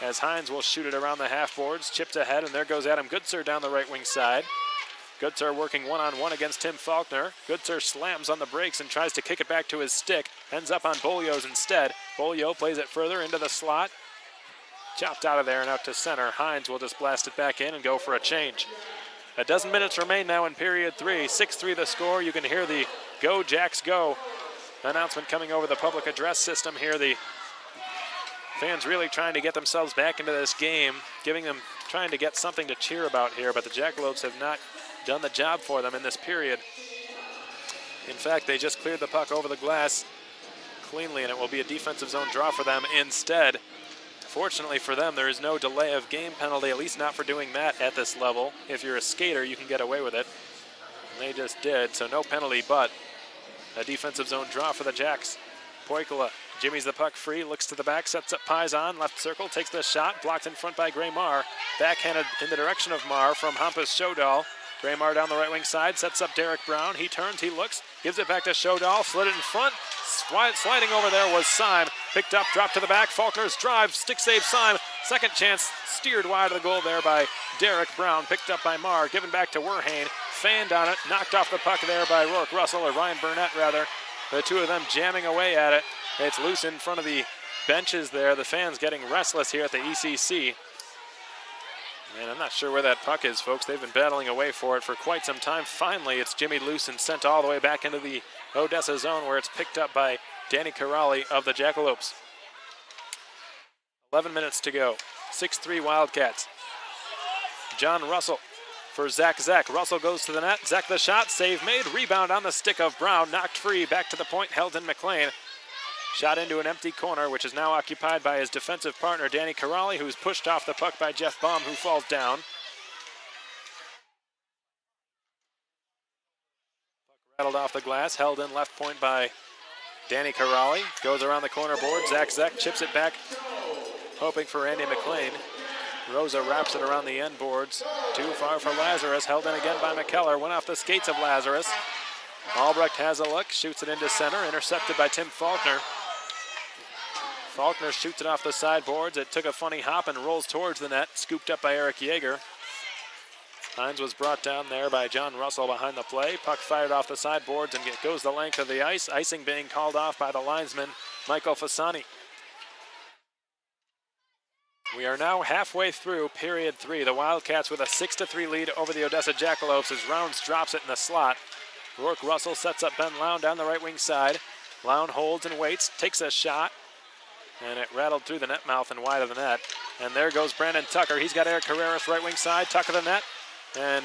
as Hines will shoot it around the half boards, chipped ahead, and there goes Adam Goodsir down the right wing side. Goodsir working one-on-one against Tim Faulkner. Goodsir slams on the brakes and tries to kick it back to his stick. Ends up on Beaulieu's instead. Beaulieu plays it further into the slot. Chopped out of there and out to center. Hines will just blast it back in and go for a change. A dozen minutes remain now in period 3. 6-3 the score. You can hear the "Go Jacks Go" announcement coming over the public address system here. The fans really trying to get themselves back into this game, trying to get something to cheer about here, but the Jackalopes have not done the job for them in this period. In fact, they just cleared the puck over the glass cleanly, and it will be a defensive zone draw for them instead. Fortunately for them, there is no delay of game penalty, at least not for doing that at this level. If you're a skater, you can get away with it. And they just did, so no penalty, but a defensive zone draw for the Jacks. Poikula jimmies the puck free, looks to the back, sets up Paisan, left circle, takes the shot, blocked in front by Gray Marr. Backhanded in the direction of Marr from Hampus Shodal. Gray Marr down the right wing side, sets up Derek Brown. He turns, he looks, gives it back to Shodal, slid it in front. Sliding over there was Syme. Picked up, dropped to the back. Faulkner's drive, stick save Syme. Second chance, steered wide of the goal there by Derek Brown. Picked up by Marr, given back to Werhane. Fanned on it, knocked off the puck there by Rourke Russell, or Ryan Burnett rather. The two of them jamming away at it. It's loose in front of the benches there. The fans getting restless here at the ECC. And I'm not sure where that puck is, folks. They've been battling away for it for quite some time. Finally, it's jimmied loose and sent all the way back into the Odessa zone, where it's picked up by Danny Corrali of the Jackalopes. 11 minutes to go. 6-3 Wildcats. John Russell for Zach. Russell goes to the net. Zach the shot. Save made. Rebound on the stick of Brown. Knocked free. Back to the point. Held in McLean. Shot into an empty corner, which is now occupied by his defensive partner, Danny Corrali, who's pushed off the puck by Jeff Baum, who falls down. Puck rattled off the glass, held in left point by Danny Corrali. Goes around the corner board. Zach chips it back, hoping for Andy McLean. Rosa wraps it around the end boards. Too far for Lazarus, held in again by McKellar. Went off the skates of Lazarus. Albrecht has a look, shoots it into center, intercepted by Tim Faulkner. Faulkner shoots it off the sideboards. It took a funny hop and rolls towards the net, scooped up by Eric Yeager. Hines was brought down there by John Russell behind the play. Puck fired off the sideboards and it goes the length of the ice. Icing being called off by the linesman, Michael Fasani. We are now halfway through period 3. The Wildcats with a 6-3 lead over the Odessa Jackalopes as Rounds drops it in the slot. Rourke Russell sets up Ben Lown down the right wing side. Lown holds and waits, takes a shot, and it rattled through the net mouth and wide of the net. And there goes Brandon Tucker. He's got Eric Carreras right wing side, Tucker the net, and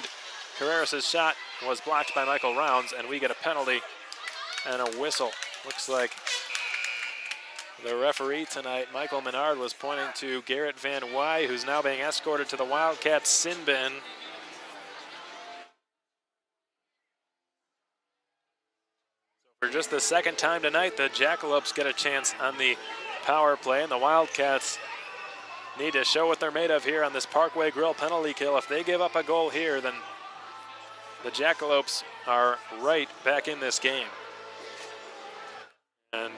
Carreras' shot was blocked by Michael Rounds, and we get a penalty and a whistle. Looks like the referee tonight, Michael Menard, was pointing to Garrett Van Wy, who's now being escorted to the Wildcats sin bin. For just the second time tonight, the Jackalopes get a chance on the power play, and the Wildcats need to show what they're made of here on this Parkway Grill penalty kill. If they give up a goal here, then the Jackalopes are right back in this game. And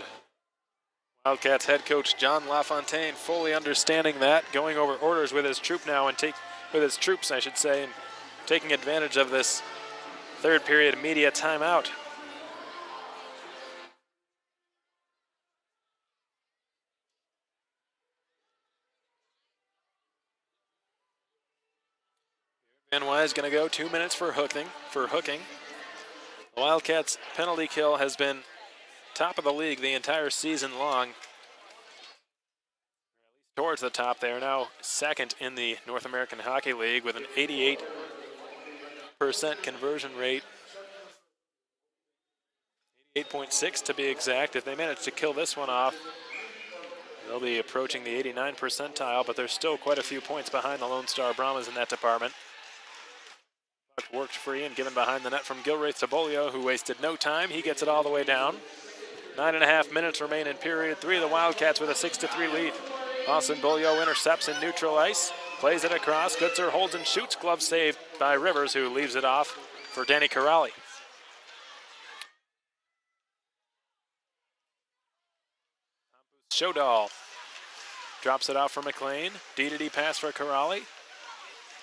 Wildcats head coach John LaFontaine fully understanding that, going over orders with his troop now and with his troops, I should say, and taking advantage of this third period media timeout. Van Wy is going to go 2 minutes for hooking. The Wildcats' penalty kill has been top of the league the entire season long. Towards the top, they are now second in the North American Hockey League with an 88% conversion rate. 88.6 to be exact. If they manage to kill this one off, They'll be approaching the 89 percentile, but they're still quite a few points behind the Lone Star Brahmas in that department. Puck worked free and given behind the net from Gilreath to Bolio, who wasted no time. He gets it all the way down. 9.5 minutes remain in period 3. The Wildcats with a 6-3 lead. Austin Bolio intercepts in neutral ice, plays it across. Goodser holds and shoots. Glove saved by Rivers, who leaves it off for Danny Corrali. Shodal drops it off for McLean. D-to-D pass for Corrali.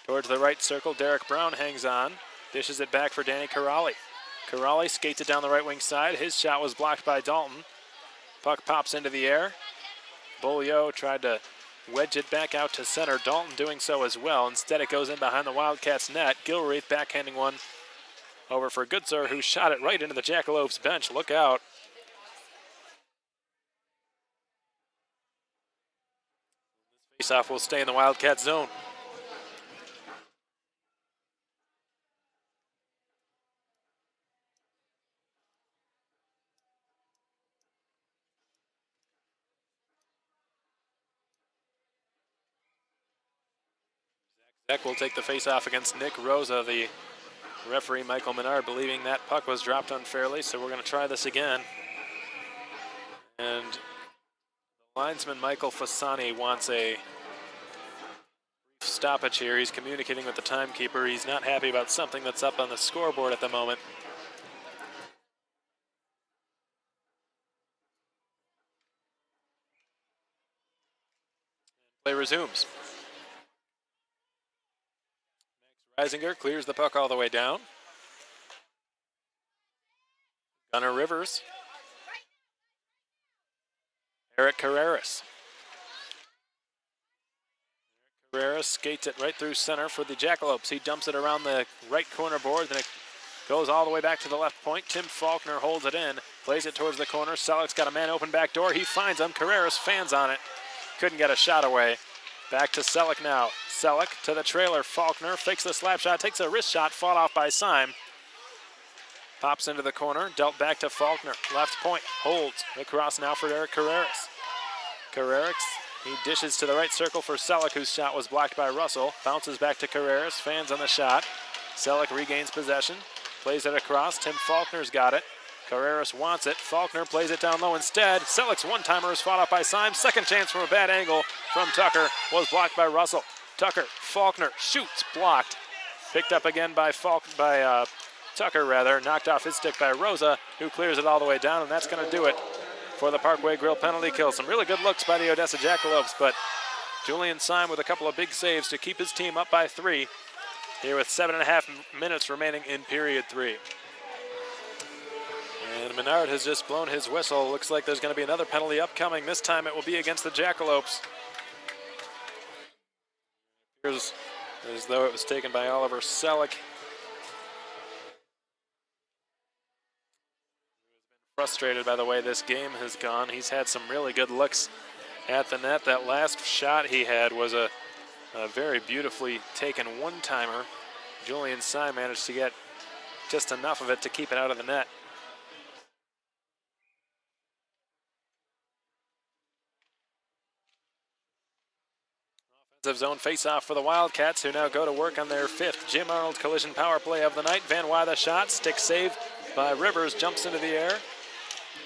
Towards the right circle, Derek Brown hangs on. Dishes it back for Danny Corrali. Corrali skates it down the right wing side. His shot was blocked by Dalton. Puck pops into the air. Bolio tried to wedge it back out to center. Dalton doing so as well. Instead, it goes in behind the Wildcats net. Gilreath backhanding one over for Goodser, who shot it right into the Jackalopes bench. Look out. Faceoff will stay in the Wildcat zone. Zach will take the faceoff against Nick Rosa. The referee, Michael Menard, believing that puck was dropped unfairly, so we're going to try this again. And the linesman, Michael Fasani, wants a stoppage here. He's communicating with the timekeeper. He's not happy about something that's up on the scoreboard at the moment. Play resumes. Max Reisinger clears the puck all the way down. Gunnar Rivers. Eric Carreras. Carreras skates it right through center for the Jackalopes. He dumps it around the right corner board, then it goes all the way back to the left point. Tim Faulkner holds it in, plays it towards the corner. Selleck's got a man open back door. He finds him. Carreras fans on it. Couldn't get a shot away. Back to Selleck now. Selleck to the trailer. Faulkner fakes the slap shot, takes a wrist shot, fought off by Syme. Pops into the corner, dealt back to Faulkner. Left point, holds. Across now for Eric Carreras. Carreras, he dishes to the right circle for Selleck, whose shot was blocked by Russell. Bounces back to Carreras, fans on the shot. Selleck regains possession, plays it across. Tim Faulkner's got it. Carreras wants it. Faulkner plays it down low instead. Selleck's one-timer is fought off by Syme. Second chance from a bad angle from Tucker was blocked by Russell. Tucker, Faulkner shoots, blocked. Picked up again by Tucker, knocked off his stick by Rosa, who clears it all the way down, and that's going to do it for the Parkway Grill penalty kill. Some really good looks by the Odessa Jackalopes, but Julian Syme with a couple of big saves to keep his team up by 3 here with 7.5 minutes remaining in period 3. And Menard has just blown his whistle. Looks like there's going to be another penalty upcoming. This time it will be against the Jackalopes. Appears as though it was taken by Oliver Selleck. Frustrated by the way this game has gone. He's had some really good looks at the net. That last shot he had was a very beautifully taken one-timer. Julian Syme managed to get just enough of it to keep it out of the net. Offensive zone face-off for the Wildcats, who now go to work on their 5th Jim Arnold collision power play of the night. Van Wy the shot, stick save by Rivers, jumps into the air.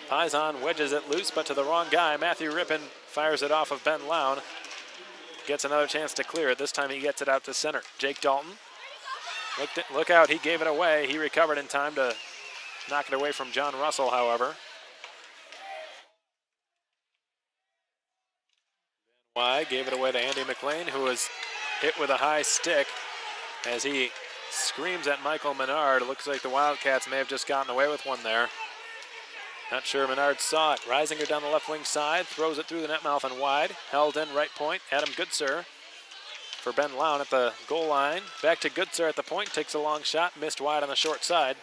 Paisan wedges it loose, but to the wrong guy. Matthew Rippon fires it off of Ben Lown. Gets another chance to clear it. This time he gets it out to center. Jake Dalton. Look out, he gave it away. He recovered in time to knock it away from John Russell, however. Van Wy gave it away to Andy McLean, who was hit with a high stick as he screams at Michael Menard. It looks like the Wildcats may have just gotten away with one there. Not sure Menard saw it. Reisinger down the left wing side, throws it through the net mouth and wide. Held in right point, Adam Goodser for Ben Lown at the goal line. Back to Goodser at the point, takes a long shot, missed wide on the short side.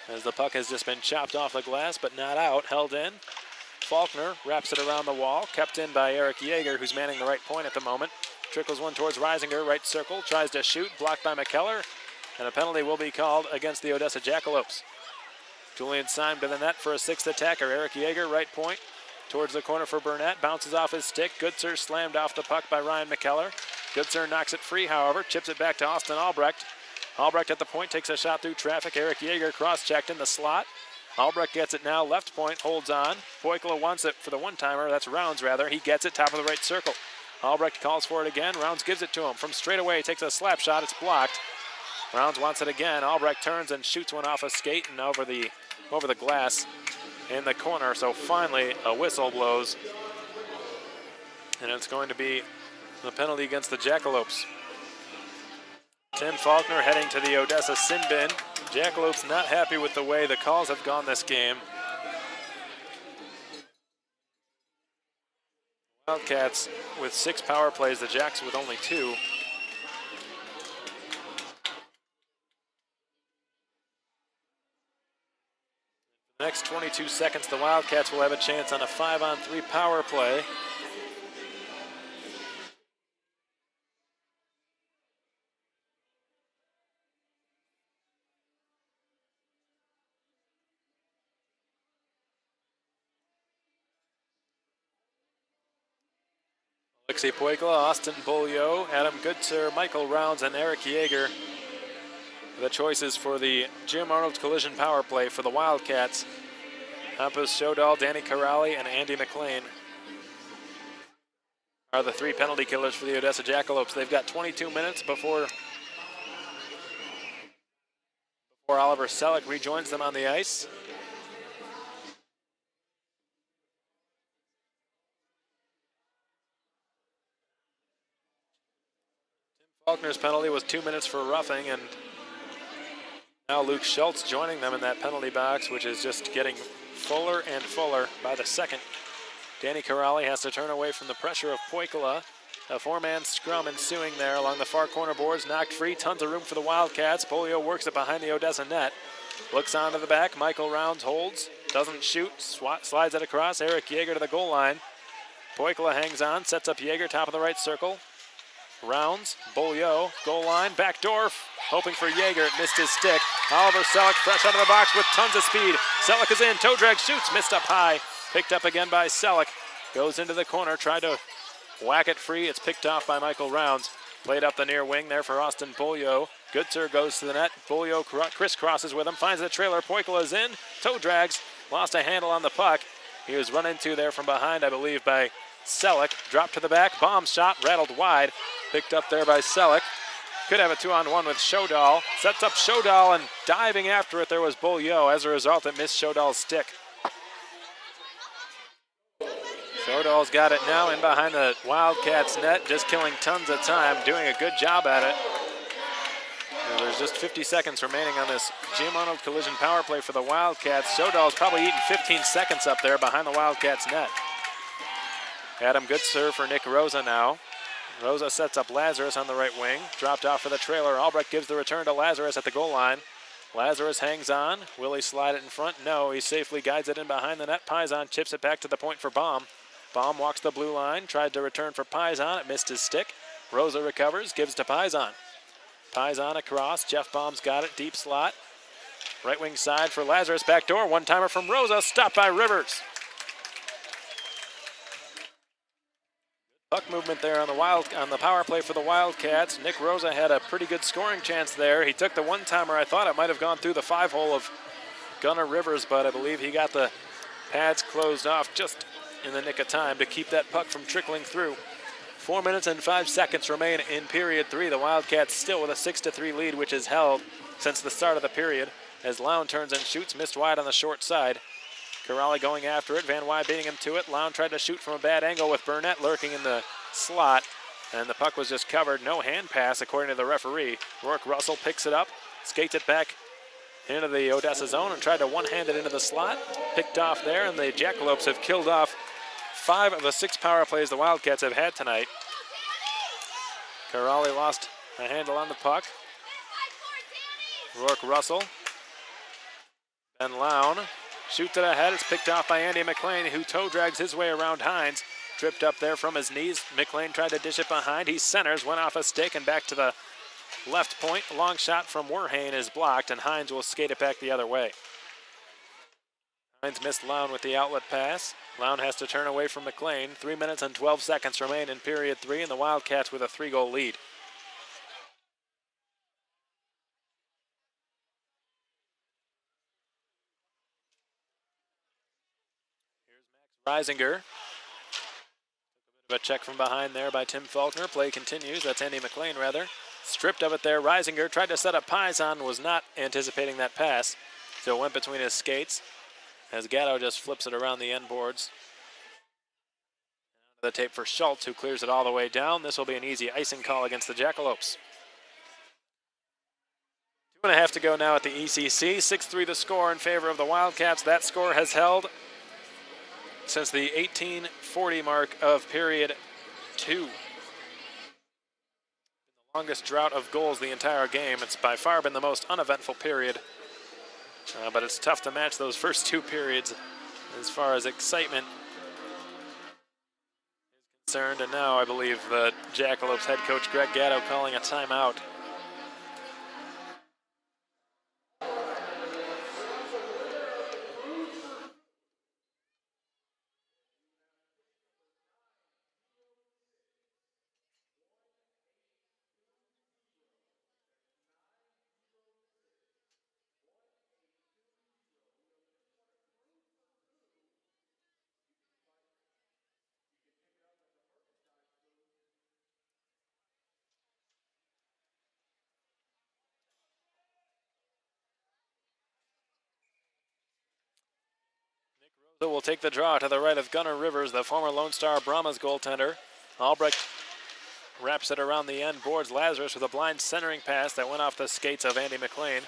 As the puck has just been chopped off the glass, but not out, held in. Faulkner wraps it around the wall, kept in by Eric Yeager, who's manning the right point at the moment. Trickles one towards Reisinger, right circle, tries to shoot, blocked by McKellar, and a penalty will be called against the Odessa Jackalopes. Julian Syme to the net for a 6th attacker. Eric Yeager, right point. towards the corner for Burnett. Bounces off his stick. Goodser slammed off the puck by Ryan McKellar. Goodser knocks it free, however. Chips it back to Austin Albrecht. Albrecht at the point takes a shot through traffic. Eric Yeager cross-checked in the slot. Albrecht gets it now. Left point holds on. Poikla wants it for the one-timer. That's Rounds, rather. He gets it top of the right circle. Albrecht calls for it again. Rounds gives it to him. From straight away, takes a slap shot. It's blocked. Rounds wants it again. Albrecht turns and shoots one off a skate and over the glass in the corner. So finally, a whistle blows. And it's going to be the penalty against the Jackalopes. Tim Faulkner heading to the Odessa sin bin. Jackalopes not happy with the way the calls have gone this game. Wildcats with 6 power plays, the Jacks with only 2. The next 22 seconds, the Wildcats will have a chance on a 5-on-3 power play. Alexei Poikla, Austin Beaulieu, Adam Goodser, Michael Rounds, and Eric Yeager. The choices for the Jim Arnold Collision power play for the Wildcats. Hampus Shodal, Danny Corrali, and Andy McLean are the 3 penalty killers for the Odessa Jackalopes. They've got 22 minutes before Oliver Selleck rejoins them on the ice. Faulkner's penalty was 2 minutes for roughing, and now Luke Schultz joining them in that penalty box, which is just getting fuller and fuller by the second. Danny Corrali has to turn away from the pressure of Poikla. A 4-man scrum ensuing there along the far corner boards, knocked free, tons of room for the Wildcats. Polio works it behind the Odessa net. Looks onto the back, Michael Rounds holds, doesn't shoot, slides it across. Eric Yeager to the goal line. Poikla hangs on, sets up Yeager, top of the right circle. Rounds, Beaulieu, goal line, backdoor, hoping for Yeager, it missed his stick. Oliver Selleck fresh out of the box with tons of speed. Selleck is in, toe drag, shoots, missed up high. Picked up again by Selleck, goes into the corner, tried to whack it free. It's picked off by Michael Rounds. Played up the near wing there for Austin Beaulieu. Goodser goes to the net, Beaulieu crisscrosses with him, finds the trailer, Poikla is in, toe drags, lost a handle on the puck. He was run into there from behind, I believe, by Selleck. Dropped to the back, bomb shot, rattled wide. Picked up there by Selleck. Could have a 2-on-1 with Shodal. Sets up Shodal, and diving after it there was Beaulieu. As a result, it missed Shodal's stick. Shodal's got it now in behind the Wildcats net, just killing tons of time, doing a good job at it. And there's just 50 seconds remaining on this Jim Arnold Collision power play for the Wildcats. Shodal's probably eating 15 seconds up there behind the Wildcats net. Adam Goodser for Nick Rosa now. Rosa sets up Lazarus on the right wing. Dropped off for the trailer. Albrecht gives the return to Lazarus at the goal line. Lazarus hangs on. Will he slide it in front? No, he safely guides it in behind the net. Paisan chips it back to the point for Baum. Baum walks the blue line. Tried to return for Paisan. It missed his stick. Rosa recovers. Gives to Paisan. Paisan across. Jeff Baum's got it. Deep slot. Right wing side for Lazarus. Back door. One-timer from Rosa. Stopped by Rivers. Puck movement there on the power play for the Wildcats. Nick Rosa had a pretty good scoring chance there. He took the one-timer. I thought it might have gone through the 5-hole of Gunnar Rivers, but I believe he got the pads closed off just in the nick of time to keep that puck from trickling through. 4 minutes and 5 seconds remain in period 3. The Wildcats still with a 6-3 lead, which is held since the start of the period, as Lown turns and shoots, missed wide on the short side. Corrali going after it, Van Wy beating him to it. Lown tried to shoot from a bad angle with Burnett lurking in the slot, and the puck was just covered. No hand pass according to the referee. Rourke Russell picks it up, skates it back into the Odessa zone and tried to one-hand it into the slot. Picked off there, and the Jackalopes have killed off 5 of the 6 power plays the Wildcats have had tonight. Corrali lost a handle on the puck. Rourke Russell. Ben Lown shoots it ahead. It's picked off by Andy McLean, who toe drags his way around Hines. Tripped up there from his knees. McLean tried to dish it behind. He centers, went off a stick and back to the left point. A long shot from Werhane is blocked, and Hines will skate it back the other way. Hines missed Lown with the outlet pass. Lown has to turn away from McLean. 3 minutes and 12 seconds remain in period 3, and the Wildcats with a 3-goal lead. Here's Max Reisinger. A check from behind there by Tim Faulkner. Play continues. That's Andy McLean, rather. Stripped of it there. Reisinger tried to set up Paisan, was not anticipating that pass, so it went between his skates as Gatto just flips it around the end boards. The tape for Schultz, who clears it all the way down. This will be an easy icing call against the Jackalopes. 2.5 to go now at the ECC. 6-3 the score in favor of the Wildcats. That score has held since the 1840 mark of period 2. The longest drought of goals the entire game. It's by far been the most uneventful period, but it's tough to match those first 2 periods as far as excitement is concerned. And now I believe the Jackalopes head coach Greg Gatto calling a timeout. So will take the draw to the right of Gunnar Rivers, the former Lone Star Brahmas goaltender. Albrecht wraps it around the end boards. Lazarus with a blind centering pass that went off the skates of Andy McLean.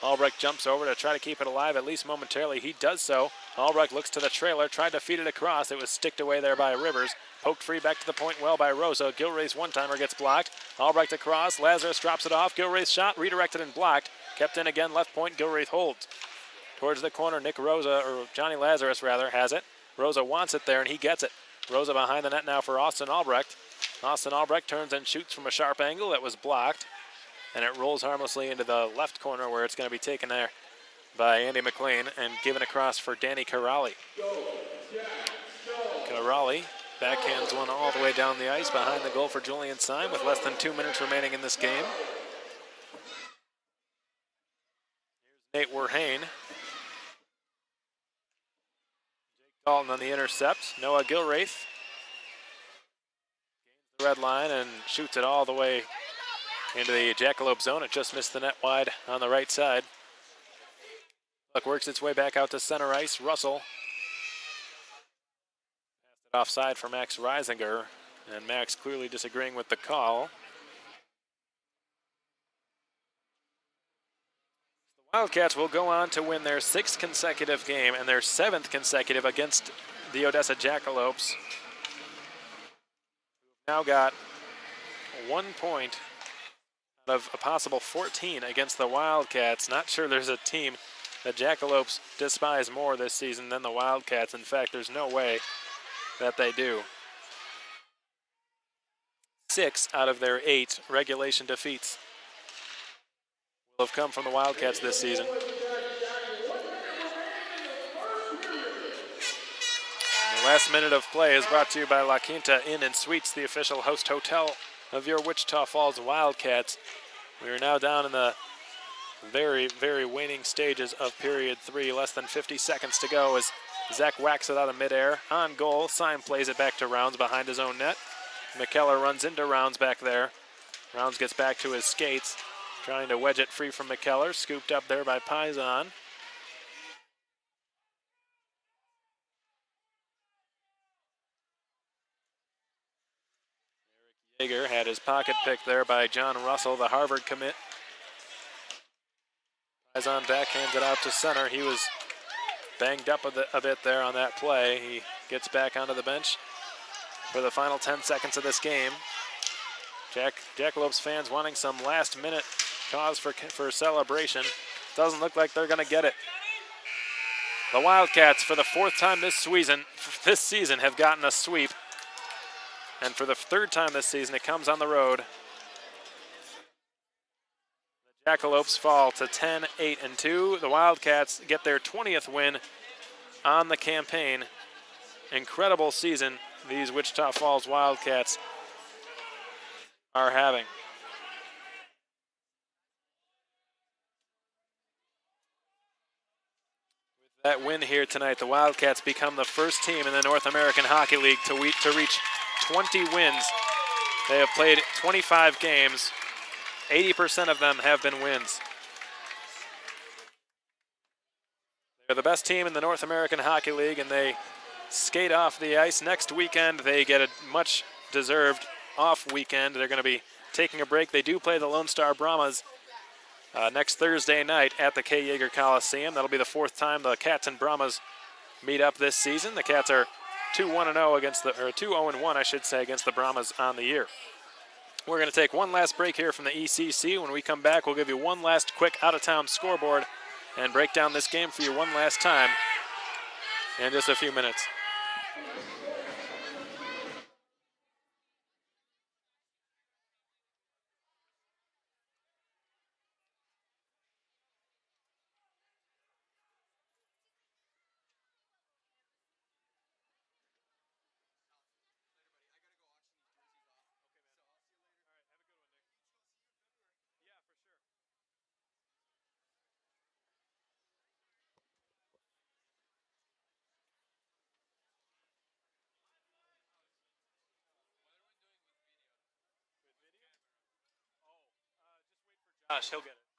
Albrecht jumps over to try to keep it alive, at least momentarily. He does so. Albrecht looks to the trailer, tried to feed it across. It was sticked away there by Rivers. Poked free back to the point well by Rosa. Gilreath's one-timer gets blocked. Albrecht across. Lazarus drops it off. Gilreath's shot redirected and blocked. Kept in again, left point. Gilreath holds. Towards the corner, Nick Rosa, or Johnny Lazarus rather, has it. Rosa wants it there, and he gets it. Rosa behind the net now for Austin Albrecht. Austin Albrecht turns and shoots from a sharp angle that was blocked, and it rolls harmlessly into the left corner where it's going to be taken there by Andy McLean and given across for Danny Carali. Carali backhands one all the way down the ice behind the goal for Julian Syme with less than 2 minutes remaining in this game. Here's Nate Werhane. Dalton on the intercept. Noah Gilreath gains the red line and shoots it all the way into the Jackalope zone. It just missed the net wide on the right side. Puck works its way back out to center ice. Russell passed it offside for Max Reisinger, and Max clearly disagreeing with the call. Wildcats will go on to win their 6th consecutive game and their 7th consecutive against the Odessa Jackalopes. Now got 1 point out of a possible 14 against the Wildcats. Not sure there's a team the Jackalopes despise more this season than the Wildcats. In fact, there's no way that they do. 6 out of their 8 regulation defeats have come from the Wildcats this season. And the last minute of play is brought to you by La Quinta Inn and Suites, the official host hotel of your Wichita Falls Wildcats. We are now down in the very, very waning stages of period 3. Less than 50 seconds to go as Zach whacks it out of midair. On goal, Syme plays it back to Rounds behind his own net. McKellar runs into Rounds back there. Rounds gets back to his skates, trying to wedge it free from McKellar. Scooped up there by Paisan. Eric Yeager had his pocket picked there by John Russell, the Harvard commit. Paisan backhands it out to center. He was banged up a bit there on that play. He gets back onto the bench for the final 10 seconds of this game. Jackalopes fans wanting some last-minute cause for celebration. Doesn't look like they're going to get it. The Wildcats, for the 4th time this season, have gotten a sweep. And for the 3rd time this season, it comes on the road. The Jackalopes fall to 10-8-2. The Wildcats get their 20th win on the campaign. Incredible season these Wichita Falls Wildcats are having. With that win here tonight, the Wildcats become the first team in the North American Hockey League to reach 20 wins. They have played 25 games. 80% of them have been wins. They're the best team in the North American Hockey League, and they skate off the ice. Next weekend, they get a much-deserved off weekend. They're going to be taking a break. They do play the Lone Star Brahmas next Thursday night at the K. Yeager Coliseum. That'll be the fourth time the Cats and Brahmas meet up this season. The Cats are 2-1-0 against the, or 2-0-1, I should say, against the Brahmas on the year. We're going to take one last break here from the ECC. When we come back, we'll give you one last quick out-of-town scoreboard and break down this game for you one last time in just a few minutes. Josh, he'll get it.